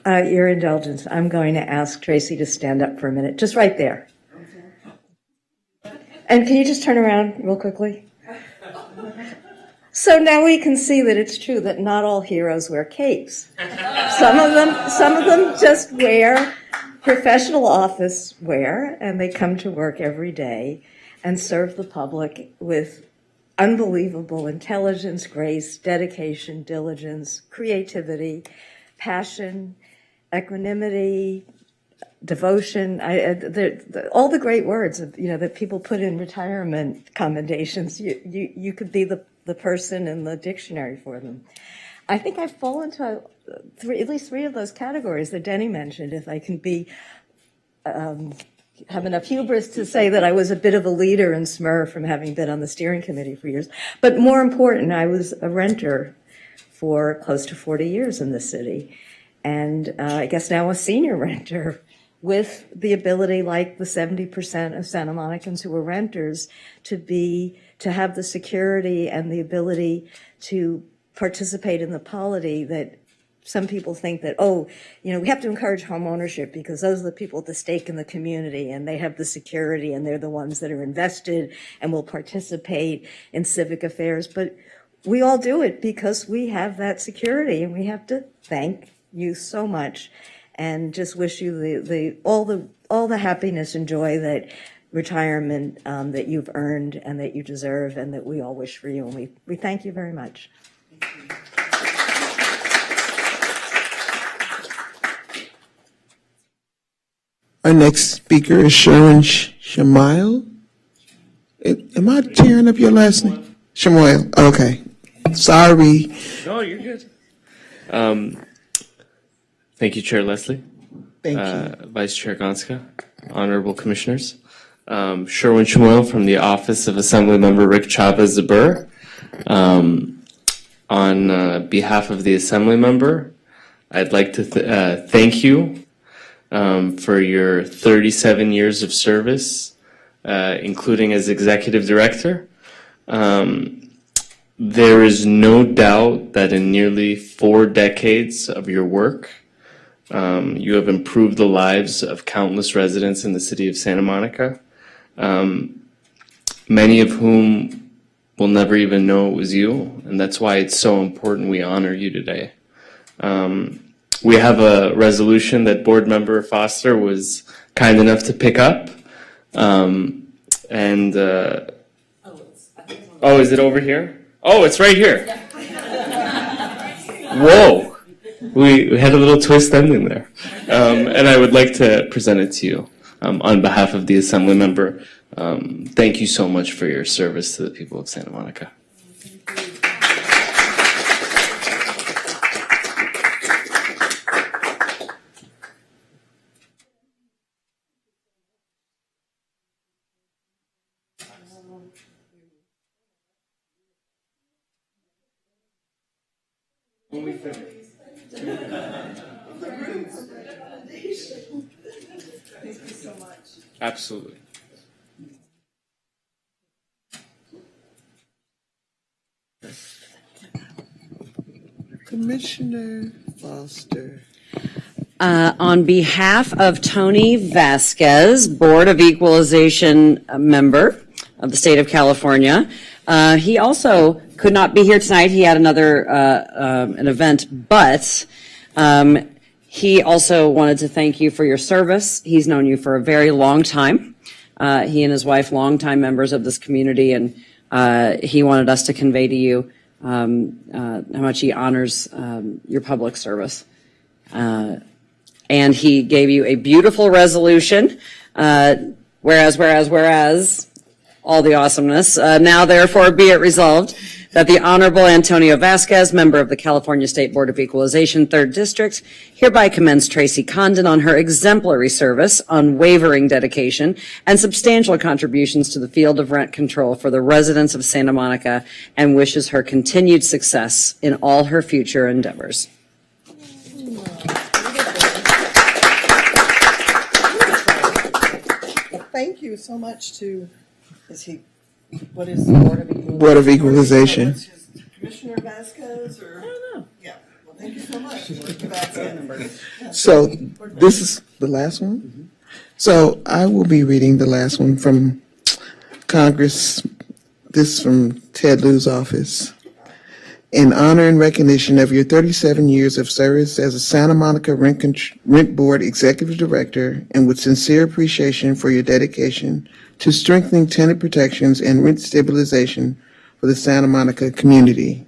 your indulgence, I'm going to ask Tracy to stand up for a minute, just right there. And can you just turn around real quickly? So now we can see that it's true that not all heroes wear capes. Some of them just wear professional office wear, and they come to work every day and serve the public with unbelievable intelligence, grace, dedication, diligence, creativity, passion, equanimity, devotion, all the great words that people put in retirement commendations. You could be the person in the dictionary for them. I think I fall into at least three of those categories that Denny mentioned. If I can have enough hubris to say that I was a bit of a leader in SMER from having been on the steering committee for years. But more important, I was a renter for close to 40 years in the city. And I guess now a senior renter with the ability, like the 70% of Santa Monicans who are renters, to have the security and the ability to participate in the polity that some people think that, we have to encourage home ownership because those are the people at the stake in the community and they have the security and they're the ones that are invested and will participate in civic affairs. But we all do it because we have that security, and we have to thank you so much and just wish you all the happiness and joy that retirement that you've earned and that you deserve and that we all wish for you. And we thank you very much. Our next speaker is Sherwin Shamail. Am I tearing up your last name? Shamail. Okay. Sorry. No, you're good. Thank you, Chair Leslie. Thank you. Vice Chair Gonska, honorable commissioners. Sherwin Shamail from the office of Assemblymember Rick Chavez Zabur. On behalf of the Assemblymember, I'd like to thank you for your 37 years of service, including as executive director. There is no doubt that in nearly 4 decades of your work, you have improved the lives of countless residents in the city of Santa Monica, many of whom will never even know it was you, and that's why it's so important we honor you today. We have a resolution that Board Member Foster was kind enough to pick up. Is it over here? Oh, it's right here. Whoa. We had a little twist ending there. And I would like to present it to you on behalf of the Assemblymember. Thank you so much for your service to the people of Santa Monica. Absolutely. Commissioner Foster. On behalf of Tony Vasquez, Board of Equalization member of the state of California, he also could not be here tonight. He had another an event, but he also wanted to thank you for your service. He's known you for a very long time. He and his wife, longtime members of this community, and he wanted us to convey to you how much he honors your public service. And he gave you a beautiful resolution, whereas, all the awesomeness. Now, therefore, be it resolved that the Honorable Antonio Vasquez, member of the California State Board of Equalization, 3rd District, hereby commends Tracy Condon on her exemplary service, unwavering dedication, and substantial contributions to the field of rent control for the residents of Santa Monica, and wishes her continued success in all her future endeavors. Thank you so much to, what is the Board of Equalization? Board of Equalization. Commissioner Vasquez, or? I don't know. Yeah, well, thank you so much, Mr. Vasquez. So this is the last one? So I will be reading the last one from Congress. This is from Ted Lieu's office. In honor and recognition of your 37 years of service as a Santa Monica Rent Board Executive Director, and with sincere appreciation for your dedication to strengthening tenant protections and rent stabilization for the Santa Monica community.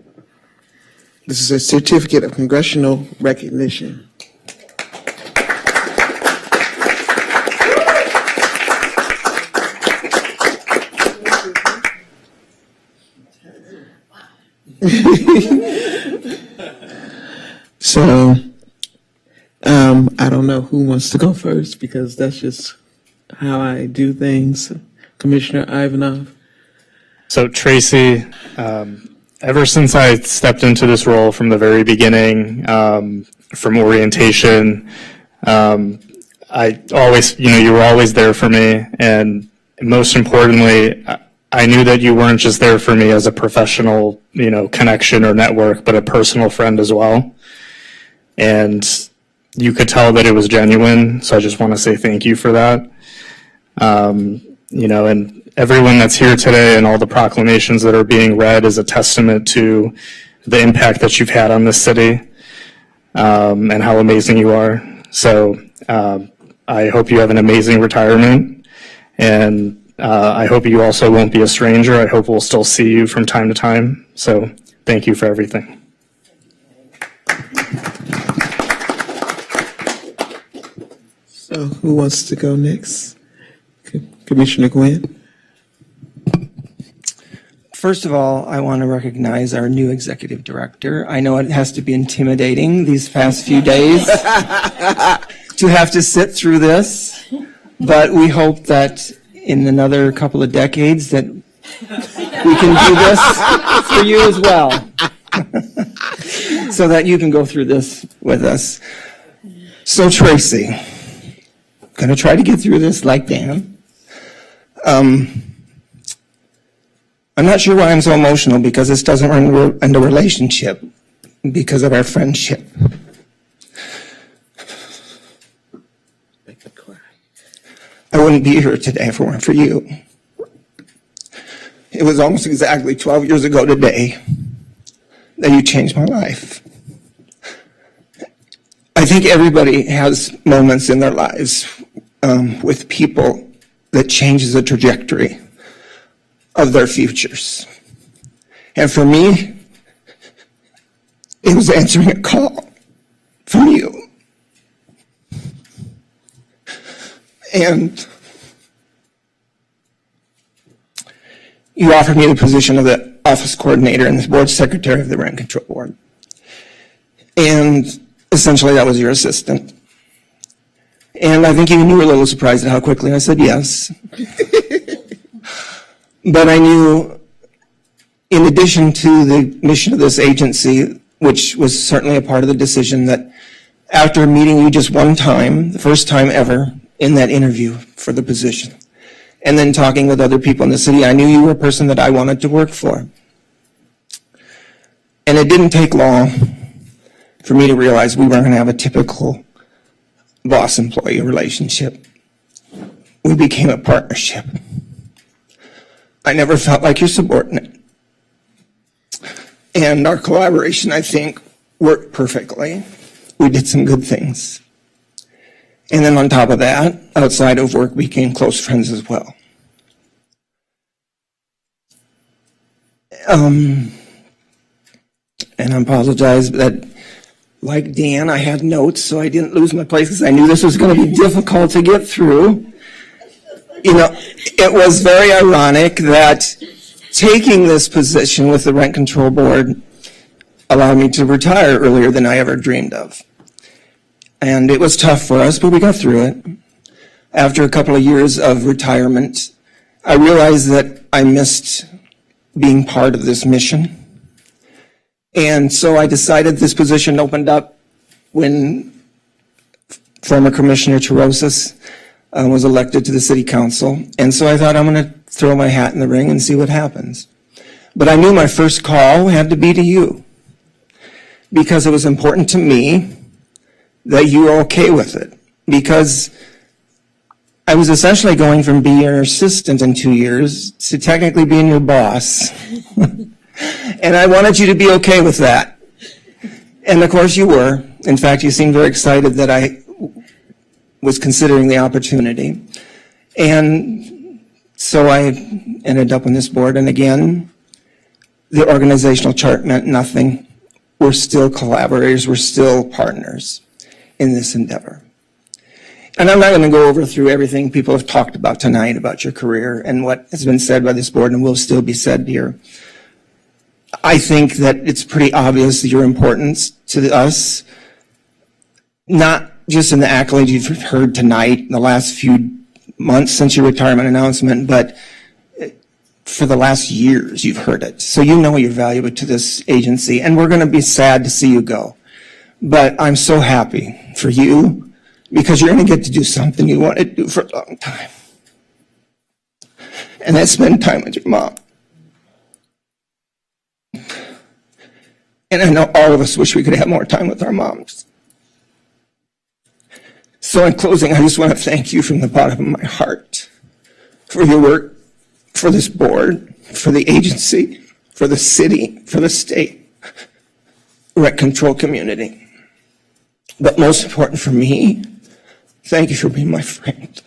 This is a certificate of congressional recognition. So, I don't know who wants to go first, because that's just how I do things. Commissioner Ivanov. So Tracy, ever since I stepped into this role from the very beginning, from orientation, I always, you were always there for me. And most importantly, I knew that you weren't just there for me as a professional, connection or network, but a personal friend as well. And you could tell that it was genuine. So I just want to say thank you for that. And everyone that's here today and all the proclamations that are being read is a testament to the impact that you've had on this city, and how amazing you are. So I hope you have an amazing retirement, and I hope you also won't be a stranger. I hope we'll still see you from time to time. So thank you for everything. So who wants to go next? Commissioner Gwynn. First of all, I want to recognize our new executive director. I know it has to be intimidating these past few days to have to sit through this, but we hope that in another couple of decades that we can do this for you as well, so that you can go through this with us. So Tracy, going to try to get through this like Dan. I'm not sure why I'm so emotional, because this doesn't run into relationship, because of our friendship. I wouldn't be here today if it weren't for you. It was almost exactly 12 years ago today that you changed my life. I think everybody has moments in their lives with people that changes the trajectory of their futures. And for me, it was answering a call from you. And you offered me the position of the office coordinator and the board secretary of the Rent Control Board. And essentially that was your assistant. And I think even you were a little surprised at how quickly I said yes. But I knew, in addition to the mission of this agency, which was certainly a part of the decision, that after meeting you just one time, the first time ever in that interview for the position, and then talking with other people in the city, I knew you were a person that I wanted to work for. And it didn't take long for me to realize we weren't going to have a typical boss-employee relationship. We became a partnership. I never felt like your subordinate. And our collaboration, I think, worked perfectly. We did some good things. And then on top of that, outside of work, we became close friends as well. And I apologize that, like Dan, I had notes, so I didn't lose my place because I knew this was going to be difficult to get through. You know, it was very ironic that taking this position with the Rent Control Board allowed me to retire earlier than I ever dreamed of. And it was tough for us, but we got through it. After a couple of years of retirement, I realized that I missed being part of this mission. And so I decided this position opened up when former Commissioner Terosas was elected to the City Council. And so I thought, I'm going to throw my hat in the ring and see what happens. But I knew my first call had to be to you, because it was important to me that you were okay with it. Because I was essentially going from being your assistant in 2 years to technically being your boss. And I wanted you to be okay with that. And of course you were. In fact, you seemed very excited that I was considering the opportunity. And so I ended up on this board. And again, the organizational chart meant nothing. We're still collaborators. We're still partners in this endeavor. And I'm not going to go over through everything people have talked about tonight about your career and what has been said by this board and will still be said here. I think that it's pretty obvious your importance to us, not just in the accolades you've heard tonight in the last few months since your retirement announcement, but for the last years you've heard it. So you know you're valuable to this agency, and we're going to be sad to see you go. But I'm so happy for you, because you're going to get to do something you wanted to do for a long time. And that's spend time with your mom. And I know all of us wish we could have more time with our moms. So in closing, I just want to thank you from the bottom of my heart for your work, for this board, for the agency, for the city, for the state, rent control community. But most important for me, thank you for being my friend.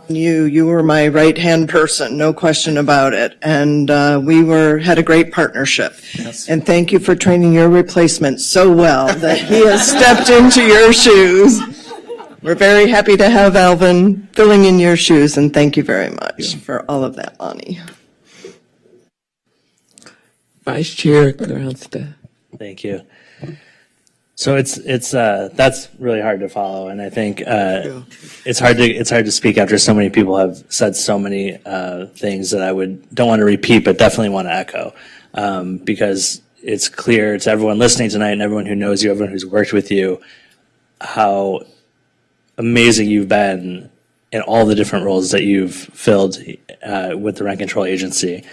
You were my right-hand person, no question about it. And we had a great partnership. Yes. And thank you for training your replacement so well that he has stepped into your shoes. We're very happy to have Alvin filling in your shoes, and thank you very much for all of that, Lonnie. Vice Chair Gronsta. Thank you. So that's really hard to follow, and I think it's hard to speak after so many people have said so many things that I don't want to repeat, but definitely want to echo, because it's clear to everyone listening tonight and everyone who knows you, everyone who's worked with you, how amazing you've been in all the different roles that you've filled with the Rent Control Agency.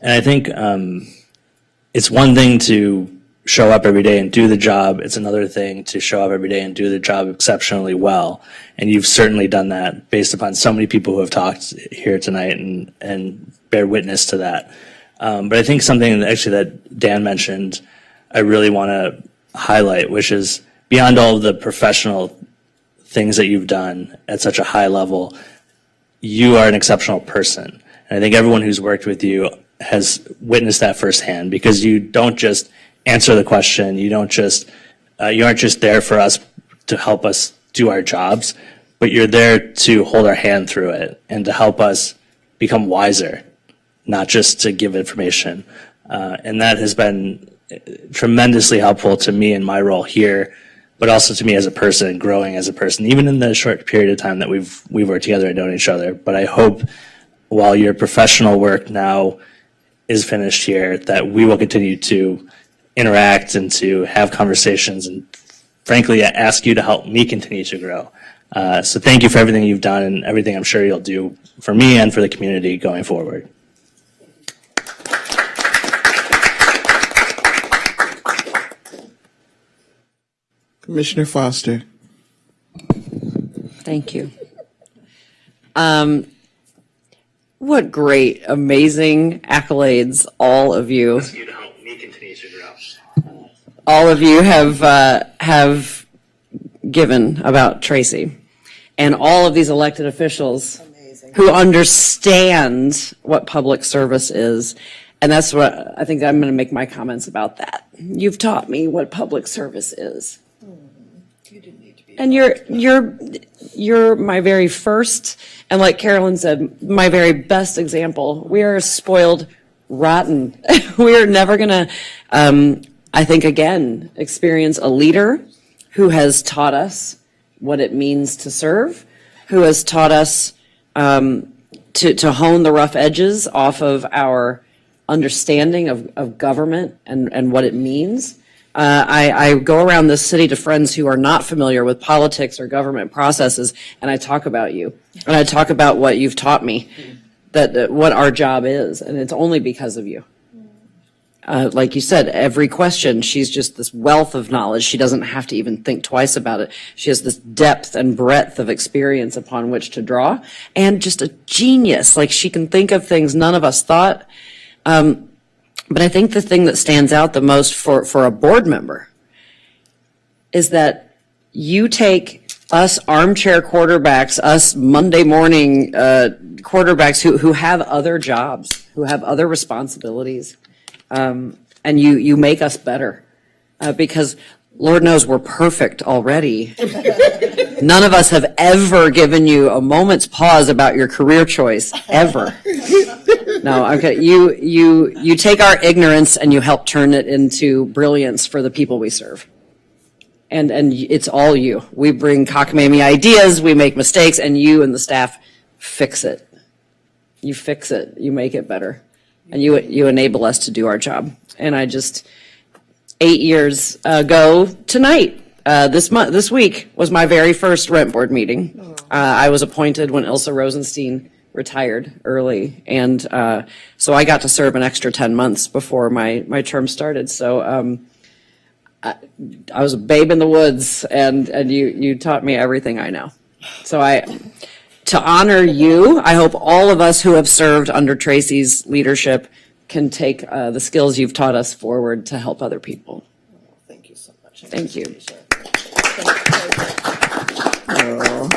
And I think it's one thing to show up every day and do the job. It's another thing to show up every day and do the job exceptionally well. And you've certainly done that based upon so many people who have talked here tonight and bear witness to that. But I think something that Dan mentioned, I really want to highlight, which is beyond all of the professional things that you've done at such a high level, you are an exceptional person. And I think everyone who's worked with you has witnessed that firsthand, because you don't just answer the question. You aren't just there for us to help us do our jobs, but you're there to hold our hand through it and to help us become wiser, not just to give information. And that has been tremendously helpful to me in my role here, but also to me as a person, growing as a person, even in the short period of time that we've worked together and known each other. But I hope while your professional work now is finished here, that we will continue to interact and to have conversations, and frankly ask you to help me continue to grow. So thank you for everything you've done and everything I'm sure you'll do for me and for the community going forward. Commissioner Foster. Thank you. What great, amazing accolades all of you. All of you have given about Tracy, and all of these elected officials who understand what public service is. And that's what I think I'm going to make my comments about that. You've taught me what public service is. And you're my very first, and like Carolyn said, my very best example. We are spoiled rotten. We are never gonna, I think again, experience a leader who has taught us what it means to serve, who has taught us to hone the rough edges off of our understanding of government and what it means. I go around this city to friends who are not familiar with politics or government processes, and I talk about you. And I talk about what you've taught me, that what our job is, and it's only because of you. Like you said, every question, she's just this wealth of knowledge. She doesn't have to even think twice about it. She has this depth and breadth of experience upon which to draw, and just a genius. Like, she can think of things none of us thought. But I think the thing that stands out the most for a board member is that you take us armchair quarterbacks, us Monday morning quarterbacks who have other jobs, who have other responsibilities, and you make us better because Lord knows we're perfect already. None of us have ever given you a moment's pause about your career choice, ever. No, okay. You take our ignorance and you help turn it into brilliance for the people we serve. And it's all you. We bring cockamamie ideas, we make mistakes, and you and the staff fix it. You fix it. You make it better. And you enable us to do our job. And I just, 8 years ago tonight, this week was my very first rent board meeting. I was appointed when Ilsa Rosenstein retired early, and so I got to serve an extra 10 months before my term started. So I was a babe in the woods, and you taught me everything I know. So to honor you, I hope all of us who have served under Tracy's leadership can take the skills you've taught us forward to help other people. Thank you so much. Thank you. Oh.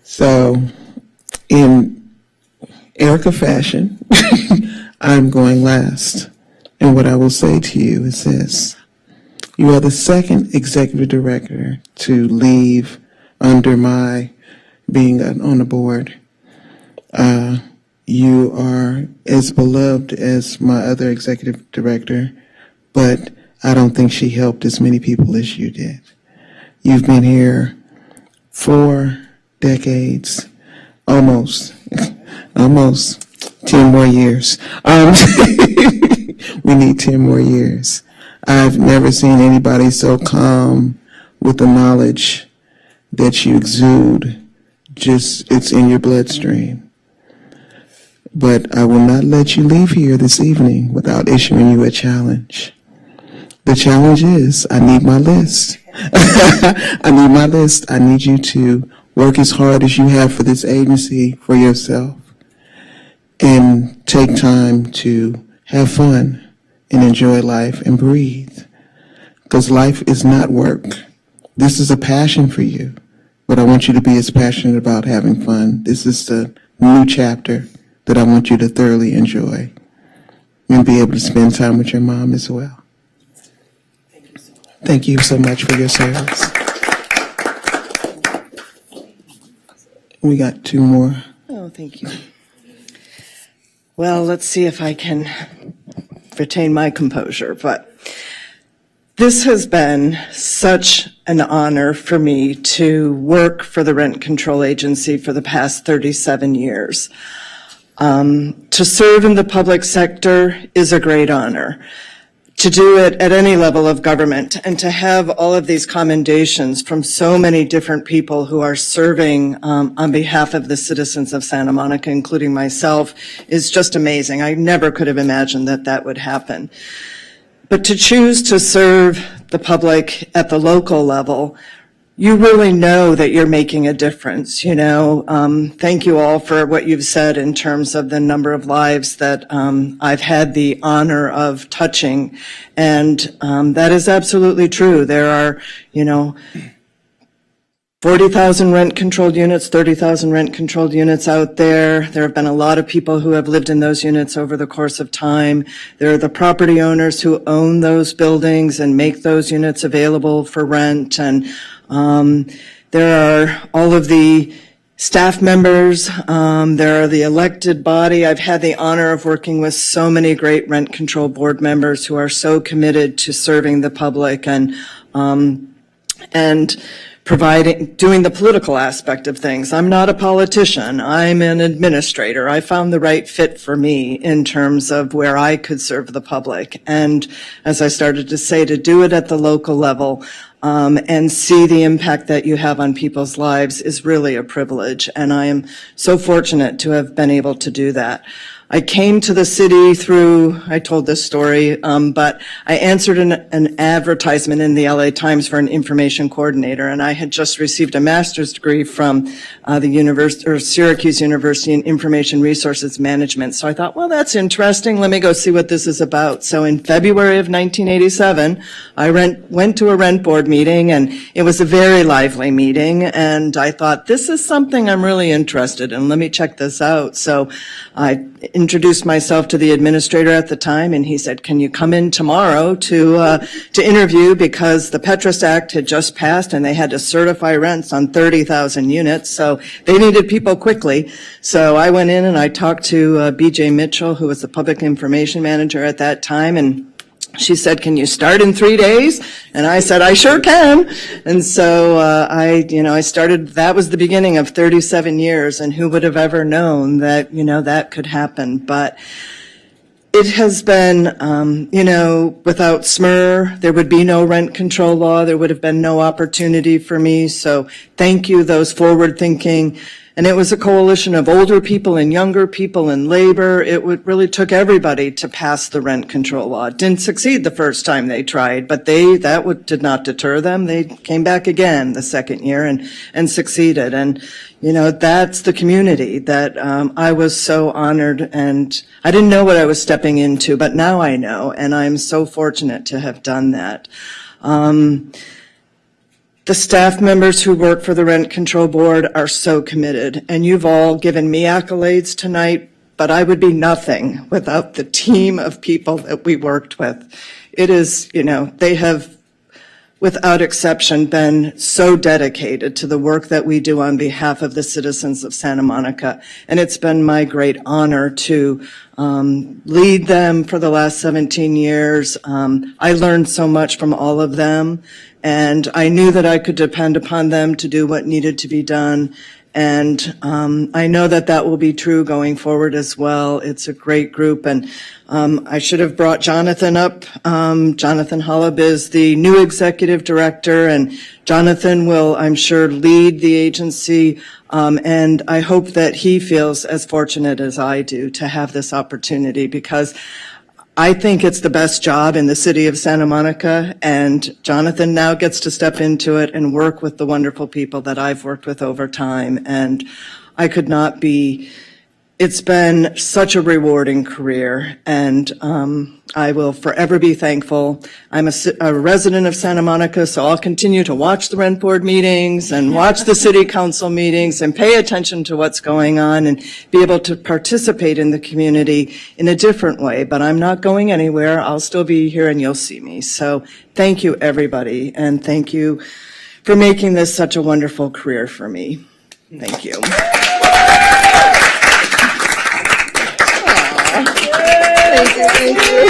So, in Erica fashion, I'm going last. And what I will say to you is this. You are the second executive director to leave under my being on the board. You are as beloved as my other executive director, but I don't think she helped as many people as you did. You've been here 4 decades, almost 10 more years. We need 10 more years. I've never seen anybody so calm with the knowledge that you exude. Just, it's in your bloodstream. But I will not let you leave here this evening without issuing you a challenge. The challenge is, I need my list. I need my list. I need you to work as hard as you have for this agency for yourself and take time to have fun and enjoy life and breathe. Because life is not work. This is a passion for you, but I want you to be as passionate about having fun. This is the new chapter that I want you to thoroughly enjoy and be able to spend time with your mom as well. Thank you so much for your service. We got 2 more. Oh, thank you. Well, let's see if I can retain my composure, but this has been such an honor for me to work for the Rent Control Agency for the past 37 years. To serve in the public sector is a great honor. to do it at any level of government and to have all of these commendations from so many different people who are serving on behalf of the citizens of Santa Monica, including myself, is just amazing. I never could have imagined that that would happen. But to choose to serve the public at the local level, you really know that you're making a difference, you know. Thank you all for what you've said in terms of the number of lives that I've had the honor of touching. And that is absolutely true. There are, you know, 40,000 rent-controlled units, 30,000 rent-controlled units out there. There have been a lot of people who have lived in those units over the course of time. There are the property owners who own those buildings and make those units available for rent. And there are all of the staff members. There are the elected body. I've had the honor of working with so many great rent control board members who are so committed to serving the public and doing the political aspect of things. I'm not a politician. I'm an administrator. I found the right fit for me in terms of where I could serve the public. And as I started to say, to do it at the local level and see the impact that you have on people's lives is really a privilege. And I am so fortunate to have been able to do that. I came to the city through, I told this story, but I answered an advertisement in the LA Times for an information coordinator, and I had just received a master's degree from Syracuse University in Information Resources Management. So I thought, well, that's interesting. Let me go see what this is about. So in February of 1987, I went to a rent board meeting, and it was a very lively meeting, and I thought, this is something I'm really interested in. Let me check this out. So I introduced myself to the administrator at the time, and he said, can you come in tomorrow to interview, because the Petrus Act had just passed and they had to certify rents on 30,000 units, so they needed people quickly. So I went in and I talked to BJ Mitchell, who was the public information manager at that time, and she said, can you start in 3 days? And I said, I sure can. And so I started, that was the beginning of 37 years, and who would have ever known that, that could happen. But it has been, without SMER, there would be no rent control law. There would have been no opportunity for me. So thank you, those forward-thinking. And it was a coalition of older people and younger people and labor. It really took everybody to pass the rent control law. It didn't succeed the first time they tried, but did not deter them. They came back again the second year and succeeded. And, that's the community that I was so honored, and I didn't know what I was stepping into, but now I know, and I'm so fortunate to have done that. The staff members who work for the Rent Control Board are so committed, and you've all given me accolades tonight, but I would be nothing without the team of people that we worked with. It is, they have, without exception, been so dedicated to the work that we do on behalf of the citizens of Santa Monica, and it's been my great honor to lead them for the last 17 years. I learned so much from all of them, and I knew that I could depend upon them to do what needed to be done. And I know that that will be true going forward as well. It's a great group. And I should have brought Jonathan up. Jonathan Holub is the new executive director, and Jonathan will, I'm sure, lead the agency. And I hope that he feels as fortunate as I do to have this opportunity, because I think it's the best job in the city of Santa Monica, and Jonathan now gets to step into it and work with the wonderful people that I've worked with over time. And I could not be, it's been such a rewarding career, and I will forever be thankful. I'm a resident of Santa Monica, so I'll continue to watch the rent board meetings and watch the city council meetings and pay attention to what's going on and be able to participate in the community in a different way. But I'm not going anywhere. I'll still be here and you'll see me. So thank you, everybody, and thank you for making this such a wonderful career for me. Thank you. Thank you, thank you.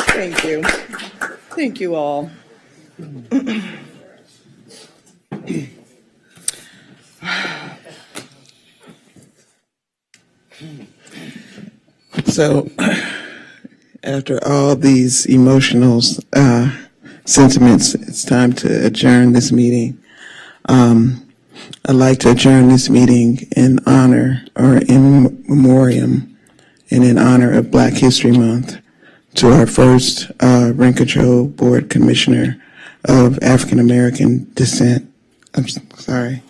Thank you. Thank you all. So, after all these emotional sentiments, it's time to adjourn this meeting. I'd like to adjourn this meeting in honor or in memoriam and in honor of Black History Month to our first Rent Control Board Commissioner of African American descent. I'm sorry,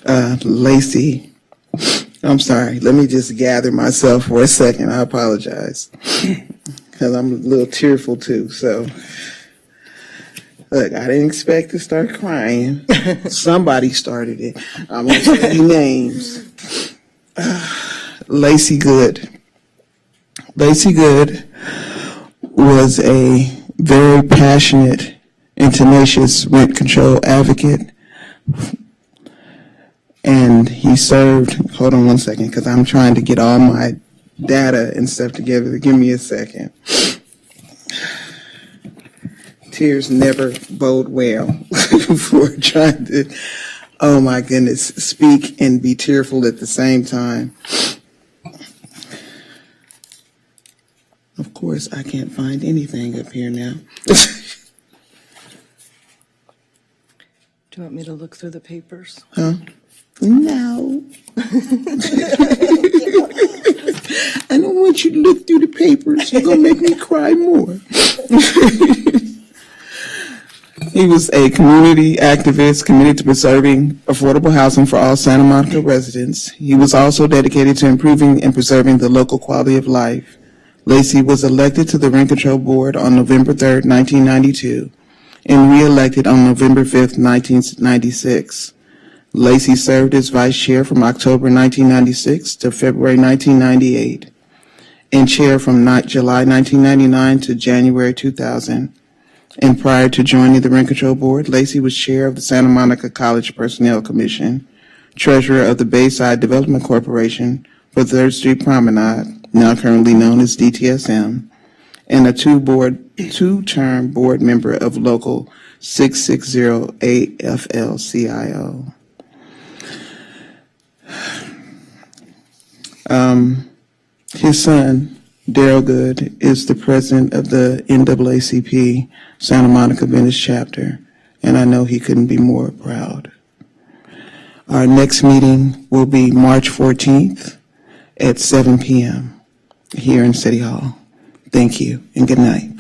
Lacey. I'm sorry. Let me just gather myself for a second. I apologize because I'm a little tearful too. So, look, I didn't expect to start crying. Somebody started it. I'm going to say names. Lacey Good. Lacey Good was a very passionate and tenacious rent control advocate. And he served, hold on one second, because I'm trying to get all my data and stuff together. Give me a second. Tears never bode well for trying to, oh my goodness, speak and be tearful at the same time. Of course, I can't find anything up here now. Do you want me to look through the papers? Huh? No. I don't want you to look through the papers. You're going to make me cry more. He was a community activist committed to preserving affordable housing for all Santa Monica residents. He was also dedicated to improving and preserving the local quality of life. Lacey was elected to the Rent Control Board on November 3rd, 1992, and re-elected on November 5th, 1996. Lacey served as vice chair from October 1996 to February 1998, and chair from July 1999 to January 2000. And prior to joining the Rent Control Board, Lacey was chair of the Santa Monica College Personnel Commission, treasurer of the Bayside Development Corporation for 3rd Street Promenade, now currently known as DTSM, and a two-term board member of Local 660 AFL-CIO. His son, Daryl Good, is the president of the NAACP Santa Monica Venice chapter, and I know he couldn't be more proud. Our next meeting will be March 14th at 7 p.m. here in City Hall. Thank you and good night.